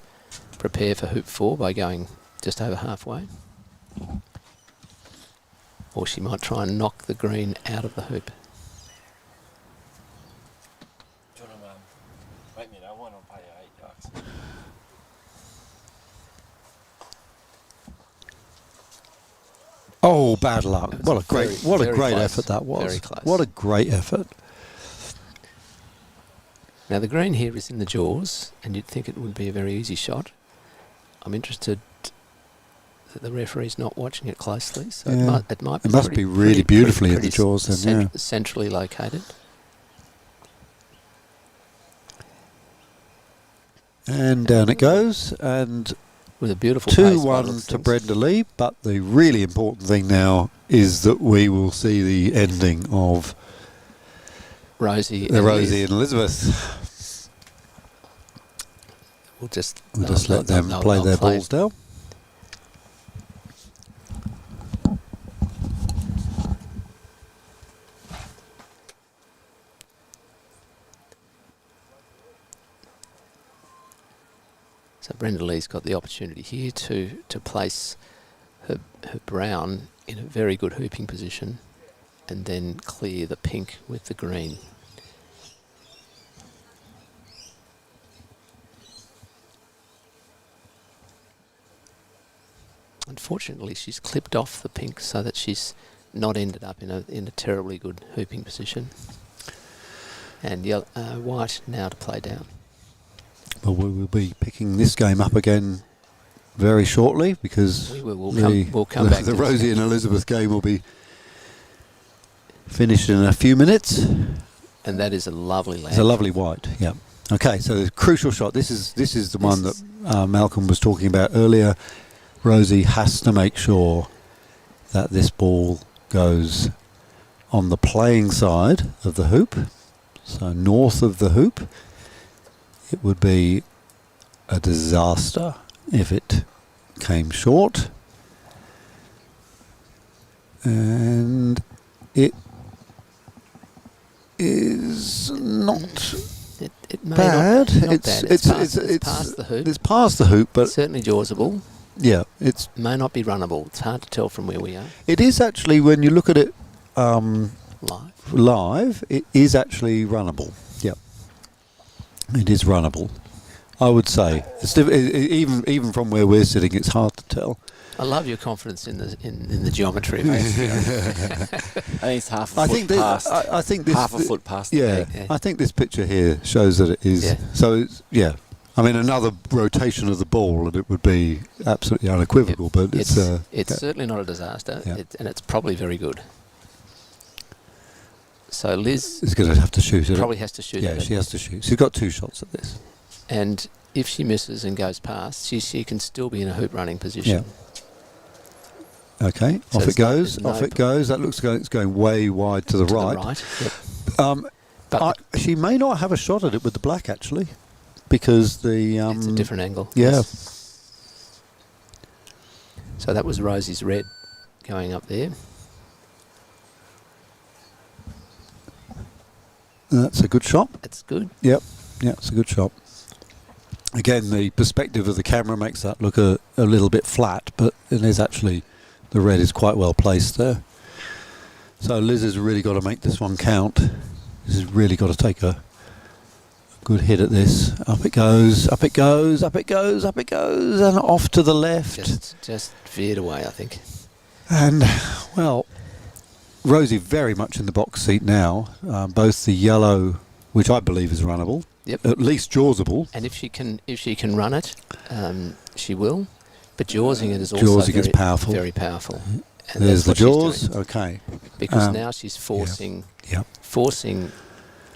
prepare for hoop 4 by going just over halfway. Or she might try and knock the green out of the hoop. Do you want to make me that one? I'll pay you $8. Oh, bad luck! That's What a great very close. effort that was. Very close. What a great effort. Now the green here is in the jaws, and you'd think it would be a very easy shot. I'm interested that the referee's not watching it closely, so Yeah. it might be. It must pretty- be really pretty- beautifully in pretty the jaws then, yeah. Centrally located. And down it goes, and With a beautiful pace by the 2-1 looks to of things. Brenda Lee. But the really important thing now is that we will see the ending of Rosie the and Rosie Liz. and Elizabeth. we'll just let them play their balls down. So Brenda Lee's got the opportunity here to place her brown in a very good hooping position and then clear the pink with the green. Unfortunately, she's clipped off the pink so that she's not ended up in a terribly good hooping position. And white now to play down. Well, we will be picking this game up again very shortly because we'll come back the to Rosie and Elizabeth game will be finished in a few minutes. And that is a lovely land. It's a lovely white, yeah. Okay, so the crucial shot. This is the one that Malcolm was talking about earlier. Rosie has to make sure that this ball goes on the playing side of the hoop, so north of the hoop. It would be a disaster if it came short. And it is not it may bad. Not bad. It's past the hoop. It's past the hoop, but certainly jawsable. Yeah, it may not be runnable. It's hard to tell from where we are. It is actually, when you look at it live, it is actually runnable. Yep, it is runnable. I would say it's even from where we're sitting, it's hard to tell. I love your confidence in the geometry. I think it's half a foot past. I think this half a foot past. Yeah, I think this picture here shows that it is. Yeah. So it's, yeah. I mean, another rotation of the ball and it would be absolutely unequivocal. But it's certainly not a disaster, and it's probably very good. So Liz is going to have to shoot it. Probably has to shoot it. Yeah, she has to shoot. She's got 2 shots at this. And if she misses and goes past, she can still be in a hoop running position. Yeah. Okay, so off it goes. Off it goes. That looks like it's going way wide to the right. Yep. But she may not have a shot at it with the black actually, because the it's a different angle. Yeah. Yes. So that was Rosie's red going up there. That's a good shot. It's good. Yep. Yeah, it's a good shot. Again, the perspective of the camera makes that look a little bit flat, but it is actually, the red is quite well placed there. So Liz has really got to make this one count. Liz has really got to take a good hit at this. Up it goes, up it goes, up it goes, up it goes, and off to the left. Just veered away, I think. And, well, Rosie very much in the box seat now. Both the yellow, which I believe is runnable, at least jawsable. And if she can run it, she will. But jawsing it is also is powerful. Very powerful. And there's the jaws. Okay. Because now she's forcing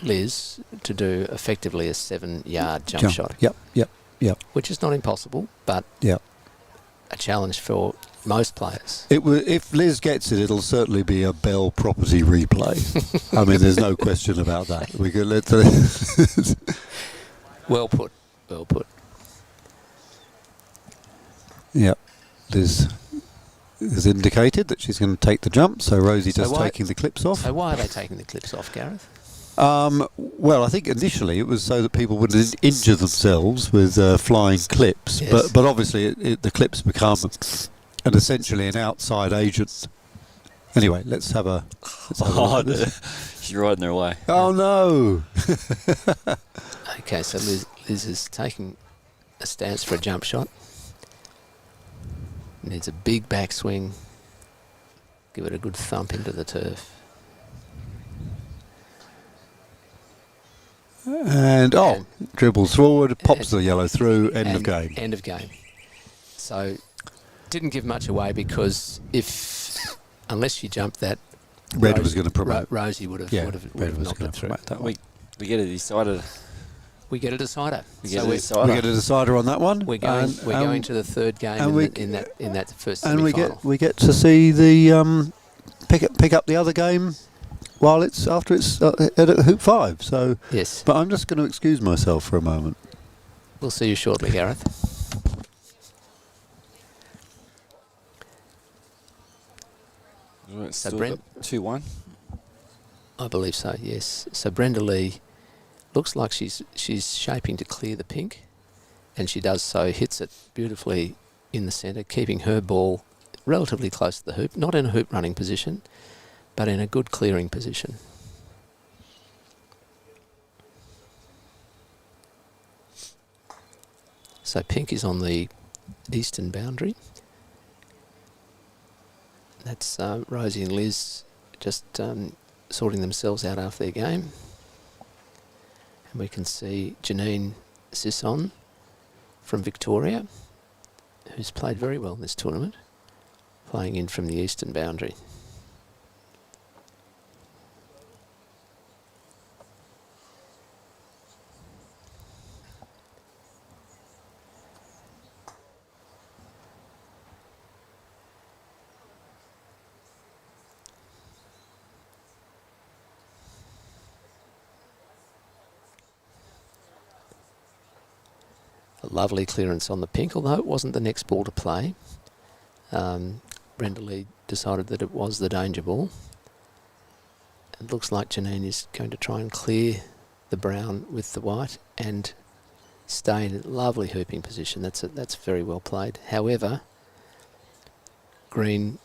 Liz to do effectively a 7-yard jump shot. Yep. Which is not impossible, but a challenge for most players. If Liz gets it, it'll certainly be a Bell property replay. I mean, there's no question about that. We could let Well put. Well put. Yep. Liz has indicated that she's going to take the jump, so Rosie just taking the clips off. So why are they taking the clips off, Gareth? Well, I think initially it was so that people wouldn't injure themselves with flying clips, but obviously the clips become essentially an outside agent. Anyway, let's have a look at this. She's riding her way. Oh no! Okay, so Liz is taking a stance for a jump shot. Needs a big backswing. Give it a good thump into the turf. And dribbles forward, pops the yellow through, end of game. End of game. So didn't give much away because unless she jumped that, Red was going to promote. Rosie would have knocked it through. We get a decider. We get a decider. We get a decider on that one. We're going to the third game in that first semi-final. And we get to see the pick up the other game while after it's at hoop 5. So yes. But I'm just going to excuse myself for a moment. We'll see you shortly, Gareth. Well, it's So still Brent- got 2-1. I believe so, yes. So Brenda Lee looks like she's shaping to clear the pink, and she does so, hits it beautifully in the centre, keeping her ball relatively close to the hoop, not in a hoop running position, but in a good clearing position. So pink is on the eastern boundary. That's Rosie and Liz just sorting themselves out after their game. And we can see Janine Sisson from Victoria, who's played very well in this tournament, playing in from the eastern boundary. A lovely clearance on the pink, although it wasn't the next ball to play. Brenda Lee decided that it was the danger ball. It looks like Janine is going to try and clear the brown with the white and stay in a lovely hooping position. That's very well played. However, green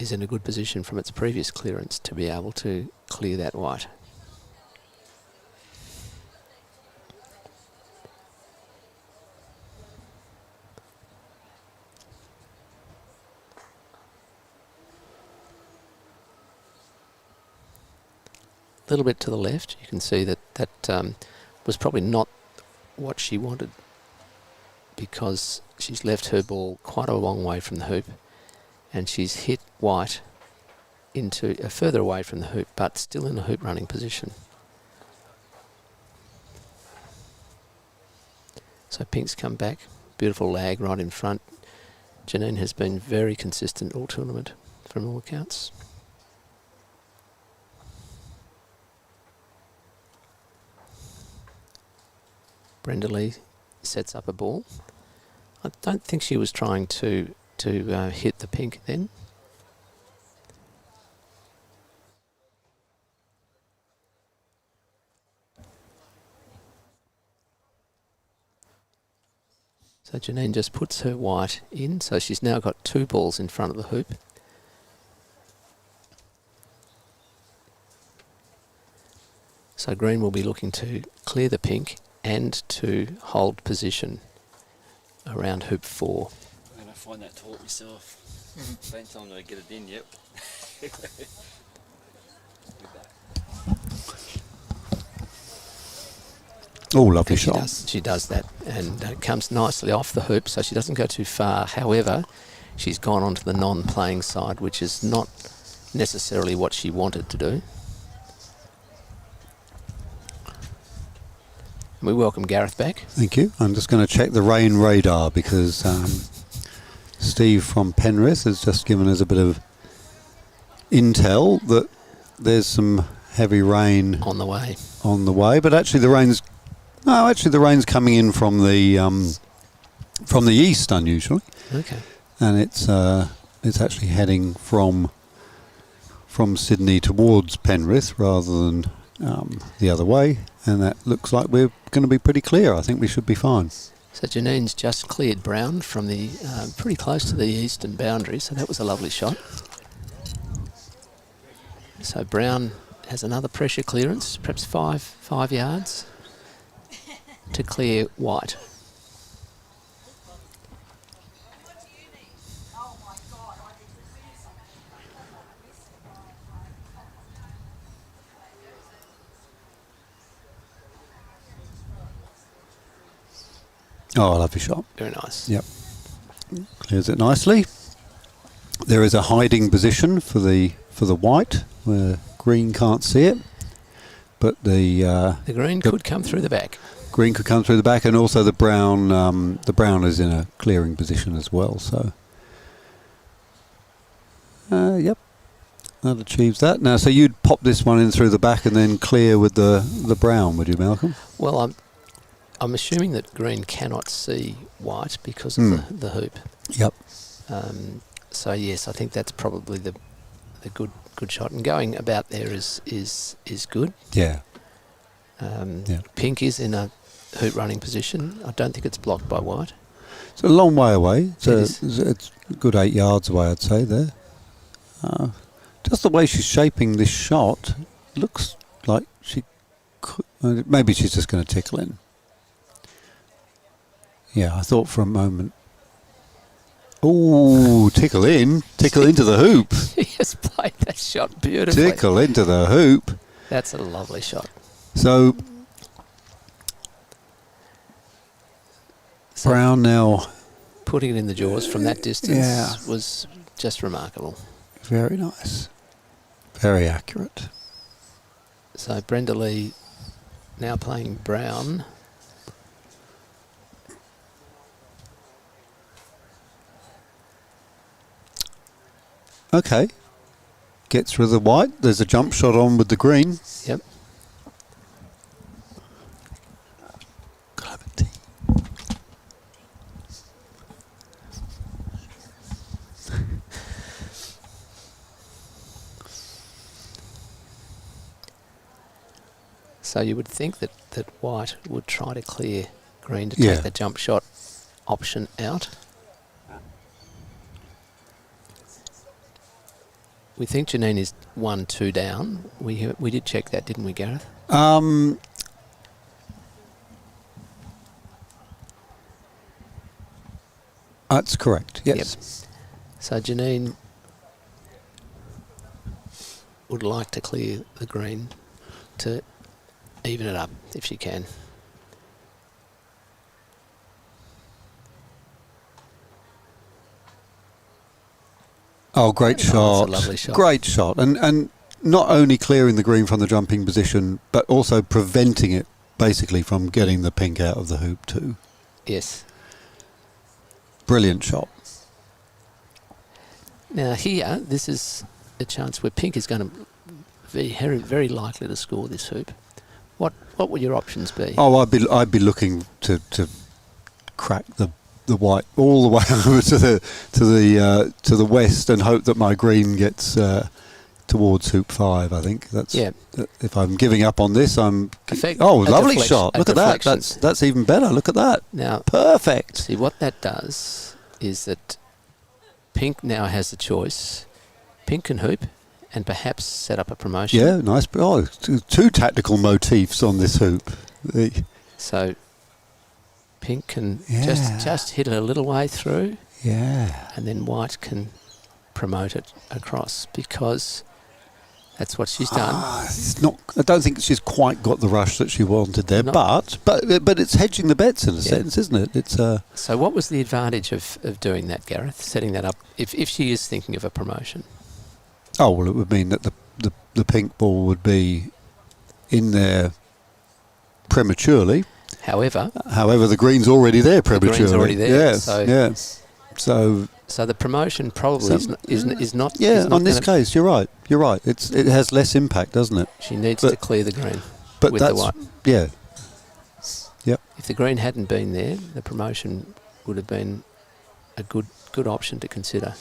is in a good position from its previous clearance to be able to clear that white. A little bit to the left, you can see that was probably not what she wanted, because she's left her ball quite a long way from the hoop, and she's hit white into further away from the hoop, but still in a hoop running position. So pink's come back, beautiful lag right in front. Janine has been very consistent all tournament from all accounts. Brenda Lee sets up a ball. I don't think she was trying to hit the pink then. So Janine just puts her white in, so she's now got two balls in front of the hoop. So green will be looking to clear the pink and to hold position around hoop 4. I'm going to find that taught myself. Same time that I get it in, yep. Oh, lovely She shot. she does that, and it comes nicely off the hoop, so she doesn't go too far. However, she's gone onto the non-playing side, which is not necessarily what she wanted to do. And we welcome Gareth back. Thank you. I'm just going to check the rain radar because Steve from Penrith has just given us a bit of intel that there's some heavy rain On the way. but actually the rain's coming in from the east unusually, Okay. and it's actually heading from Sydney towards Penrith rather than the other way, and that looks like we're going to be pretty clear. I think we should be fine. So Janine's just cleared brown from the pretty close to the eastern boundary, so that was a lovely shot. So brown has another pressure clearance, perhaps five yards to clear white. Oh, lovely shot. Very nice. Yep. Clears it nicely. There is a hiding position for the white where green can't see it, but the green could come through the back. Green could come through the back, and also the brown is in a clearing position as well. So, yep, that achieves that. Now, so you'd pop this one in through the back and then clear with the brown, would you, Malcolm? Well, I'm assuming that green cannot see white because of the hoop. Yep. So yes, I think that's probably the good shot, and going about there is good. Yeah. Pink is in a hoop running position. I don't think it's blocked by white. It's a long way away. It It's a good 8 yards away, I'd say, there. Just the way she's shaping this shot, looks like she could... maybe she's just going to tickle in. Yeah, I thought for a moment... Ooh, tickle in. Tickle into the hoop. He has played that shot beautifully. Tickle into the hoop. That's a lovely shot. So Brown now... Putting it in the jaws from that distance was just remarkable. Very nice. Very accurate. So Brenda Lee now playing Brown. Okay. Gets rid of the white. There's a jump shot on with the green. Yep. So you would think that white would try to clear green to take the jump shot option out. We think Janine is 1-2 down. We did check that, didn't we, Gareth? That's correct, yes. Yep. So Janine would like to clear the green to even it up if she can. Oh, great shot. That's a lovely shot. Great shot. And not only clearing the green from the jumping position, but also preventing it basically from getting the pink out of the hoop too. Yes. Brilliant shot. Now here, this is a chance where pink is going to be very, very likely to score this hoop. What would your options be? Oh, I'd be looking to crack the white all the way over to the west and hope that my green gets towards hoop 5. I think that's if I'm giving up on this, I'm lovely shot. Look at that. That's even better. Look at that. Now, perfect. See what that does is that pink now has the choice. Pink can hoop and perhaps set up a promotion. Yeah, nice. Oh, two tactical motifs on this hoop. So pink can just hit it a little way through. Yeah. And then white can promote it across because that's what she's done. It's not. I don't think she's quite got the rush that she wanted there, but it's hedging the bets in a sense, isn't it? It's So what was the advantage of doing that, Gareth? Setting that up if she is thinking of a promotion? Oh, well, it would mean that the pink ball would be in there prematurely. However, the green's already there prematurely. The green's already there. Yes. So the promotion probably is not. Yeah, on this case, you're right. You're right. It has less impact, doesn't it? She needs to clear the green with the white. Yeah. Yep. If the green hadn't been there, the promotion would have been a good option to consider.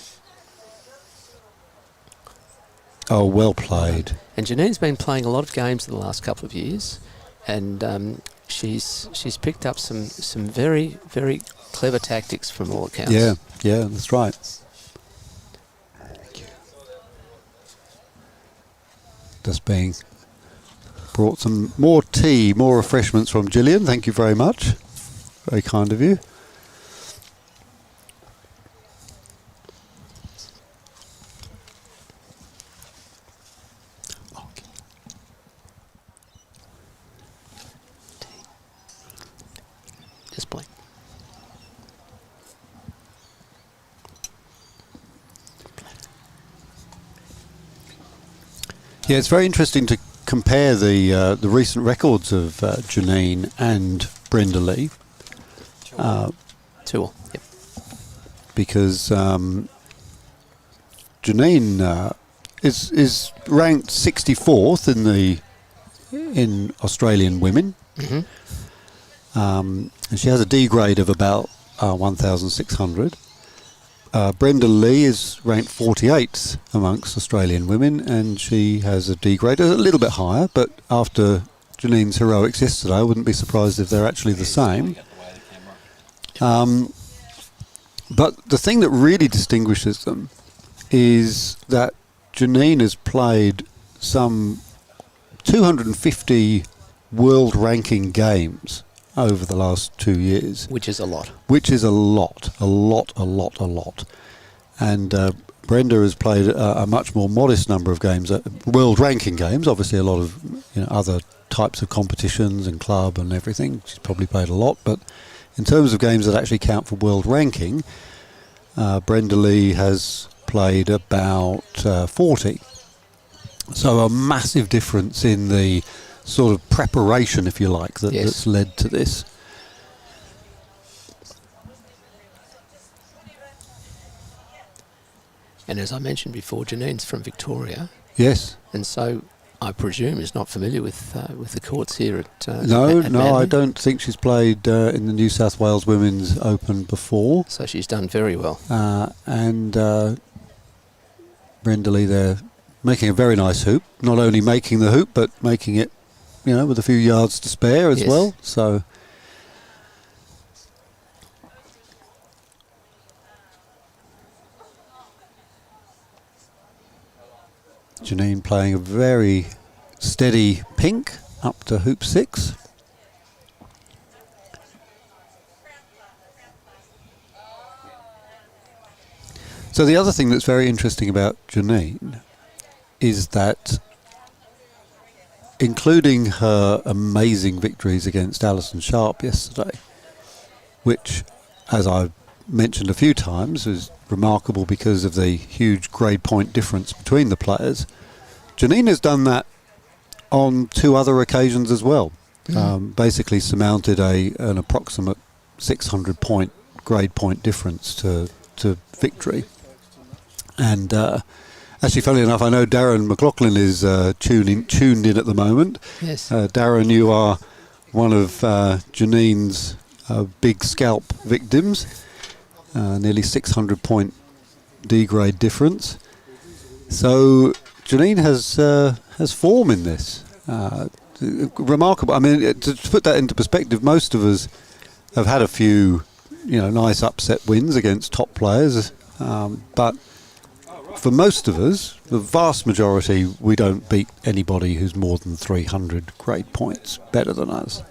Oh, well played. And Janine's been playing a lot of games in the last couple of years, and she's picked up some very, very clever tactics from all accounts. Yeah, that's right. Thank you. Just being brought some more tea, more refreshments from Gillian. Thank you very much. Very kind of you. Display. Yeah, it's very interesting to compare the recent records of Janine and Brenda Lee. Tool. Yep. Because Janine is ranked 64th in Australian women. Mm-hmm. And she has a D grade of about 1,600. Brenda Lee is ranked 48th amongst Australian women, and she has a D grade, a little bit higher, but after Janine's heroics yesterday, I wouldn't be surprised if they're actually the same. But the thing that really distinguishes them is that Janine has played some 250 world ranking games over the last 2 years. Which is a lot. Which is a lot. And Brenda has played a much more modest number of games, world ranking games, obviously a lot of other types of competitions and club and everything. She's probably played a lot, but in terms of games that actually count for world ranking, Brenda Lee has played about 40. So a massive difference in the sort of preparation, if you like, that's led to this. And as I mentioned before, Janine's from Victoria. Yes. And so I presume is not familiar with the courts here at No, at no, Manly. I don't think she's played in the New South Wales Women's Open before. So she's done very well. And Brenda Lee there making a very nice hoop. Not only making the hoop, but making it, with a few yards to spare as well. So Janine playing a very steady pink up to hoop 6. So the other thing that's very interesting about Janine is that, including her amazing victories against Alison Sharp yesterday, which, as I've mentioned a few times, is remarkable because of the huge grade point difference between the players, Janine has done that on 2 other occasions as well. Basically surmounted an approximate 600 point grade point difference to victory. And actually, funny enough, I know Darren McLaughlin is tuned in at the moment. Yes. Darren, you are one of Janine's big scalp victims. Nearly 600 point D grade difference. So Janine has form in this. Remarkable. I mean, to put that into perspective, most of us have had a few, nice upset wins against top players, but for most of us, the vast majority, we don't beat anybody who's more than 300 grade points better than us.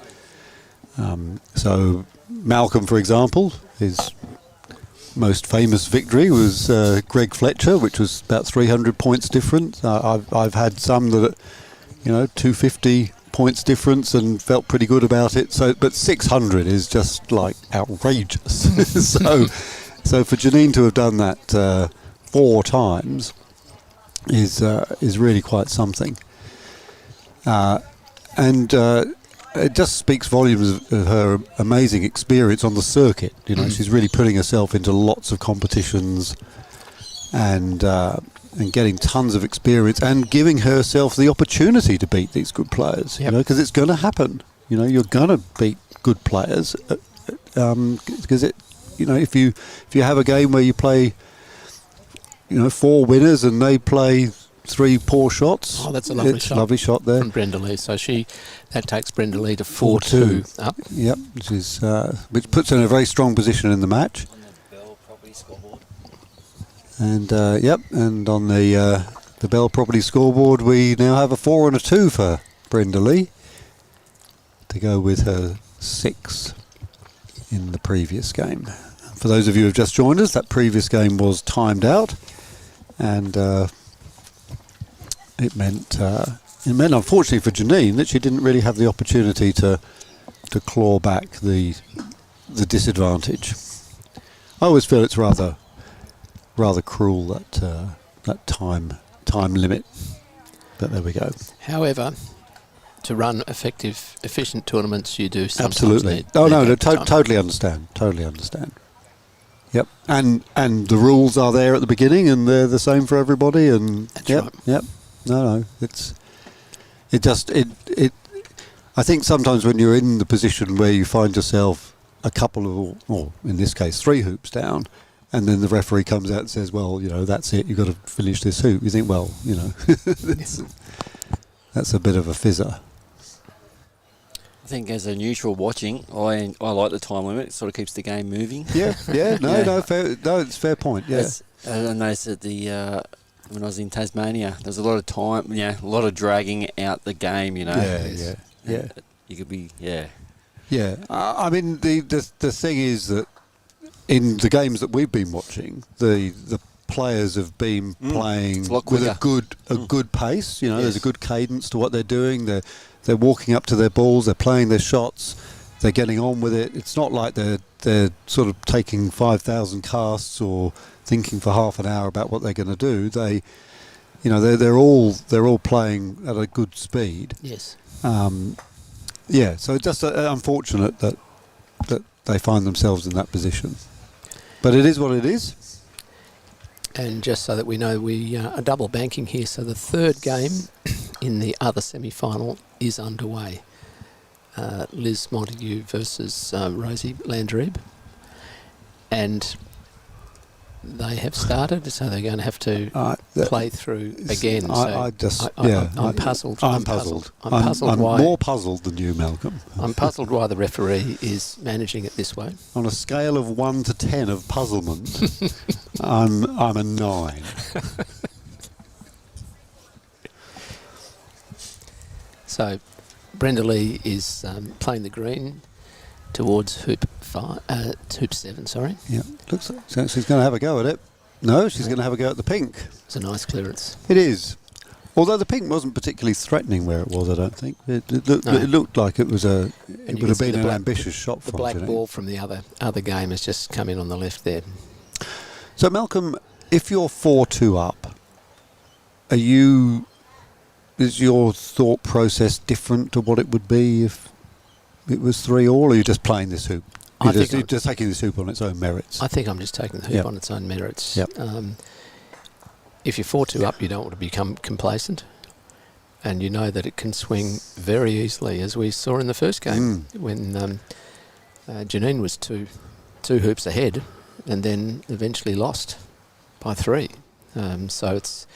So Malcolm, for example, his most famous victory was Greg Fletcher, which was about 300 points different. I've had some that, 250 points difference and felt pretty good about it. So, but 600 is just like outrageous. so for Janine to have done that 4 times is really quite something. And it just speaks volumes of her amazing experience on the circuit. She's really putting herself into lots of competitions and getting tons of experience and giving herself the opportunity to beat these good players. Because it's going to happen. You're going to beat good players because if you have a game where you play 4 winners and they play 3 poor shots. Oh, that's a lovely shot. Lovely shot there from Brenda Lee. So that takes Brenda Lee to 4-2 up. Yep, which puts her in a very strong position in the match. On the Bell Property scoreboard. And and on the Bell Property scoreboard, we now have a 4 and a 2 for Brenda Lee to go with her 6 in the previous game. For those of you who have just joined us, that previous game was timed out, and it meant unfortunately for Janine that she didn't really have the opportunity to claw back the disadvantage. I always feel it's rather cruel that time limit, but there we go. However, to run efficient tournaments, you do sometimes Absolutely. need Totally understand. Yep, and the rules are there at the beginning, and they're the same for everybody. And That's right. Yep. No, I think sometimes when you're in the position where you find yourself a couple of, or in this case, 3 hoops down, and then the referee comes out and says, well, you know, that's it, you've got to finish this hoop. You think, well, you know, that's a bit of a fizzer. I think as a neutral watching, I like the time limit. It sort of keeps the game moving. Yeah, no, it's a fair point, yeah. I noticed that when I was in Tasmania, there was a lot of time, a lot of dragging out the game, you know. Yeah. You could be, Yeah, I mean, the thing is that in the games that we've been watching, the players have been playing with a good pace. You know, there's a good cadence to what they're doing. They're walking up to their balls. They're playing their shots. They're getting on with it. It's not like they're sort of taking 5,000 casts or thinking for half an hour about what they're going to do. They're all playing at a good speed. Yes. So it's just unfortunate that they find themselves in that position. But it is what it is. And just so that we know, we are double banking here. So the third game in the other semi-final is underway. Liz Montague versus Rosie Landreeb. And they have started, so they're going to have to play through again. I'm puzzled. I'm puzzled. I'm why, more puzzled than you, Malcolm. I'm puzzled why the referee is managing it this way. On a scale of 1 to 10 of puzzlement, I'm a 9. So Brenda Lee is playing the green towards hoop 7. Sorry. Yeah, looks like so she's going to have a go at it. No, she's going to have a go at the pink. It's a nice clearance. It is. Although the pink wasn't particularly threatening where it was, I don't think. It looked like it was it would have been an ambitious shot from the black ball from the other game has just come in on the left there. So Malcolm, if you're 4-2 up, is your thought process different to what it would be if it was 3-all, or are you just playing this hoop? You're just taking this hoop on its own merits. I think I'm just taking the hoop on its own merits. Yep. If you're 4-2 up, you don't want to become complacent, and you know that it can swing very easily, as we saw in the first game when Janine was two hoops ahead, and then eventually lost by 3. So it's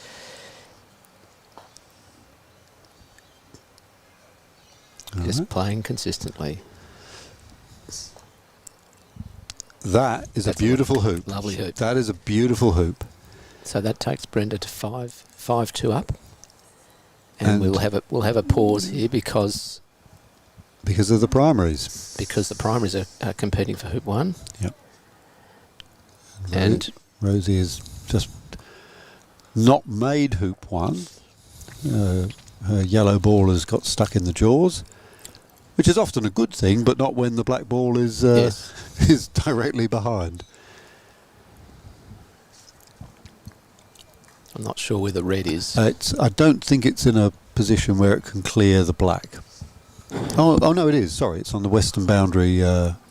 just playing consistently. That's a beautiful hoop. Lovely hoop. That is a beautiful hoop. So that takes Brenda to 5-2 up, and we'll have a pause here because of the primaries. Because the primaries are competing for hoop 1. Yep. And Rosie has just not made hoop 1. Her yellow ball has got stuck in the jaws, which is often a good thing, but not when the black ball is is directly behind. I'm not sure where the red is. I don't think it's in a position where it can clear the black. Oh no, it is. Sorry, it's on the western boundary,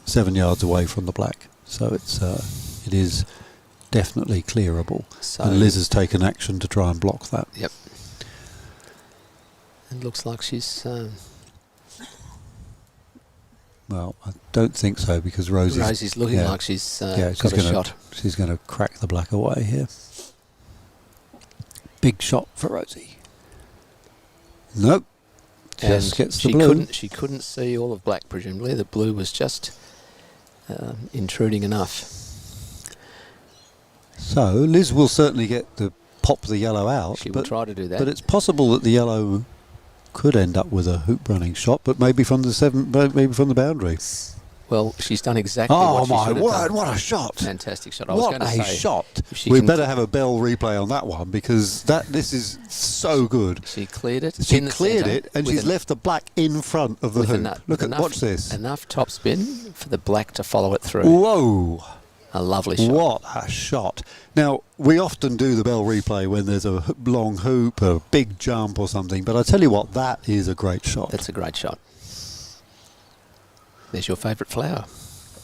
7 yards away from the black. So it is definitely clearable. So and Liz has taken action to try and block that. Yep. It looks like she's. Well, I don't think so, because Rosie's looking like she's got a shot. She's going to crack the black away here. Big shot for Rosie. Nope. Just gets the blue. She couldn't see all of black, presumably. The blue was just intruding enough. So Liz will certainly get to pop the yellow out. She will try to do that. But it's possible that the yellow could end up with a hoop running shot, but maybe from the boundary. Well, she's done exactly what she should have done. Oh my word, what a shot. Fantastic shot. What a shot. We better have a bell replay on that one, because this is so good. She cleared it. She cleared it, and she's left the black in front of the hoop. Watch this. Enough topspin for the black to follow it through. Whoa. A lovely shot. What a shot. Now, we often do the bell replay when there's a long hoop, a big jump or something, but I tell you what, that is a great shot. That's a great shot. There's your favourite flower.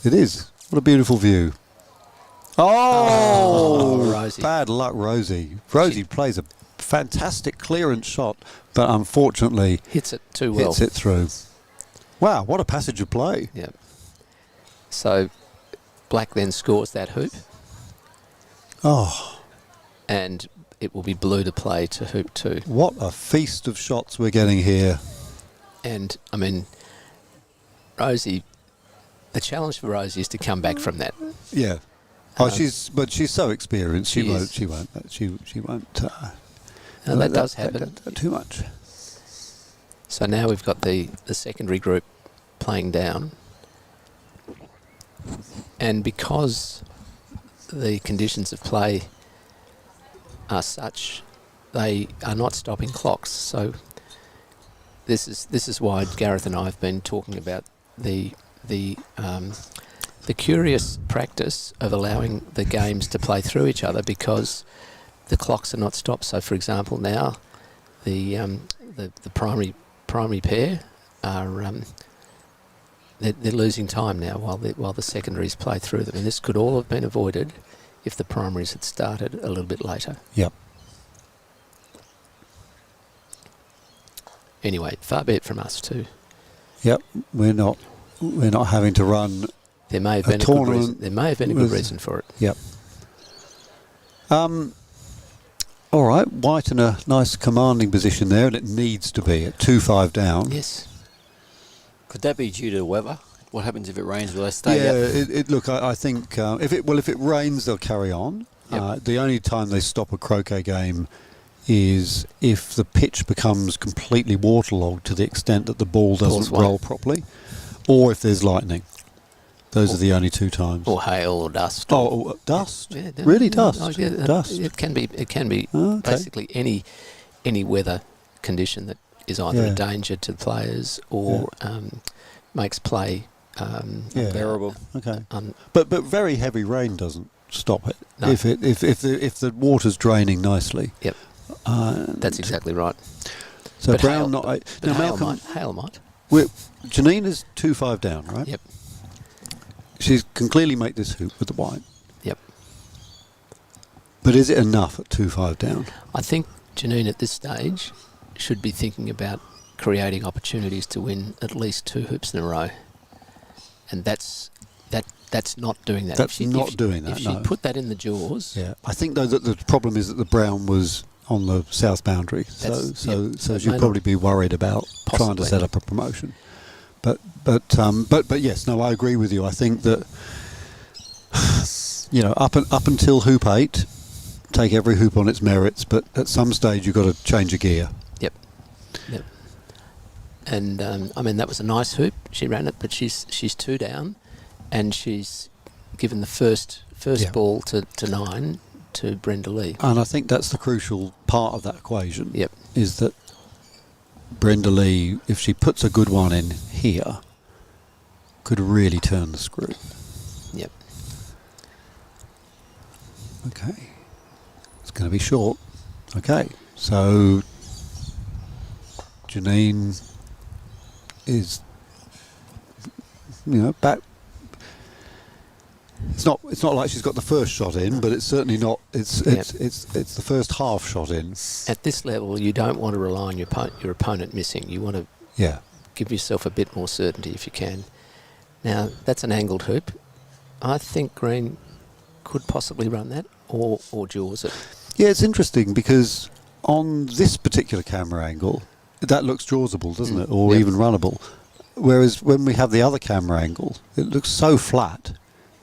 It is. What a beautiful view. Oh, Rosie. Bad luck, Rosie. Rosie plays a fantastic clearance shot, but unfortunately hits it too well. Hits it through. Wow, what a passage of play. Yeah. So black then scores that hoop, Oh, and it will be blue to play to hoop 2. what a feast of shots we're getting here. And, I mean, Rosie, the challenge for Rosie is to come back from that. Yeah. Oh, she's so experienced. She won't. She won't. And that does happen. Too much. So now we've got the secondary group playing down. And because the conditions of play are such, they are not stopping clocks. So this is why Gareth and I have been talking about the curious practice of allowing the games to play through each other, because the clocks are not stopped. So, for example, now the primary pair are they're losing time now while the secondaries play through them, and this could all have been avoided if the primaries had started a little bit later. Yep. Anyway, far be it from us too. Yep. We're not having to run. There may have been a good reason. There may have been a good reason for it. Yep. All right, white in a nice commanding position there, and it needs to be at 2-5 down. Yes. Could that be due to weather? What happens if it rains? Will they stay Yeah, up? look, I think if it rains, they'll carry on. Yep. The only time they stop a croquet game is if the pitch becomes completely waterlogged to the extent that the ball doesn't roll properly, or if there's lightning. Those are the only two times. Or hail or dust. Oh, dust? Yeah, Really, dust? Oh, yeah, Dust. It can be Okay. basically any weather condition that is either a danger to the players or makes play Unbearable. Okay. But very heavy rain doesn't stop it. No. If the water's draining nicely. Yep. That's exactly right. So But Brown hail- not. But Now hail Malcolm, might. Janine is 2-5 down, right? Yep. She can clearly make this hoop with the white. Yep. But is it enough at 2-5 down? I think Janine at this stage should be thinking about creating opportunities to win at least 2 hoops in a row, and that's not doing that. That's not doing that. If she put that in the jaws, Yeah, I think though that the problem is that the Brown was on the south boundary, so she'll probably be worried about trying to set up a promotion. But yes, no, I agree with you. I think that up until hoop 8, take every hoop on its merits, but at some stage you've got to change a gear. Yep. And I mean, that was a nice hoop. She ran it, but she's 2 down, and she's given the first ball to 9 to Brenda Lee. And I think that's the crucial part of that equation. Yep. Is that Brenda Lee, if she puts a good one in here, could really turn the screw. Yep. Okay. It's going to be short. Okay. So Janine is, back. It's not like she's got the first shot in, but it's certainly not. It's the first half shot in. At this level, you don't want to rely on your opponent missing. You want to give yourself a bit more certainty if you can. Now, that's an angled hoop. I think Green could possibly run that or jaws it. Yeah, it's interesting because on this particular camera angle, that looks jawsable, doesn't it? Or even runnable. Whereas when we have the other camera angle, it looks so flat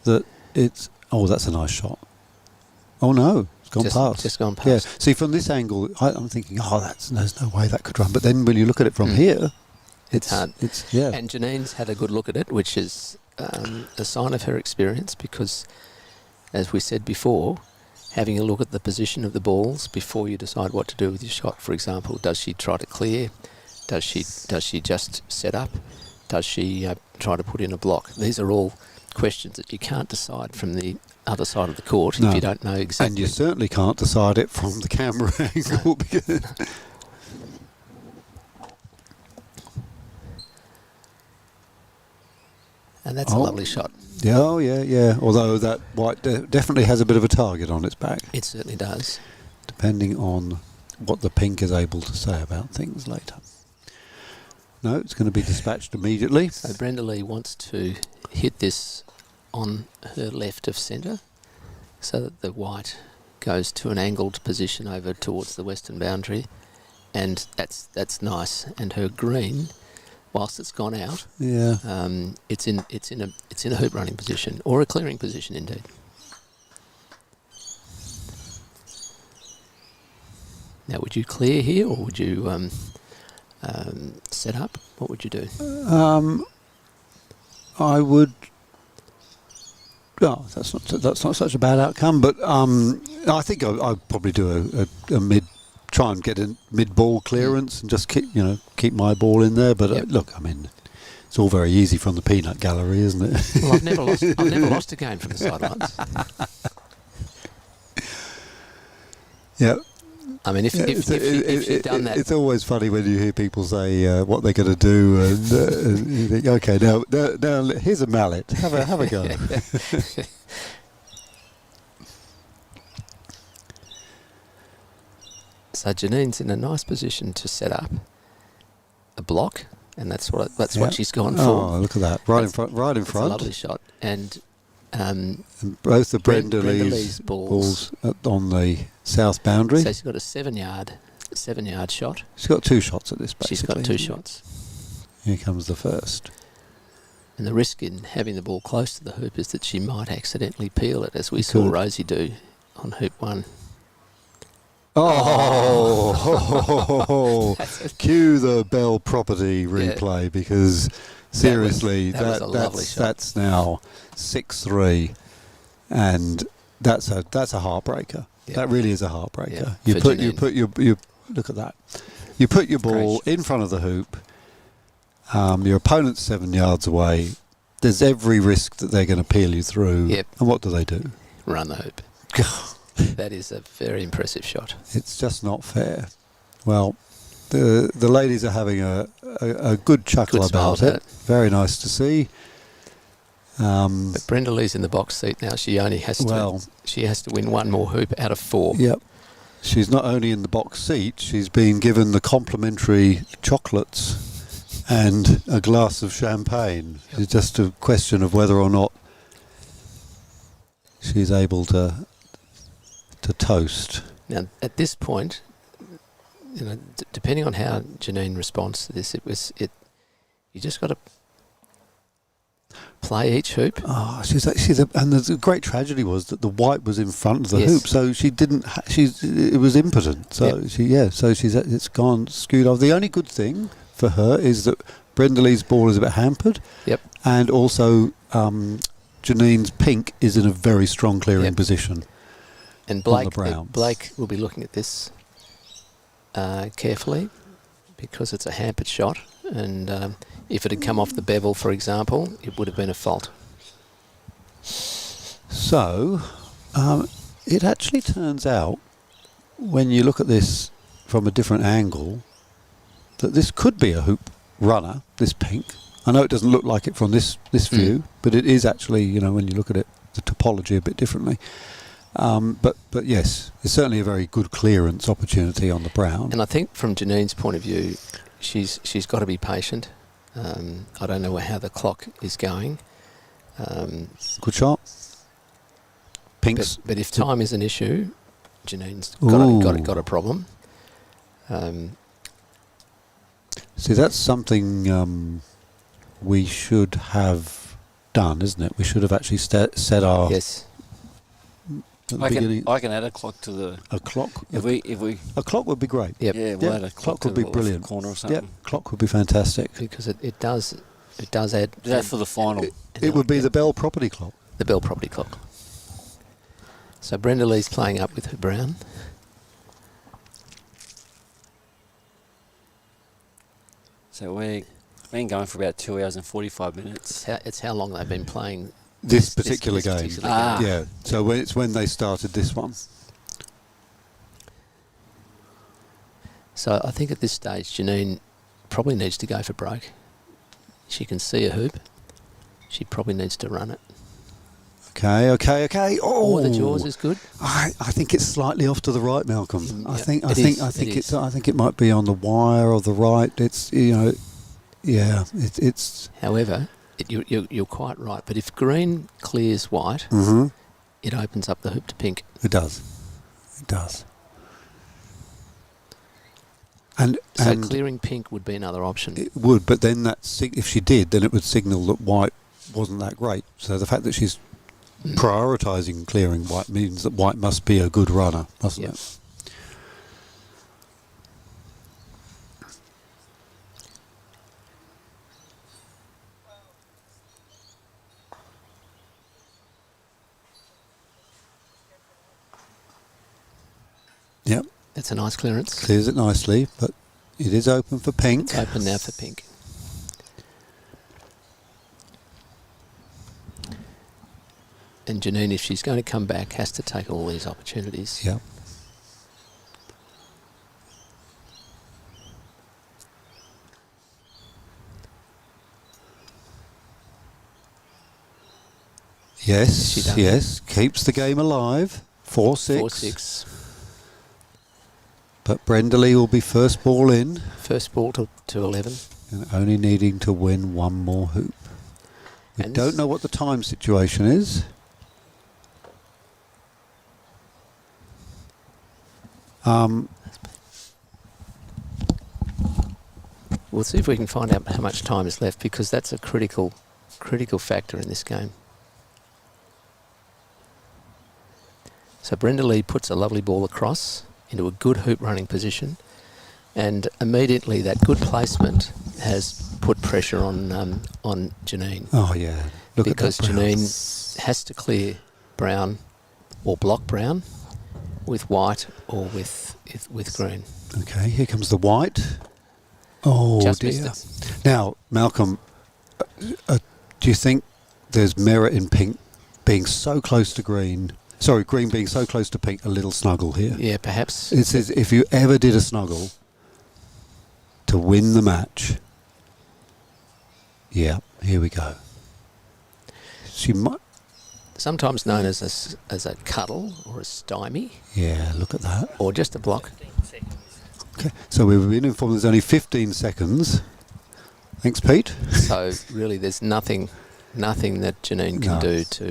that it's... Oh, that's a nice shot. Oh, no. It's gone past. Just gone past. Yeah. See, from this angle, I'm thinking, there's no way that could run. But then when you look at it from here... It's hard. Yeah. And Janine's had a good look at it, which is a sign of her experience because, as we said before, having a look at the position of the balls before you decide what to do with your shot. For example, does she try to clear? Does she just set up? Does she try to put in a block? These are all questions that you can't decide from the other side of the court if you don't know exactly. And you certainly can't decide it from the camera angle. Because and that's a lovely shot. Yeah. Although that white definitely has a bit of a target on its back. It certainly does. Depending on what the pink is able to say about things later. no, it's going to be dispatched immediately. So Brenda Lee wants to hit this on her left of centre so that the white goes to an angled position over towards the western boundary, and that's nice. And her green, whilst it's gone out, Yeah. it's in a hoop running position or a clearing position indeed. Now, would you clear here or would you set up? What would you do? I would. Oh, that's not such a bad outcome, but I think I'd probably do a mid, try and get a mid ball clearance and just keep my ball in there. But Yep. look, I mean, it's all very easy from the peanut gallery, isn't it? Well, I've never lost a game from the sidelines. Yeah. I mean, if she'd done that, it's always funny when you hear people say what they're going to do, and you think, okay, now here's a mallet. Have a go. So Janine's in a nice position to set up a block, and that's what she's gone for. Oh, look at that! Right in That's a front. lovely shot, and And both the Brenda Lee's Lee's balls on the south boundary. so she's got a 7-yard shot. She's got 2 shots at this. She's got 2 shots. Here comes the first. And the risk in having the ball close to the hoop is that she might accidentally peel it, as we saw Rosie do on hoop 1. Oh, cue the Bell property replay because seriously, that was a lovely shot. that's now 6-3, and that's a heartbreaker. Yeah. That really is a heartbreaker. Yeah, You for put Janine. you look at that. You put your ball in front of the hoop. Your opponent's 7 yards away. There's every risk that they're going to peel you through. Yep. And what do? Run the hoop. That is a very impressive shot. It's just not fair. Well, the ladies are having a good chuckle Good smile about about it. Very nice to see. But Brenda Lee's in the box seat now. She only has to win 1 more hoop out of 4. Yep. She's not only in the box seat, she's been given the complimentary chocolates and a glass of champagne. Yep. It's just a question of whether or not she's able to toast. Now, at this point, depending on how Janine responds to this, you just got to play each hoop. Oh, and the great tragedy was that the white was in front of the Yes. hoop, so she didn't. It was impotent. So it's gone skewed off. The only good thing for her is that Brenda Lee's ball is a bit hampered. Yep. And also, Janine's pink is in a very strong clearing position. And on the Browns. Blake will be looking at this carefully because it's a hampered shot, and if it had come off the bevel, for example, it would have been a fault. So, it actually turns out, when you look at this from a different angle, that this could be a hoop runner, this pink. I know it doesn't look like it from this view, but it is actually, when you look at it, the topology a bit differently. But yes, it's certainly a very good clearance opportunity on the brown. And I think from Janine's point of view, she's got to be patient. I don't know how the clock is going. Good shot. Pinks. But if time is an issue, Janine's got a problem. See, that's something we should have done, isn't it? We should have actually set our... Yes. I can add a clock to the... A clock? If we A clock would be great. Yep. Yeah, we'll add a clock would to be the brilliant. left corner or something. Yep, clock would be fantastic. Because it does add... Do that for the final. It would be the Bell property clock. The Bell property clock. So Brenda Lee's playing up with her brown. So we've been going for about 2 hours and 45 minutes. It's how long they've been playing This particular game. particular Ah. game. Yeah, so it's when they started this one. So I think at this stage, Janine probably needs to go for broke. She can see a hoop. She probably needs to run it. Okay. Oh, Or the jaws is good. I think it's slightly off to the right, Malcolm. I Yeah, think it is. it might be on the wire or the right. It's Yeah, it's. However, you're quite right. But if green clears white, Mm-hmm. it opens up the hoop to pink. It does. It does. And Clearing pink would be another option. it would, but then if she did, then it would signal that white wasn't that great. So the fact that she's prioritising clearing white means that white must be a good runner, mustn't it? Yep. That's a nice clearance. Clears it nicely, but it is open for pink. It's open now for pink. And Janine, if she's going to come back, has to take all these opportunities. Yep. Yes, yes. Keeps the game alive. 4-6. 4-6. But Brenda Lee will be first ball in. First ball to 11. And only needing to win one more hoop. We don't know what the time situation is. We'll see if we can find out how much time is left, because that's a critical factor in this game. So Brenda Lee puts a lovely ball across into a good hoop running position, and immediately that good placement has put pressure on Janine. Oh yeah, because Janine has to clear brown or block brown with white or with green. Okay, here comes the white. Oh Just dear. missed it. Now, Malcolm, do you think there's merit in pink being so close to green? Sorry, green being so close to pink, a little snuggle here. Yeah, perhaps. It says if you ever did a snuggle to win the match. Yeah, here we go. She might. Sometimes known as a cuddle or a stymie. Yeah, look at that. Or just a block. Okay, so we've been informed there's only 15 seconds. Thanks, Pete. So really, there's nothing that Janine can do to.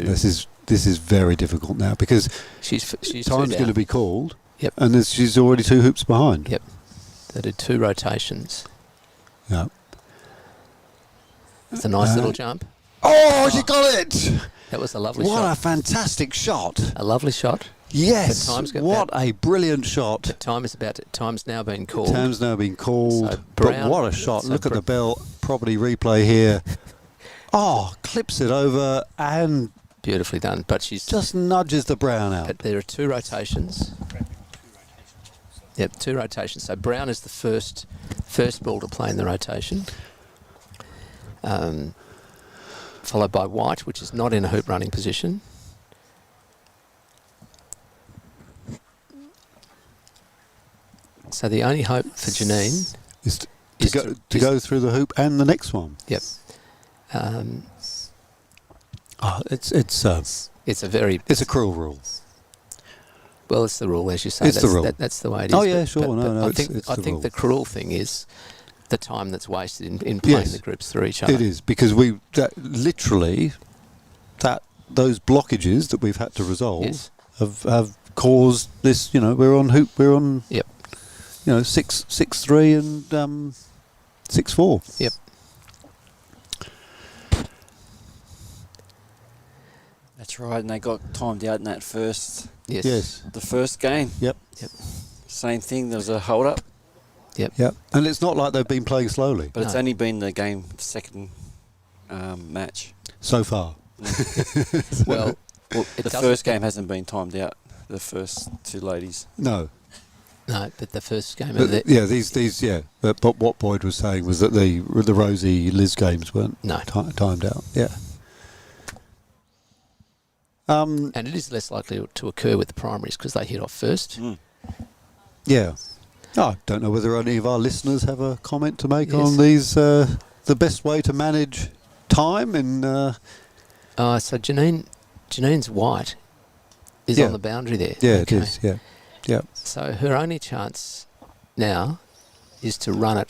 This is very difficult now because she's time's going to be called. Yep. And she's already 2 hoops behind. Yep. They did 2 rotations. Yeah. It's a nice little jump. Oh, she got it! That was a lovely shot. What a fantastic shot! A lovely shot. Yes. What a brilliant shot! The time's now been called. Time's now been called. So but what a shot! Look at the Bell property replay here. Oh, clips it over and beautifully done. But she's just nudges the brown out. But there are 2 rotations. Yep, 2 rotations. So brown is the first ball to play in the rotation. Followed by white, which is not in a hoop running position. So the only hope for Janine is to go through the hoop and the next one. Yep. It's a cruel rule. Well, it's the rule, as you say. It's the rule. That's the way it is. Oh yeah, sure. I think the cruel thing is the time that's wasted in playing the groups through each other. It is, because those blockages that we've had to resolve have caused this. You know, we're on hoop. We're on. Yep. 6-3 and 6-4. Yep. That's right, and they got timed out in that first. Yes. The first game. Yep. Same thing. There was a hold up. Yep. And it's not like they've been playing slowly. But it's only been the second match so far. Well, the first game hasn't been timed out. The first 2 ladies. No, but the first game. But what Boyd was saying was that the Rosie Liz games weren't timed out. Yeah. And it is less likely to occur with the primaries because they hit off first. Yeah. I don't know whether any of our listeners have a comment to make on these. The best way to manage time in. So Janine's white is on the boundary there. Yeah, it is. Yeah. So her only chance now is to run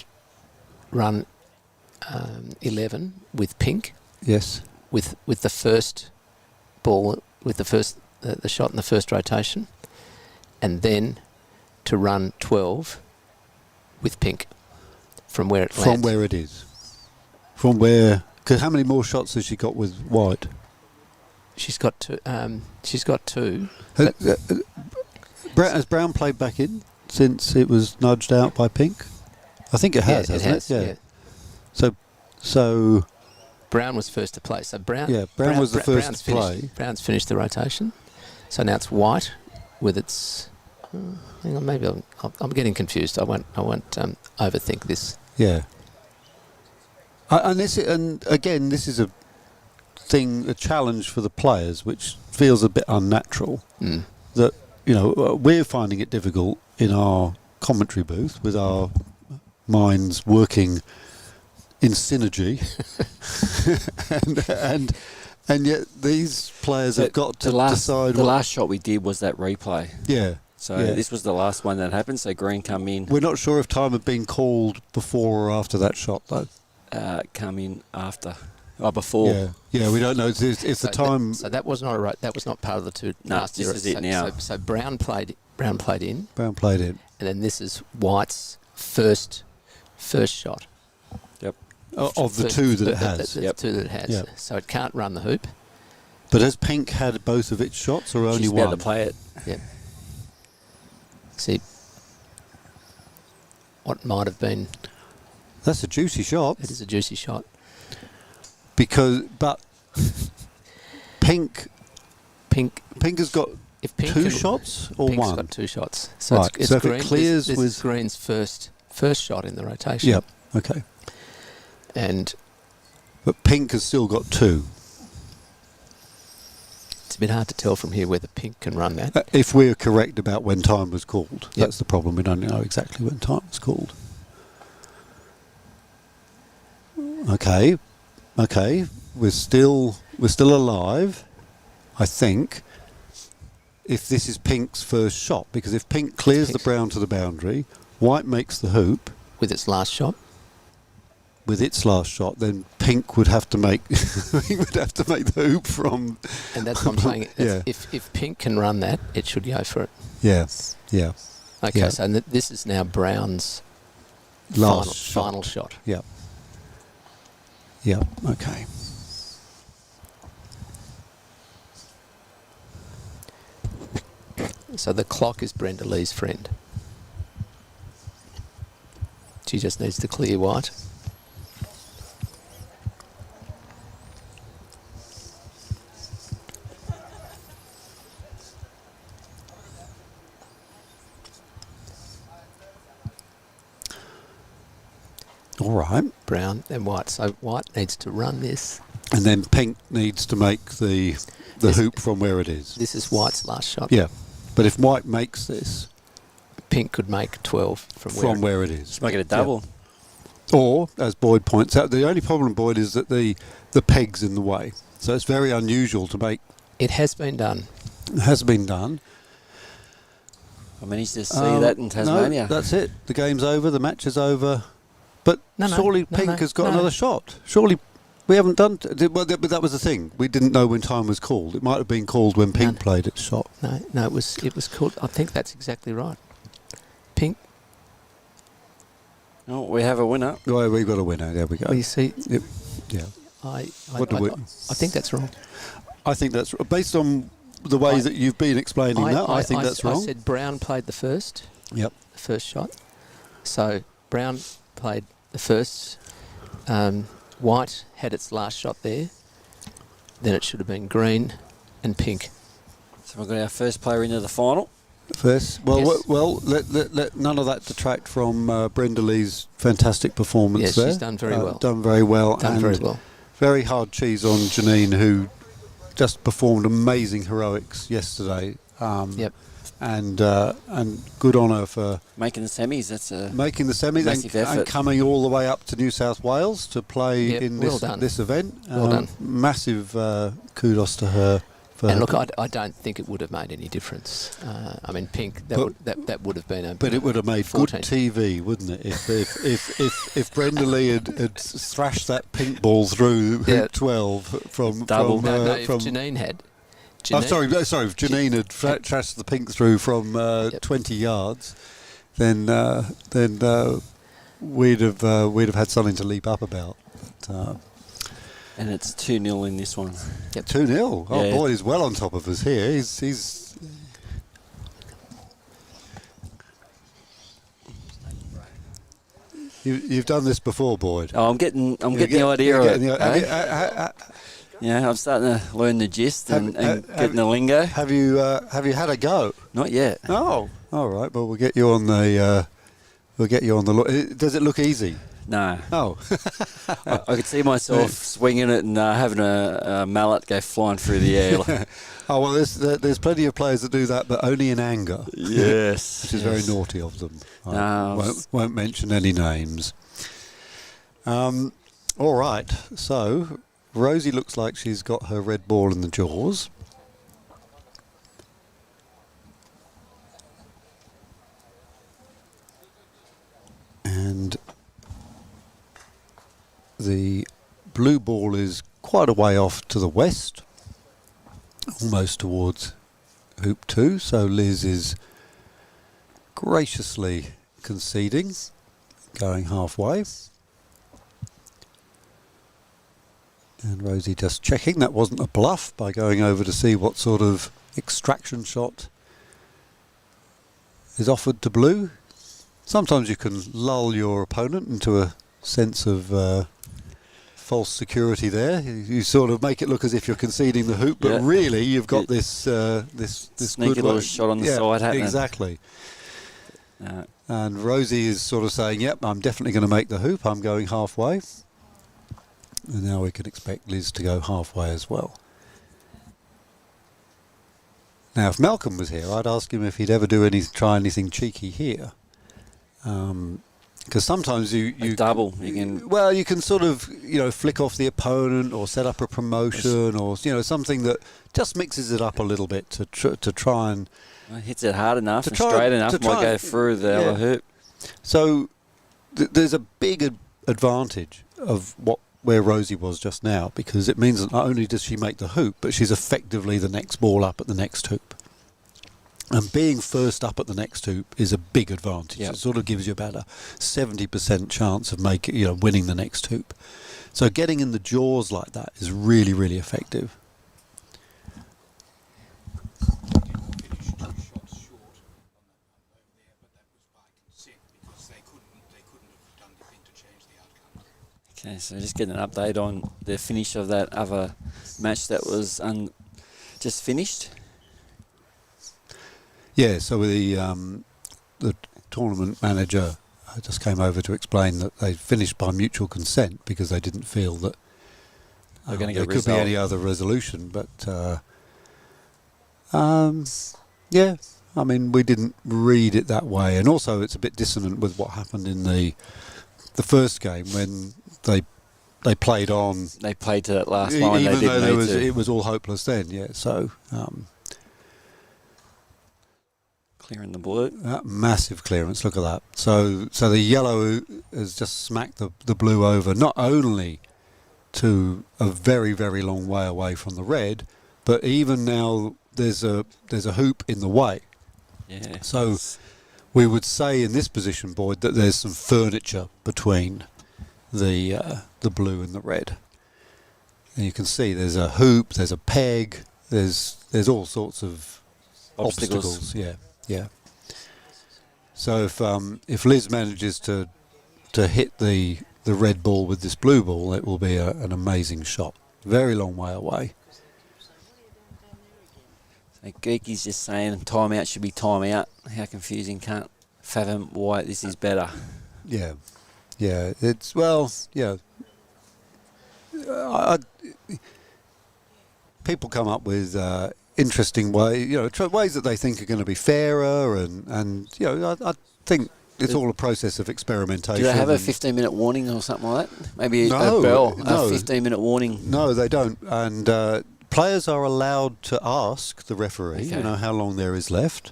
11 with pink, Yes. with the first ball, with the first the shot in the first rotation, and then to run 12 with pink from where it lands. From where it is. From where? Because how many more shots has she got with white? She's got two. She's got two. Has Brown played back in since it was nudged out by pink? I think it has, hasn't it? Yeah. So Brown was first to play. So Brown. Yeah, Brown was the first to play. Brown's finished the rotation. So now it's white with its. Hang on, maybe I'm getting confused. I won't overthink this. yeah. And again, this is a challenge for the players, which feels a bit unnatural. Mm. That we're finding it difficult in our commentary booth with our minds working in synergy, and yet these players have got to decide. The last shot we did was that replay. Yeah. So yeah. this was the last one that happened. So green come in. We're not sure if time had been called before or after that shot, though. Come in after. Before. Yeah. We don't know. It's the time. So that was not that was not part of the two. No, last this year. is it now. So Brown played in. Brown played in, and then this is White's first shot. Yep. Of the two that it has. The two that it has. Yep. So it can't run the hoop. But has Pink had both of its shots or only She's one? about to play it. Yeah. See, what might have been. That's a juicy shot. It is a juicy shot. But Pink has got If Pink two shots or Pink's one? got two shots. So Right, it's so if it green. clears this with- is Green's first shot in the rotation. Yep. Okay. And But Pink has still got two. it's a bit hard to tell from here whether Pink can run that. If we're correct about when time was called, Yep. that's the problem. We don't know exactly when time was called. Okay. We're still alive, I think. If this is Pink's first shot, because if Pink clears the brown to the boundary, White makes the hoop With its last shot. with its last shot, then Pink would have to make the hoop from. And that's what I'm saying. Yeah. If Pink can run that, it should go for it. Yeah. Okay, Yeah. so this is now Brown's Last final shot. Yeah. Okay. So the clock is Brenda Lee's friend. She just needs to clear White. All right. Brown and White. So White needs to run this. And then Pink needs to make the hoop from where it is. This is White's last shot. Yeah. But if White makes this Pink could make 12 from where it is. Just make it a double. Or, as Boyd points out, the only problem, Boyd, is that the peg's in the way. So it's very unusual to make. It has been done. It has been done. I managed to see that in Tasmania. No, that's it. The game's over. The match is over. But surely Pink has got another shot. Surely we haven't done. But that was the thing. We didn't know when time was called. It might have been called when Pink played its shot. No, it was called. I think that's exactly right. Pink. Oh, we have a winner. Well, we've got a winner. There we go. Well, you see. Yeah. I I think that's wrong. I think that's based on the way that you've been explaining that. I think that's wrong. I said Brown played the first. Yep. The first shot. So Brown played the first. White had its last shot there. Then it should have been green and pink. So we've got our first player into the final. First, well, Yes. let none of that detract from Brenda Lee's fantastic performance. Yes, there. she's done very well. Done very well. Done and very well. Very hard cheese on Janine, who just performed amazing heroics yesterday. Yep. And good on her for Making the semis, that's a making the semis massive and effort. coming all the way up to New South Wales to play Yep, in well done. this event. Well done. Massive kudos to her And look, I don't think it would have made any difference. I mean, pink, that would have been a... But it would have made 14. good TV, wouldn't it? If Brenda Lee had thrashed that pink ball through hoop 12 from... Double. If Janine had... If Janine had thrashed the pink through from 20 yards, then we'd have had something to leap up about. And it's 2-0 in this one. Yep. 2-0. Oh, Yeah. Boyd is well on top of us here. He's You've done this before, Boyd. Oh, I'm getting the idea of it. Yeah, I'm starting to learn the gist and getting the lingo. Have you had a go? Not yet. Oh, all right. Well, we'll get you on the look. Does it look easy? No. Oh. I could see myself swinging it and having a mallet go flying through the air. Oh, well, there's plenty of players that do that, but only in anger. Yes. Which is very naughty of them. No, I won't mention any names. All right. So, Rosie looks like she's got her red ball in the jaws. And the blue ball is quite a way off to the west, almost towards hoop 2, so Liz is graciously conceding, going halfway. And Rosie just checking that wasn't a bluff by going over to see what sort of extraction shot is offered to blue. Sometimes you can lull your opponent into a sense of false security there. You sort of make it look as if you're conceding the hoop, but really you've got this sneaky good little shot on the side happening. Exactly. And Rosie is sort of saying, yep, I'm definitely going to make the hoop. I'm going halfway. And now we can expect Liz to go halfway as well. Now, if Malcolm was here, I'd ask him if he'd ever try anything cheeky here. Because sometimes you double. You can sort of flick off the opponent or set up a promotion or something that just mixes it up a little bit to try and hits it hard enough and straight enough, might go through the other hoop. So there's a big advantage of where Rosie was just now, because it means that not only does she make the hoop, but she's effectively the next ball up at the next hoop. And being first up at the next hoop is a big advantage. Yep. It sort of gives you about a 70% chance of winning the next hoop. So getting in the jaws like that is really, really effective. Okay, so just getting an update on the finish of that other match that was just finished. Yeah, so the tournament manager just came over to explain that they finished by mutual consent because they didn't feel that there could be any other resolution. But yeah, I mean, we didn't read it that way, and also it's a bit dissonant with what happened in the first game when they played on. They played to that last line. Even they though didn't it was all hopeless then. Yeah, so. Clearing the blue. Massive clearance, look at that. So the yellow has just smacked the blue over, not only to a very, very long way away from the red, but even now there's a hoop in the way. Yeah. So we would say in this position, Boyd, that there's some furniture between the blue and the red. And you can see there's a hoop, there's a peg, there's all sorts of obstacles. Yeah. So if Liz manages to hit the red ball with this blue ball, it will be an amazing shot. Very long way away. So Geeky's just saying timeout should be timeout. How confusing, can't fathom why this is better. Yeah. People come up with interesting ways that they think are going to be fairer, and I think it's all a process of experimentation. Do they have a 15-minute warning or something like that? Maybe No, a bell, no. a 15-minute warning. No, they don't, and players are allowed to ask the referee, Okay. how long there is left,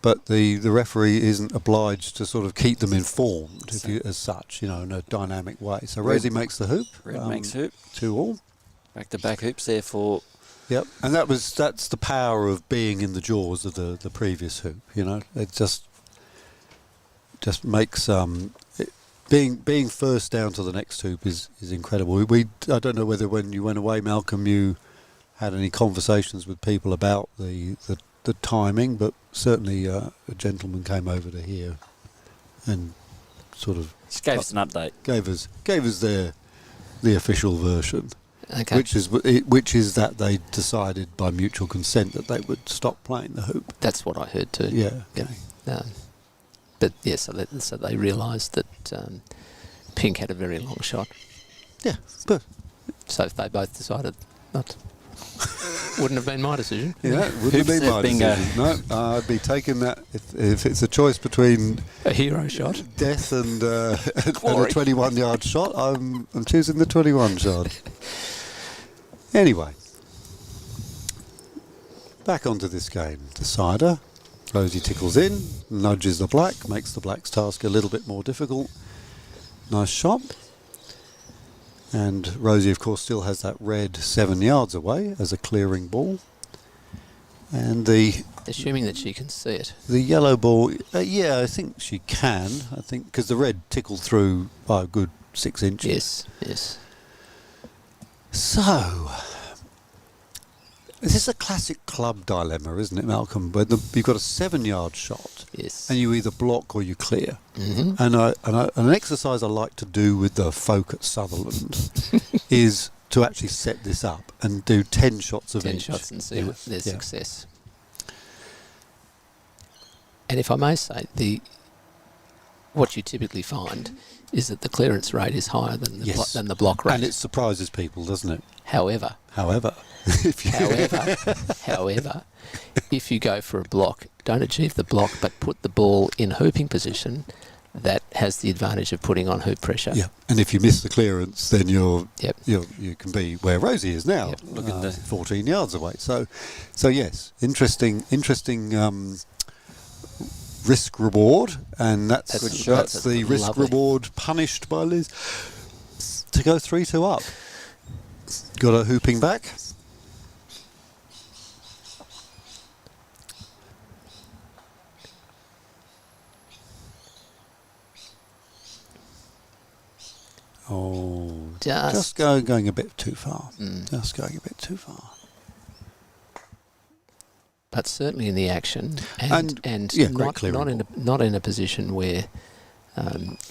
but the referee isn't obliged to sort of keep them informed as such, in a dynamic way. So Rosie makes the hoop. Red makes hoop. 2-all. Back-to-back hoops there for... Yep, and that's the power of being in the jaws of the previous hoop. It just makes being first down to the next hoop is incredible. I don't know whether when you went away, Malcolm, you had any conversations with people about the timing, but certainly a gentleman came over to here and sort of Just gave us an update. gave us the official version. Okay. Which is that they decided by mutual consent that they would stop playing the hoop. That's what I heard too. Yeah. Yep. But yeah, so they realised that Pink had a very long shot. Yeah, but So if they both decided not, wouldn't have been my decision. yeah, it wouldn't have been my bingo. decision. No, I'd be taking that if it's a choice between A hero shot. death and a 21-yard shot. I'm choosing the 21 shot. Anyway, back onto this game. Decider. Rosie tickles in, nudges the black, makes the black's task a little bit more difficult. Nice shot. And Rosie, of course, still has that red 7 yards away as a clearing ball. And Assuming that she can see it. the yellow ball, I think she can. I think because the red tickled through by a good 6 inches. Yes. So, this is a classic club dilemma, isn't it, Malcolm? Where you've got a 7-yard shot, Yes. and you either block or you clear. Mm-hmm. And an exercise I like to do with the folk at Sutherland is to actually set this up and do 10 shots of 10 each. shots and see Yeah. what their Yeah. success. And if I may say, what you typically find is that the clearance rate is higher than the, Yes. than the block rate. And it surprises people, doesn't it? However, if you however, if you go for a block, don't achieve the block, but put the ball in hooping position, that has the advantage of putting on hoop pressure. yeah, and if you miss the clearance, then you can be where Rosie is now, Yep. Look at the 14 yards away. So yes, interesting risk reward, and that's Good shot. that's the risk Lovely. reward punished by Liz to go 3-2 up. Got a hooping back. Oh, just going a bit too far. Just going a bit too far. But certainly in the action, And, and yeah, great clearing not in a position where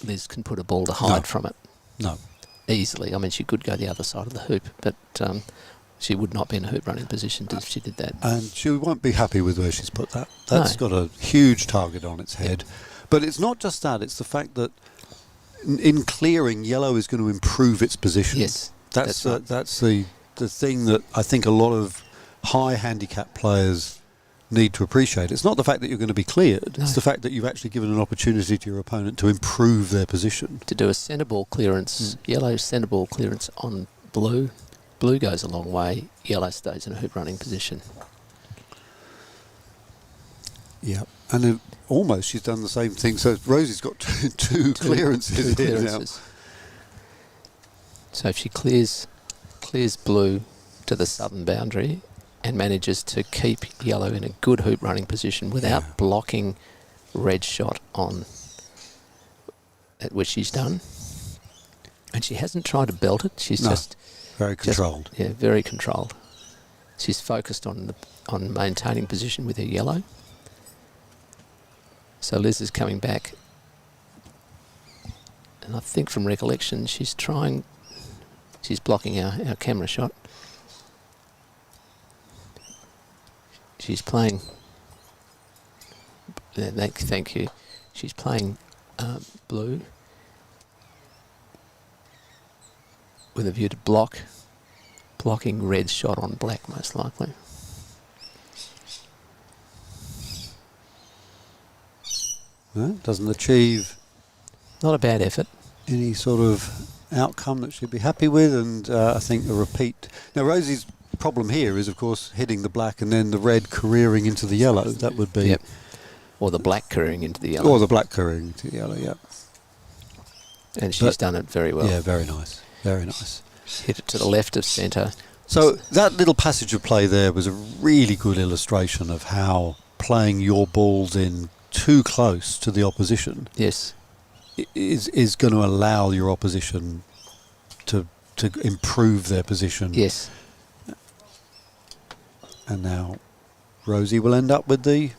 Liz can put a ball to hide from it No. easily. I mean, she could go the other side of the hoop, but she would not be in a hoop running position if she did that. And she won't be happy with where she's put that. That's got a huge target on its head. But it's not just that, it's the fact that in clearing, yellow is going to improve its position. Yes, That's right. that's the thing that I think a lot of high handicap players need to appreciate. It's not the fact that you're going to be cleared, No. it's the fact that you've actually given an opportunity to your opponent to improve their position. To do a centre ball clearance, yellow centre ball clearance on blue. Blue goes a long way, yellow stays in a hoop running position. Yeah. And almost she's done the same thing. So Rosie's got two clearances Two here clearances. So if she clears blue to the southern boundary and manages to keep yellow in a good hoop running position without Yeah. blocking red shot on at which she's done. And she hasn't tried to belt it. She's No. just Very controlled. very controlled. She's focused on maintaining position with her yellow. So Liz is coming back, and I think from recollection she's blocking our camera shot. She's playing, thank you, she's playing blue with a view to blocking red shot on black most likely. No, doesn't achieve Not a bad effort. any sort of outcome that she'd be happy with, and I think a repeat. Now Rosie's problem here is, of course, hitting the black and then the red careering into the yellow. That would be... Yep. Or the black careering into the yellow. Or the black careering into the yellow, yeah. And she's done it very well. Yeah, very nice. Very nice. Hit it to the left of centre. So that little passage of play there was a really good illustration of how playing your balls in too close to the opposition Yes. is going to allow your opposition to improve their position. Yes. And now Rosie will end up with the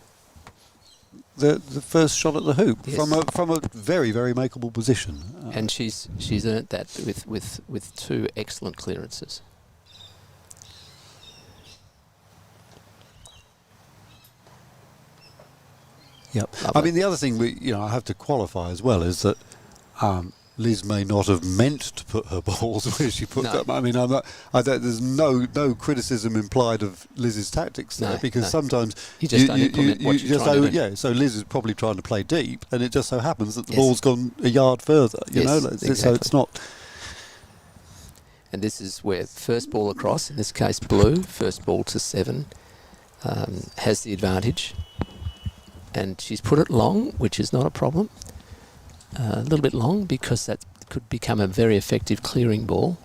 first shot at the hoop, Yes. from a very, very makeable position. And she's earned that with 2 excellent clearances. Yep. I Lovely. mean, the other thing I have to qualify as well is that Liz may not have meant to put her balls where she put them. I mean, there's no criticism implied of Liz's tactics there, because sometimes you just don't implement what you're trying to do. Yeah, so Liz is probably trying to play deep, and it just so happens that the ball's gone a yard further. You know, exactly. so it's not. And this is where first ball across, in this case blue, first ball to 7, has the advantage. And she's put it long, which is not a problem. A little bit long, because that could become a very effective clearing ball,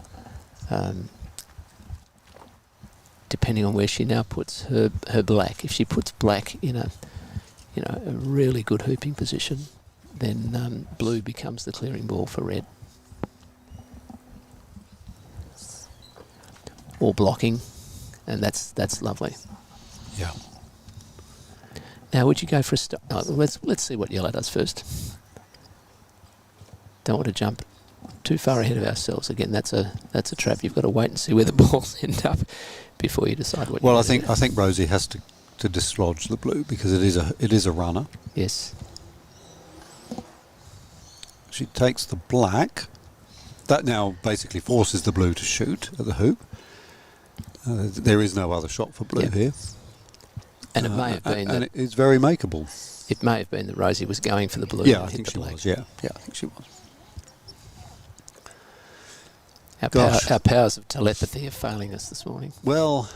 depending on where she now puts her black. If she puts black in a really good hooping position, then blue becomes the clearing ball for red. Or blocking, and that's lovely. Yeah. Now, would you go for a let's see what yellow does first. Don't want to jump too far ahead of ourselves. Again, that's a trap. You've got to wait and see where the balls end up before you decide what. Well, I think Rosie has to dislodge the blue, because it is a runner. Yes. She takes the black. That now basically forces the blue to shoot at the hoop. There is no other shot for blue here. And it may have been and it's very makeable. It may have been that Rosie was going for the blue. Yeah, and I hit think the she black. was. Yeah, I think she was. Our powers of telepathy are failing us this morning. Well,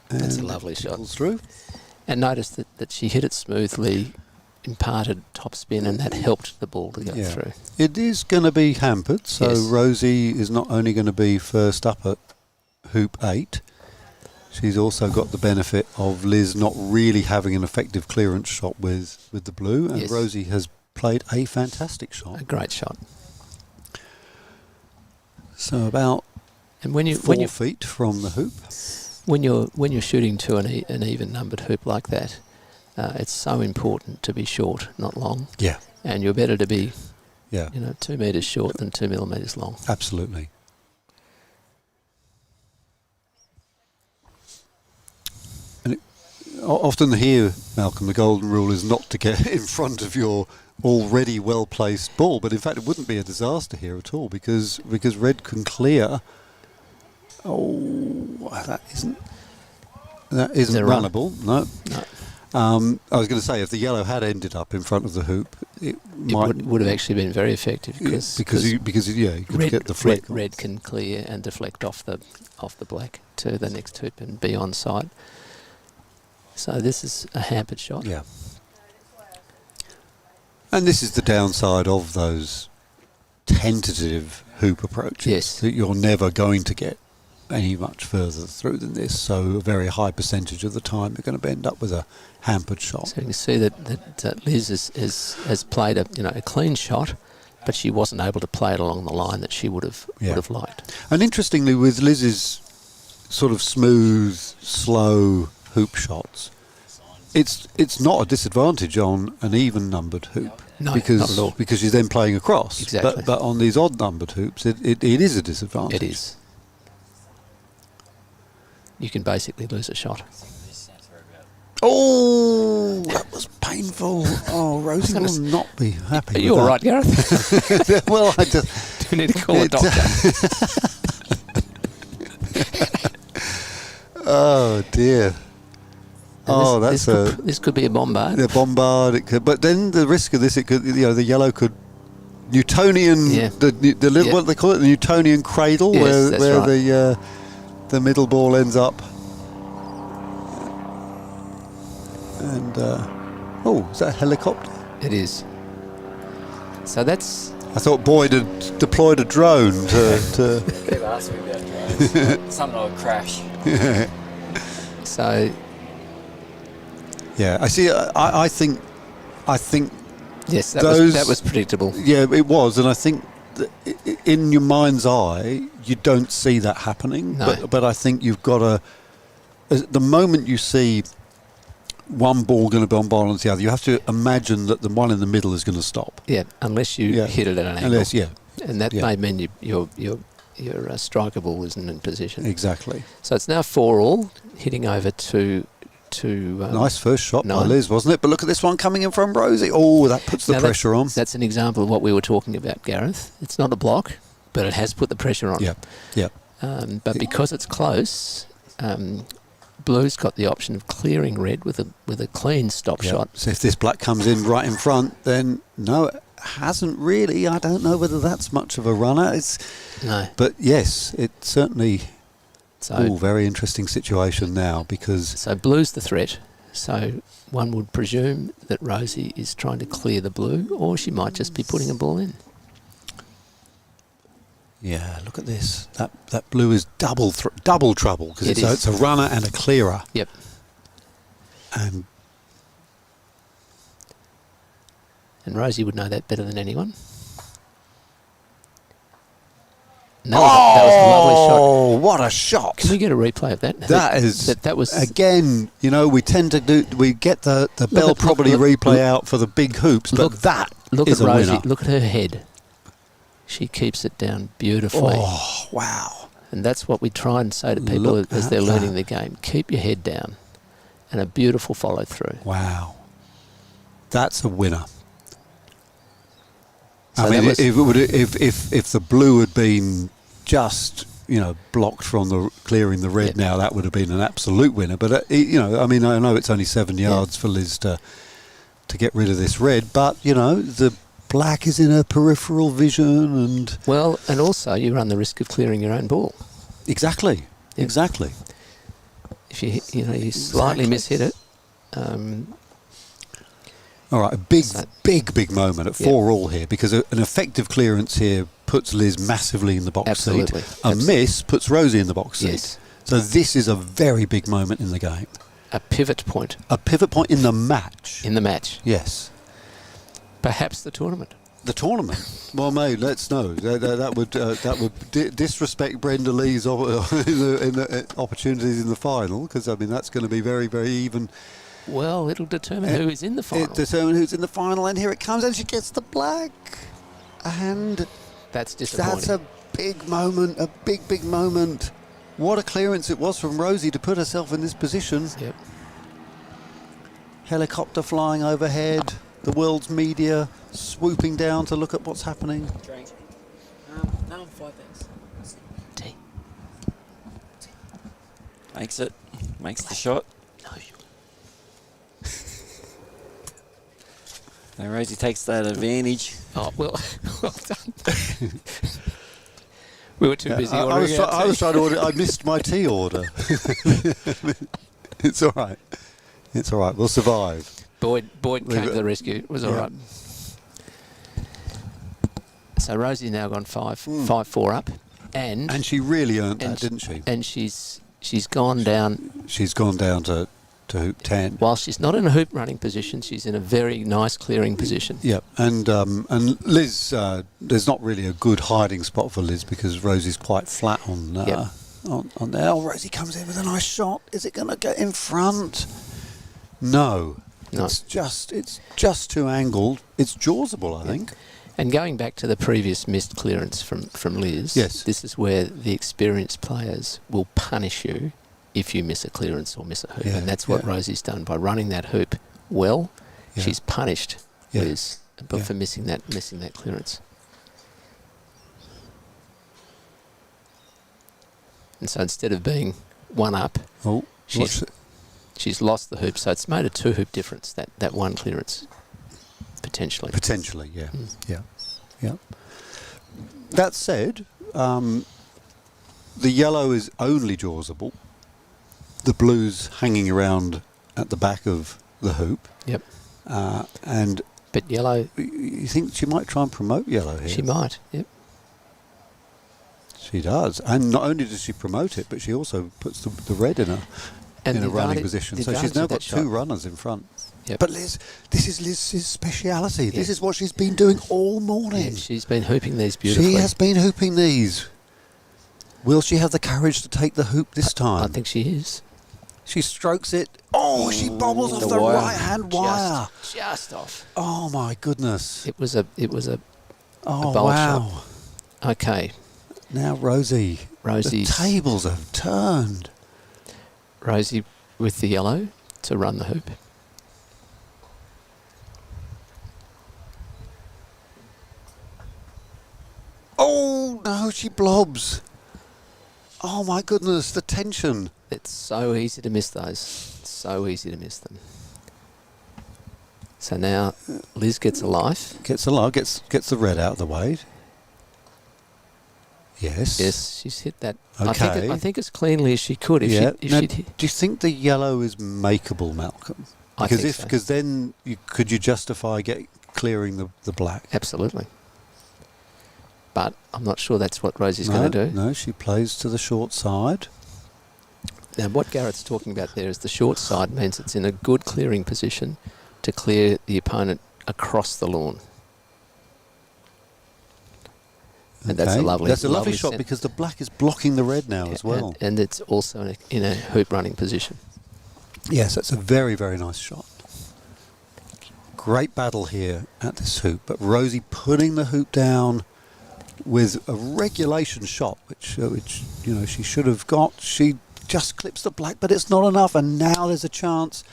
That's a lovely shot. pulls through. And notice that she hit it smoothly, imparted top spin, and that helped the ball to go through. It is going to be hampered, so Yes. Rosie is not only going to be first up at hoop 8, she's also got the benefit of Liz not really having an effective clearance shot with the blue, and Yes. Rosie has played a fantastic shot. A great shot. So about And when 4 feet from the hoop. when you're shooting to an even numbered hoop like that, it's so important to be short, not long. Yeah. And you're better to be, Yeah, 2 metres short than 2 millimetres long. absolutely. And often here, Malcolm, the golden rule is not to get in front of your already well-placed ball, but in fact it wouldn't be a disaster here at all, because red can clear. Oh, that isn't runnable. No. I was going to say, if the yellow had ended up in front of the hoop, it would have actually been very effective, because you could get the flick. Red can clear and deflect off the black to the next hoop and be on side. So this is a hampered shot. Yeah. And this is the downside of those tentative hoop approaches. Yes. That you're never going to get any much further through than this. So a very high percentage of the time you're going to end up with a hampered shot. So you can see that Liz has played a clean shot, but she wasn't able to play it along the line that she would have liked. And interestingly, with Liz's sort of smooth, slow hoop shots, it's not a disadvantage on an even numbered hoop. No, because, not at all. Because she's then playing across. Exactly. But on these odd numbered hoops, it is a disadvantage. It is. You can basically lose a shot. Oh, that was painful. Oh, Rosie will not be happy. Are you all right, Gareth? Well, I just... Do we need to call a doctor? Oh, dear. Oh, this could be a bombard. The bombard. It could, but then the risk of this, it could, the yellow could Newtonian. Yeah. The little, Yeah. what do they call it, the Newtonian cradle, Yes, where that's right. the middle ball ends up. And is that a helicopter? It is. So that's I thought Boyd had deployed a drone to Keep asking me about drones. Something will crash. so. Yeah, I see. I think. Yes, that Those- was predictable. Yeah, it was, and I think that in your mind's eye, you don't see that happening. No. But I think you've got to. The moment you see one ball going to bombard onto the other, you have to imagine that the one in the middle is going to stop. Yeah, unless you Yeah. hit it at an angle. Unless, yeah, And that Yeah. may mean your striker ball isn't in position. exactly. So it's now 4-all, hitting over to Nice first shot by 9. Liz, wasn't it? But look at this one coming in from Rosie. Oh, that puts the Now pressure on. That's an example of what we were talking about, Gareth. It's not a block, but it has put the pressure on. Yeah, yeah. But because it's close, Blue's got the option of clearing red with a clean stop Yeah. shot. So if this black comes in right in front, then no, it hasn't really. I don't know whether that's much of a runner. No. But yes, it certainly. So Very interesting situation now because So Blue's the threat. So one would presume that Rosie is trying to clear the blue, or she might just be putting a ball in. yeah, look at this. That blue is double trouble because It it's a runner and a clearer. Yep. And And Rosie would know that better than anyone. And that was a lovely shot. oh, what a shot! Can we get a replay of that? That was again. We tend to we get the Bell Property replay out for the big hoops, but that look is at a Rosie. winner. Look at her head. She keeps it down beautifully. Oh, wow! And that's what we try and say to people Look as at they're learning that. the game. Keep your head down. And a beautiful follow through. Wow, that's a winner. So I mean, that was- if the blue had been just blocked from clearing the red, Yep. now that would have been an absolute winner. But I mean, I know it's only 7 yards for Liz to get rid of this red, but the black is in her peripheral vision, and Well, and also you run the risk of clearing your own ball. exactly. If you slightly Exactly. mishit it. All right, a big, So- big moment at Yeah. 4-all here because an effective clearance here puts Liz massively in the box Absolutely. seat. A miss puts Rosie in the box seat. Yes. So this is a very big moment in the game. A pivot point A pivot point in the match. in the match. Yes. Perhaps the tournament. The tournament. Well, mate, let's know. That would disrespect Brenda Lee's in the opportunities in the final because I mean that's going to be very, very even. Well, it'll determine who is in the final. It determines who's in the final, and here it comes, and she gets the black, and That's disappointing. that's a big moment. A big moment. What a clearance it was from Rosie to put herself in this position. Yep. Helicopter flying overhead. The world's media swooping down to look at what's happening. Drink. No, 5 things. Tea. Makes the shot. No, And Rosie takes that advantage. Oh, well done. We were too busy I ordering I was trying to order. I missed my tea order. It's all right. It's all right. We'll survive. Boyd came to the rescue. It was all Yeah. right. So Rosie's now gone 5-4 up, and she really earned and that, didn't she? And she's gone down. She's gone down to hoop 10. While she's not in a hoop running position, she's in a very nice clearing position. Yeah, and Liz, there's not really a good hiding spot for Liz because Rosie's quite flat on on there. Oh, Rosie comes in with a nice shot. Is it going to get in front? No. It's just too angled. It's jawsable, I think. And going back to the previous missed clearance from Liz, Yes. this is where the experienced players will punish you if you miss a clearance or miss a hoop. Yeah, And that's what yeah. Rosie's done. By running that hoop well, Yeah. she's punished Yeah. Liz Yeah. for missing that clearance. And so instead of being one up, Oh, she's she's lost the hoop, so it's made a 2 hoop difference, that one clearance, potentially. Potentially, yeah. Yeah. That said, the yellow is only jawsable. The blue's hanging around at the back of the hoop. Yep. And but yellow... You think she might try and promote yellow here? She might, yep. She does. And not only does she promote it, but she also puts the red in a running position. So she's now got 2 runners in front. Yep. But Liz, this is Liz's speciality. Yes. This is what she's been doing all morning. Yeah, she's been hooping these beautifully. She has been hooping these. Will she have the courage to take the hoop this time? I think she is. She strokes it. Oh, she bobbles off the right-hand wire. Just off. Oh my goodness. It was a oh bold wow. shot. Okay. Now Rosie. The tables have turned. Rosie with the yellow to run the hoop. Oh no, she blobs. Oh my goodness, the tension. It's so easy to miss those. So easy to miss them. So now Liz gets a life. Gets the red out of the way. Yes. Yes, she's hit that. Okay. I think as cleanly as she could. If now, she'd hit. Do you think the yellow is makeable, Malcolm? I think so. Because then could you justify clearing the black? Absolutely. But I'm not sure that's what Rosie's going to do. No, she plays to the short side. Now, what Garrett's talking about there is the short side means it's in a good clearing position to clear the opponent across the lawn. And that's a lovely shot because the black is blocking the red now as well. And it's also in a hoop running position. Yes, that's a very, very nice shot. Great battle here at this hoop, but Rosie putting the hoop down with a regulation shot, which she should have got. She just clips the black, but it's not enough. And now there's a chance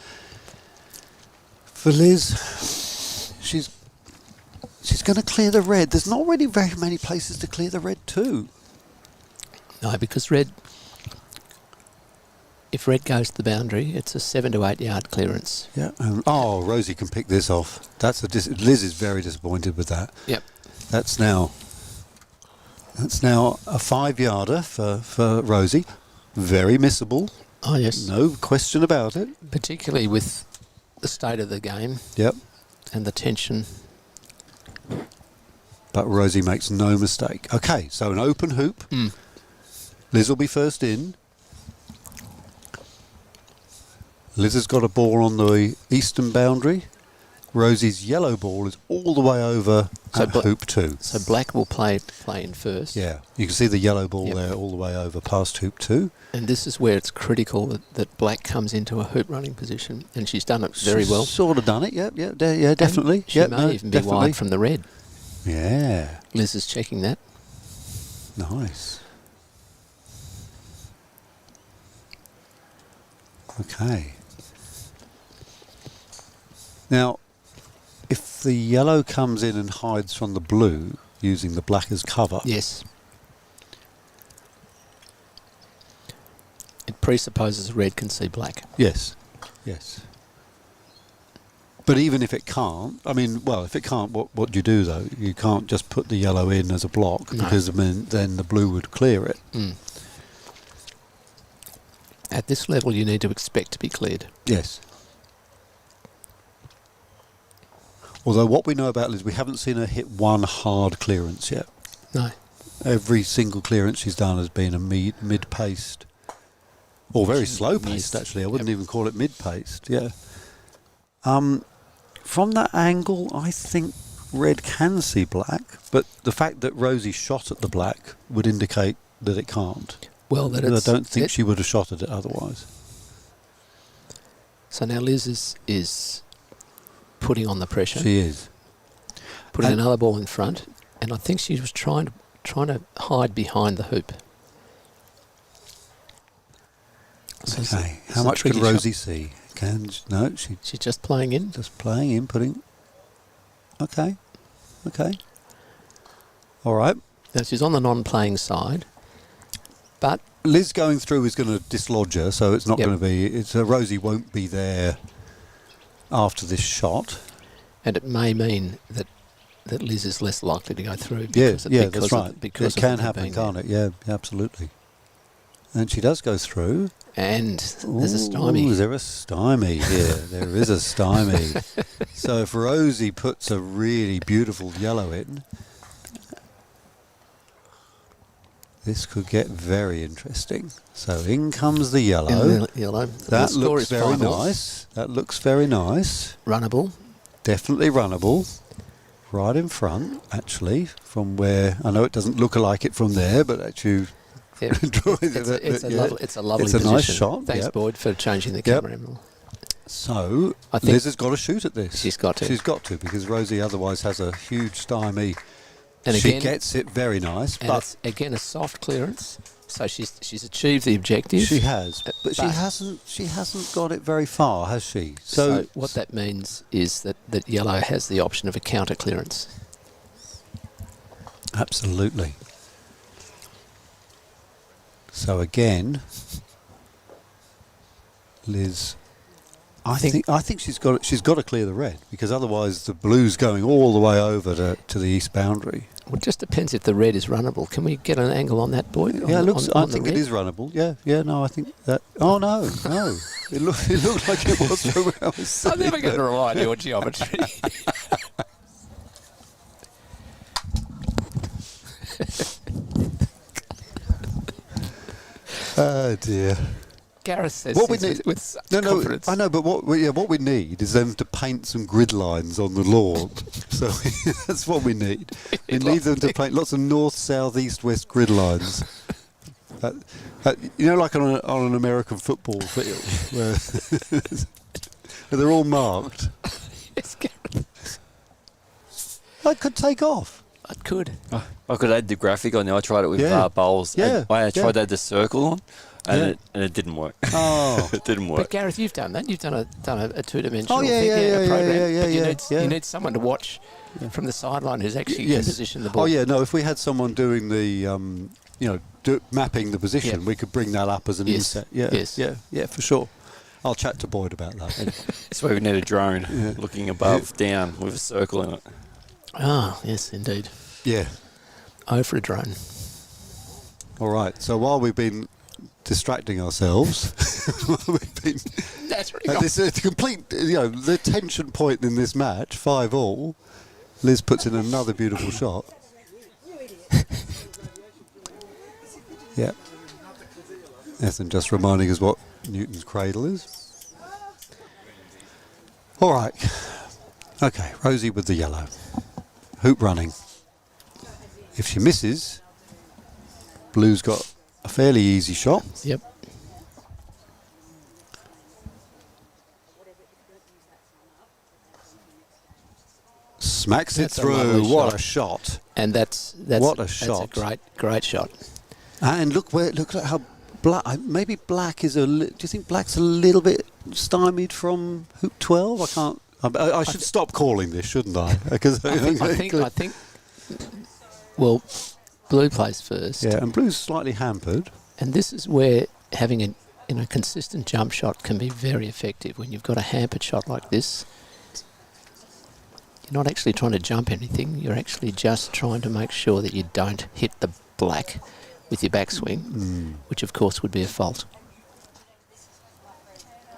for Liz. She's going to clear the red. There's not really very many places to clear the red too. No, because if red goes to the boundary, it's a 7 to 8 yard clearance. Yeah. Rosie can pick this off. Liz is very disappointed with that. Yep. That's now a 5 yarder for Rosie. Very missable. Oh yes. No question about it. Particularly with the state of the game. Yep. And the tension. But Rosie makes no mistake. Okay, so an open hoop. Liz will be first in. Liz has got a ball on the eastern boundary. Rosie's yellow ball is all the way over at hoop 2. So black will play in first. Yeah, you can see the yellow ball there all the way over past hoop 2. And this is where it's critical that black comes into a hoop running position, and she's done it very well. Sort of done it, yeah, definitely. And she may even be wide from the red. Yeah. Liz is checking that. Nice. Okay. Now, if the yellow comes in and hides from the blue using the black as cover. Yes. It presupposes red can see black. Yes. But even if it can't, if it can't, what do you do though? You can't just put the yellow in as a block because then the blue would clear it. At this level, you need to expect to be cleared. Yes. Although what we know about Liz, we haven't seen her hit one hard clearance yet. No. Every single clearance she's done has been a mid-paced, or very slow-paced actually. I wouldn't even call it mid-paced. Yeah. From that angle, I think red can see black, but the fact that Rosie shot at the black would indicate that it can't. Well, I don't think she would have shot at it otherwise. So now Liz is putting on the pressure. She is. Putting another ball in front, and I think she was trying to hide behind the hoop. Okay, how much could Rosie see? She's just playing in. Just playing in, putting. Okay. All right. Now she's on the non-playing side, but Liz going through is going to dislodge her, so it's not Yep. going to be. It's Rosie won't be there after this shot. And it may mean that Liz is less likely to go through. Yeah, Because yeah, because that's of- right. Because It of can her happen, being can't there. it? Yeah, absolutely. And she does go through. And there's a Ooh, stymie. is there a stymie here? There is a stymie. So if Rosie puts a really beautiful yellow in, this could get very interesting. So in comes the yellow. Yellow. That The score looks is very 5-all. nice. That looks very nice. Runnable. Definitely runnable. Right in front, actually, from where I know it doesn't look like it from there, but actually, Yeah. It's a lovely It's a position. nice shot, Thanks, yep. Boyd, for changing the Yep. camera angle. So I think Liz has got to shoot at this. she's got to. She's got to, because Rosie otherwise has a huge stymie. And She again, gets it very nice, and but it's again a soft clearance. So she's achieved the objective. she has, but she but- hasn't got it very far, has she? So what that means is that yellow has the option of a counter clearance. Absolutely. So again, Liz, I think she's got to clear the red, because otherwise the blue's going all the way over to the east boundary. Well, it just depends if the red is runnable. Can we get an angle on that, Boyd? Yeah, it looks. I on the think it red? is runnable. Yeah. No, I think that. Oh no. It looked like it was from where I was I'm sitting. never going to rely on your geometry. Oh dear. Gareth says What we this need- with such No, confidence. I know, but what we need is them to paint some grid lines on the lawn. So that's what we need. We need them to paint lots of north, south, east, west grid lines. Like on an American football field, where they're all marked. Yes, Gareth. That could take off. I could. I could add the graphic on there. I tried it with Yeah. bowls. Yeah, I tried yeah. to add the circle on, and it didn't work. Oh. It didn't But work. Gareth, you've done that. You've done a two-dimensional Oh, yeah, thing, yeah, a yeah, program. yeah, But yeah. you need someone to watch from the sideline who's actually can Yes. position the ball. Oh yeah, no. If we had someone doing the, mapping the position, Yeah. we could bring that up as an Yes. inset. Yeah, Yes. yeah, for sure. I'll chat to Boyd about that. That's why we need a drone Yeah. looking above, down, with a circle in it. Ah, yes, indeed. Yeah. Oh, for a drone. All right. So while we've been distracting ourselves, we've been That's really at this complete, the tension point in this match, 5-5. Liz puts in another beautiful shot. Yeah. Ethan just reminding us what Newton's cradle is. All right. Okay, Rosie with the yellow. Hoop running. If she misses, Blue's got a fairly easy shot. Yep. Smacks it That's a through. lovely What shot. a shot. And that's What a That's shot. a great shot. And look at how black. Maybe black is do you think black's a little bit stymied from hoop 12? I can't. I should stop calling this, shouldn't I? Because I think. Well, blue plays first, yeah, and blue's slightly hampered. and this is where having a consistent jump shot can be very effective. When you've got a hampered shot like this, you're not actually trying to jump anything. You're actually just trying to make sure that you don't hit the black with your backswing, which of course would be a fault.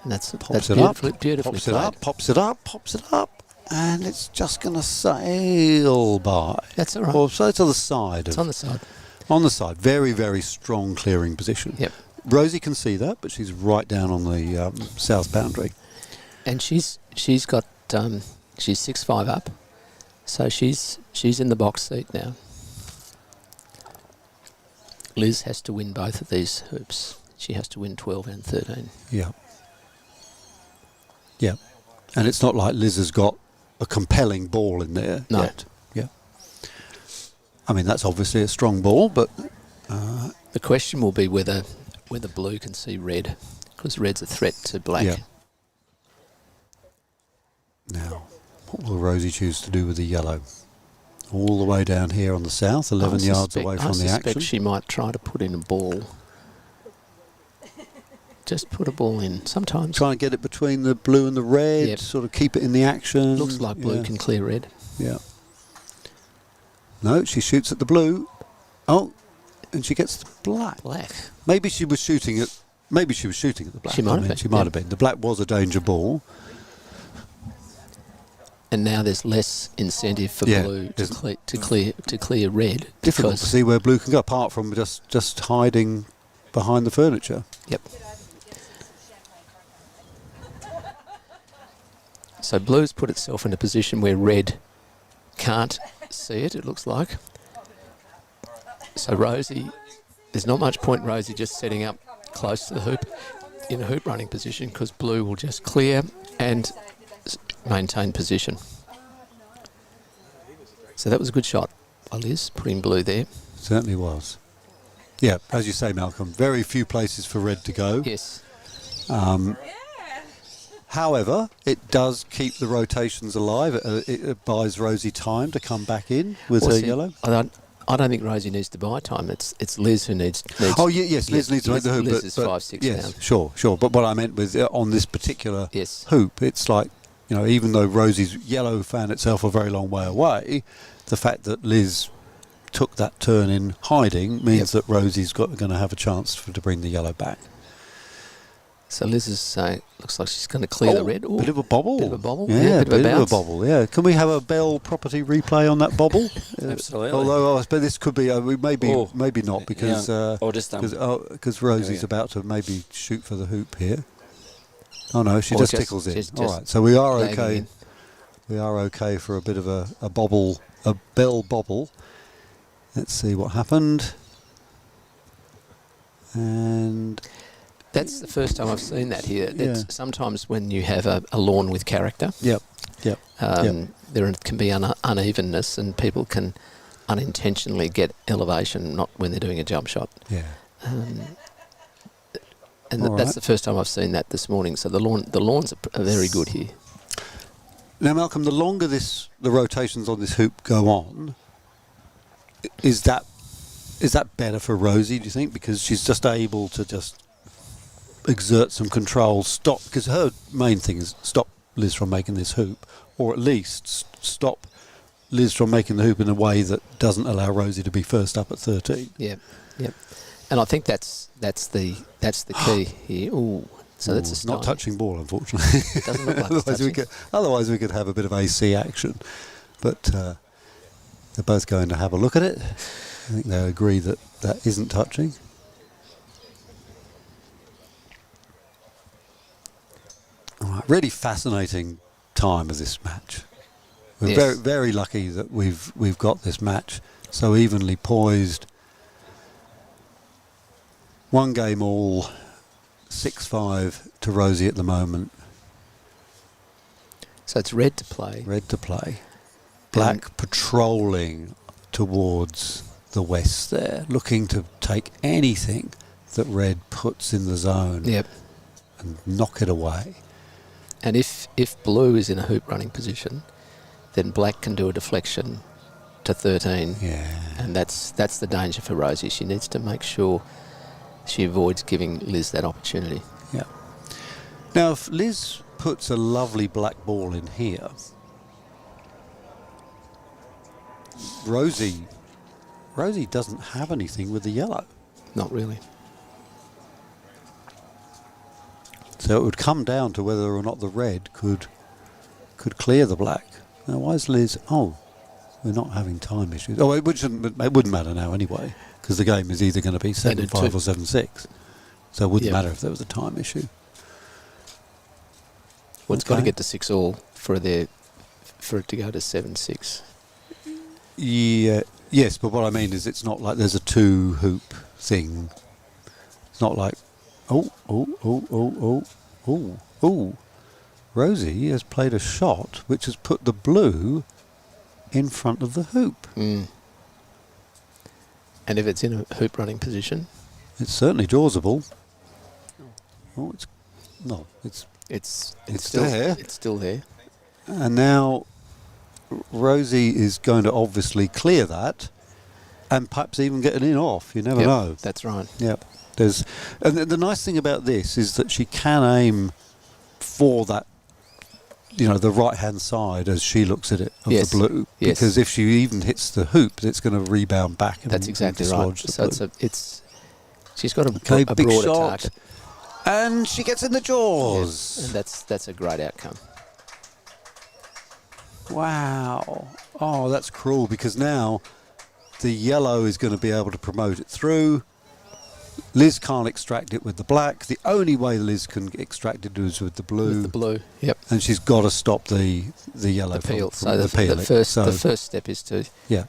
And that's Pops it beautifully, up. beautifully Pops it played. up. Pops it up. Pops it up. And it's just going to sail by. That's all right. Or so to the side. It's on the side. On the side. Very, very strong clearing position. Yep. Rosie can see that, but she's right down on the south boundary. And she's got she's 6'5" up, so she's in the box seat now. Liz has to win both of these hoops. She has to win 12 and 13. Yeah. Yeah. And it's not like Liz has got a compelling ball in there No. yet. Yeah. I mean, that's obviously a strong ball, but The question will be whether blue can see red, because red's a threat to black. yeah. Now, what will Rosie choose to do with the yellow? All the way down here on the south, 11 yards away from I the suspect action. she might try to put in a ball just put a ball in. Sometimes Try and get it between the blue and the red, Yep. sort of keep it in the action. looks like blue can clear red. Yeah. No, she shoots at the blue. Oh, and she gets the black. Black. Maybe she was shooting at the black. She might have been, She might yeah. have been. The black was a danger ball. And now there's less incentive for Yeah, blue there's- to clear red. Difficult because- to see where blue can go, apart from just hiding behind the furniture. Yep. So blue's put itself in a position where red can't see it, it looks like. So Rosie, there's not much point Rosie just setting up close to the hoop in a hoop running position, because blue will just clear and maintain position. So that was a good shot by Liz, putting blue there. Certainly was. Yeah, as you say, Malcolm, very few places for red to go. Yes. However, it does keep the rotations alive. It buys Rosie time to come back in with Well, her see, yellow. I don't think Rosie needs to buy time. It's Liz who needs. Oh, yes, Liz needs to make the hoop. Liz is 5-6 yes, down. sure. But what I meant was on this particular Yes. hoop, it's like, even though Rosie's yellow found itself a very long way away, the fact that Liz took that turn in hiding means that Rosie's going to have a chance to bring the yellow back. So Liz is saying, looks like she's going to clear the red. Ooh, Bit of a bobble. Bit of a bobble. Yeah, bit of a bounce. bobble. Yeah. Can we have a Bell property replay on that bobble? Absolutely. Although I suppose this could be, maybe Oh, maybe not, because or just because Rosie's yeah. about to maybe shoot for the hoop here. Oh no, she Or just just- tickles in. just- All just right, so we are lagging okay. in. We are okay for a bit of a bobble, a Bell bobble. Let's see what happened. And That's the first time I've seen that here. Yeah. Sometimes when you have a lawn with character, yep. there can be unevenness, and people can unintentionally get elevation, not when they're doing a jump shot. Yeah. And All that's right. the first time I've seen that this morning. So the lawns are very good here. Now, Malcolm, the longer the rotations on this hoop go on, is that better for Rosie, do you think? Because she's just able to just exert some control, stop, because her main thing is stop Liz from making this hoop, or at least stop Liz from making the hoop in a way that doesn't allow Rosie to be first up at 13. Yep. And I think that's the key here. Ooh, so that's a style. Not touching ball, unfortunately. It doesn't look like it's otherwise we could have a bit of AC action. But they're both going to have a look at it. I think they agree that isn't touching. All right, really fascinating time of this match. We're Yes. very, very lucky that we've got this match so evenly poised. One game all, 6-5 to Rosie at the moment. So it's red to play. Red to play. Black patrolling towards the west there, looking to take anything that red puts in the zone Yep. and knock it away. And if blue is in a hoop running position, then black can do a deflection to 13. Yeah. And that's the danger for Rosie. She needs to make sure she avoids giving Liz that opportunity. Yeah. Now, if Liz puts a lovely black ball in here, Rosie doesn't have anything with the yellow. Not really. So it would come down to whether or not the red could clear the black. Now, why is Liz... Oh, we're not having time issues. Oh, it wouldn't matter now anyway, because the game is either going to be 7-5 or 7-6. So it wouldn't matter if there was a time issue. Well, it's got to Okay. get to 6-all for it to go to 7-6. Yeah, yes, but what I mean is it's not like there's a two-hoop thing. It's not like... Oh. Rosie has played a shot which has put the blue in front of the hoop. Mm. And if it's in a hoop running position, It's certainly dawsable. Oh, it's it's still there. It's still there. And now Rosie is going to obviously clear that and perhaps even get an in off. You never Yep, know. That's right. Yep. And the nice thing about this is that she can aim for that, the right-hand side as she looks at it of Yes. the blue. Yes. Because if she even hits the hoop, it's going to rebound back. That's exactly and right. dislodge the So blue. she's got Okay, a big broader shot. target. And she gets in the jaws. And that's a great outcome. Wow. Oh, that's cruel, because now the yellow is going to be able to promote it through. Liz can't extract it with the black. The only way Liz can extract it is with the blue. With the blue, yep. And she's got to stop the yellow The peel. from So the peeling. the first step is to Yeah.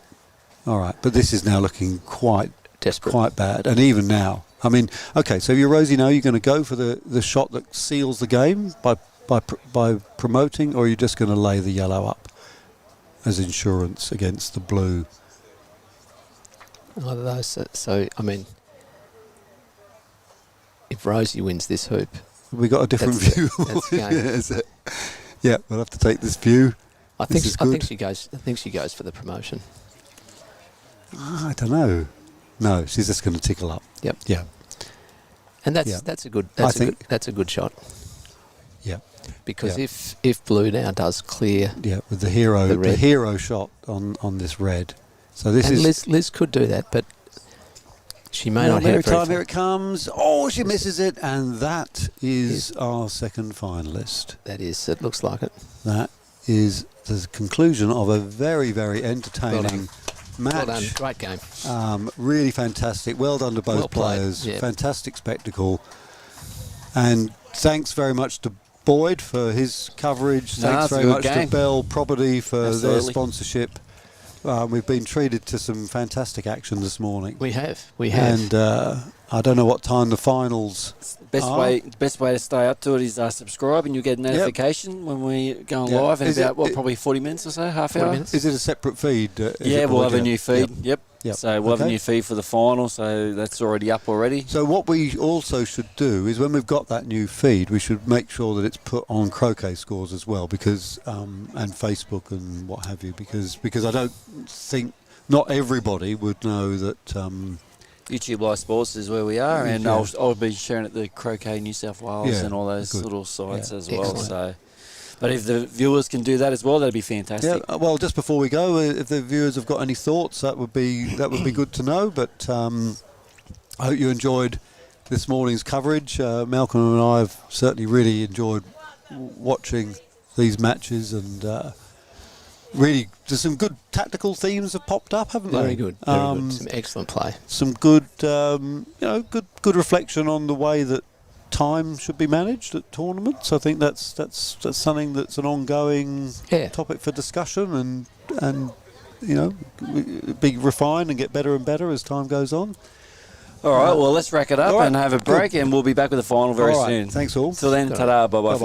All right. But this is now looking quite desperate. quite bad. And even now, I mean, okay, so you're Rosie now, you're going to go for the shot that seals the game by promoting, or are you just going to lay the yellow up as insurance against the blue? Either of those. So, I mean, if Rosie wins this hoop, We got a different view. That's game. Is it? Yeah, we'll have to take this view. I This think is I think good. she goes for the promotion. I don't know. No, she's just going to tickle up. Yep. Yeah. And Yeah. that's a good think- that's a good shot, Yeah. because Yeah. if blue now does clear, Yeah, with the hero, The the, red. hero shot on this red. So this and is Liz could do that, but she may Well, not hit every it very time far. here it comes. Oh, she misses it, and that is our second finalist. That is, it looks like it. That is the conclusion of a very, very entertaining match. Well done, great game. Really fantastic. Well done to both Well played, players. yeah. Fantastic spectacle. And thanks very much to Boyd for his coverage. No, Thanks it's a very good much game. to Bell Property for their Absolutely. sponsorship. We've been treated to some fantastic action this morning. We have. And I don't know what time the finals Best are. way to stay up to it is subscribe, and you'll get a notification when we go Yeah. live in Is about it- probably 40 minutes or so, half 40 hour. minutes. Is it a separate feed? Is Yeah, it we'll have a broadcast? new feed. Yep. Yep. So we'll have a Okay. new feed for the final. So that's already up already. So what we also should do is, when we've got that new feed, we should make sure that it's put on Croquet Scores as well, because and Facebook and what have you, because I don't think not everybody would know that. Youtubelivesports is where we are, and Yeah. I'll be sharing at the Croquet New South Wales Yeah, and all those good. little sites Yeah. as well. Excellent. So, but if the viewers can do that as well, that'd be fantastic. Yeah. Well, just before we go, if the viewers have got any thoughts, that would be good to know. But I hope you enjoyed this morning's coverage. Malcolm and I have certainly really enjoyed watching these matches, and really, there's some good tactical themes have popped up, haven't they? Very good. Very good. Some excellent play. Some good, good reflection on the way that time should be managed at tournaments. I think that's something that's an ongoing Yeah. topic for discussion, and be refined and get better and better as time goes on. All right, well, let's rack it up All right, and have a break, and we'll be back with the final very All right, soon. thanks all. Till then, Good. ta-da, bye-bye. Bye-bye.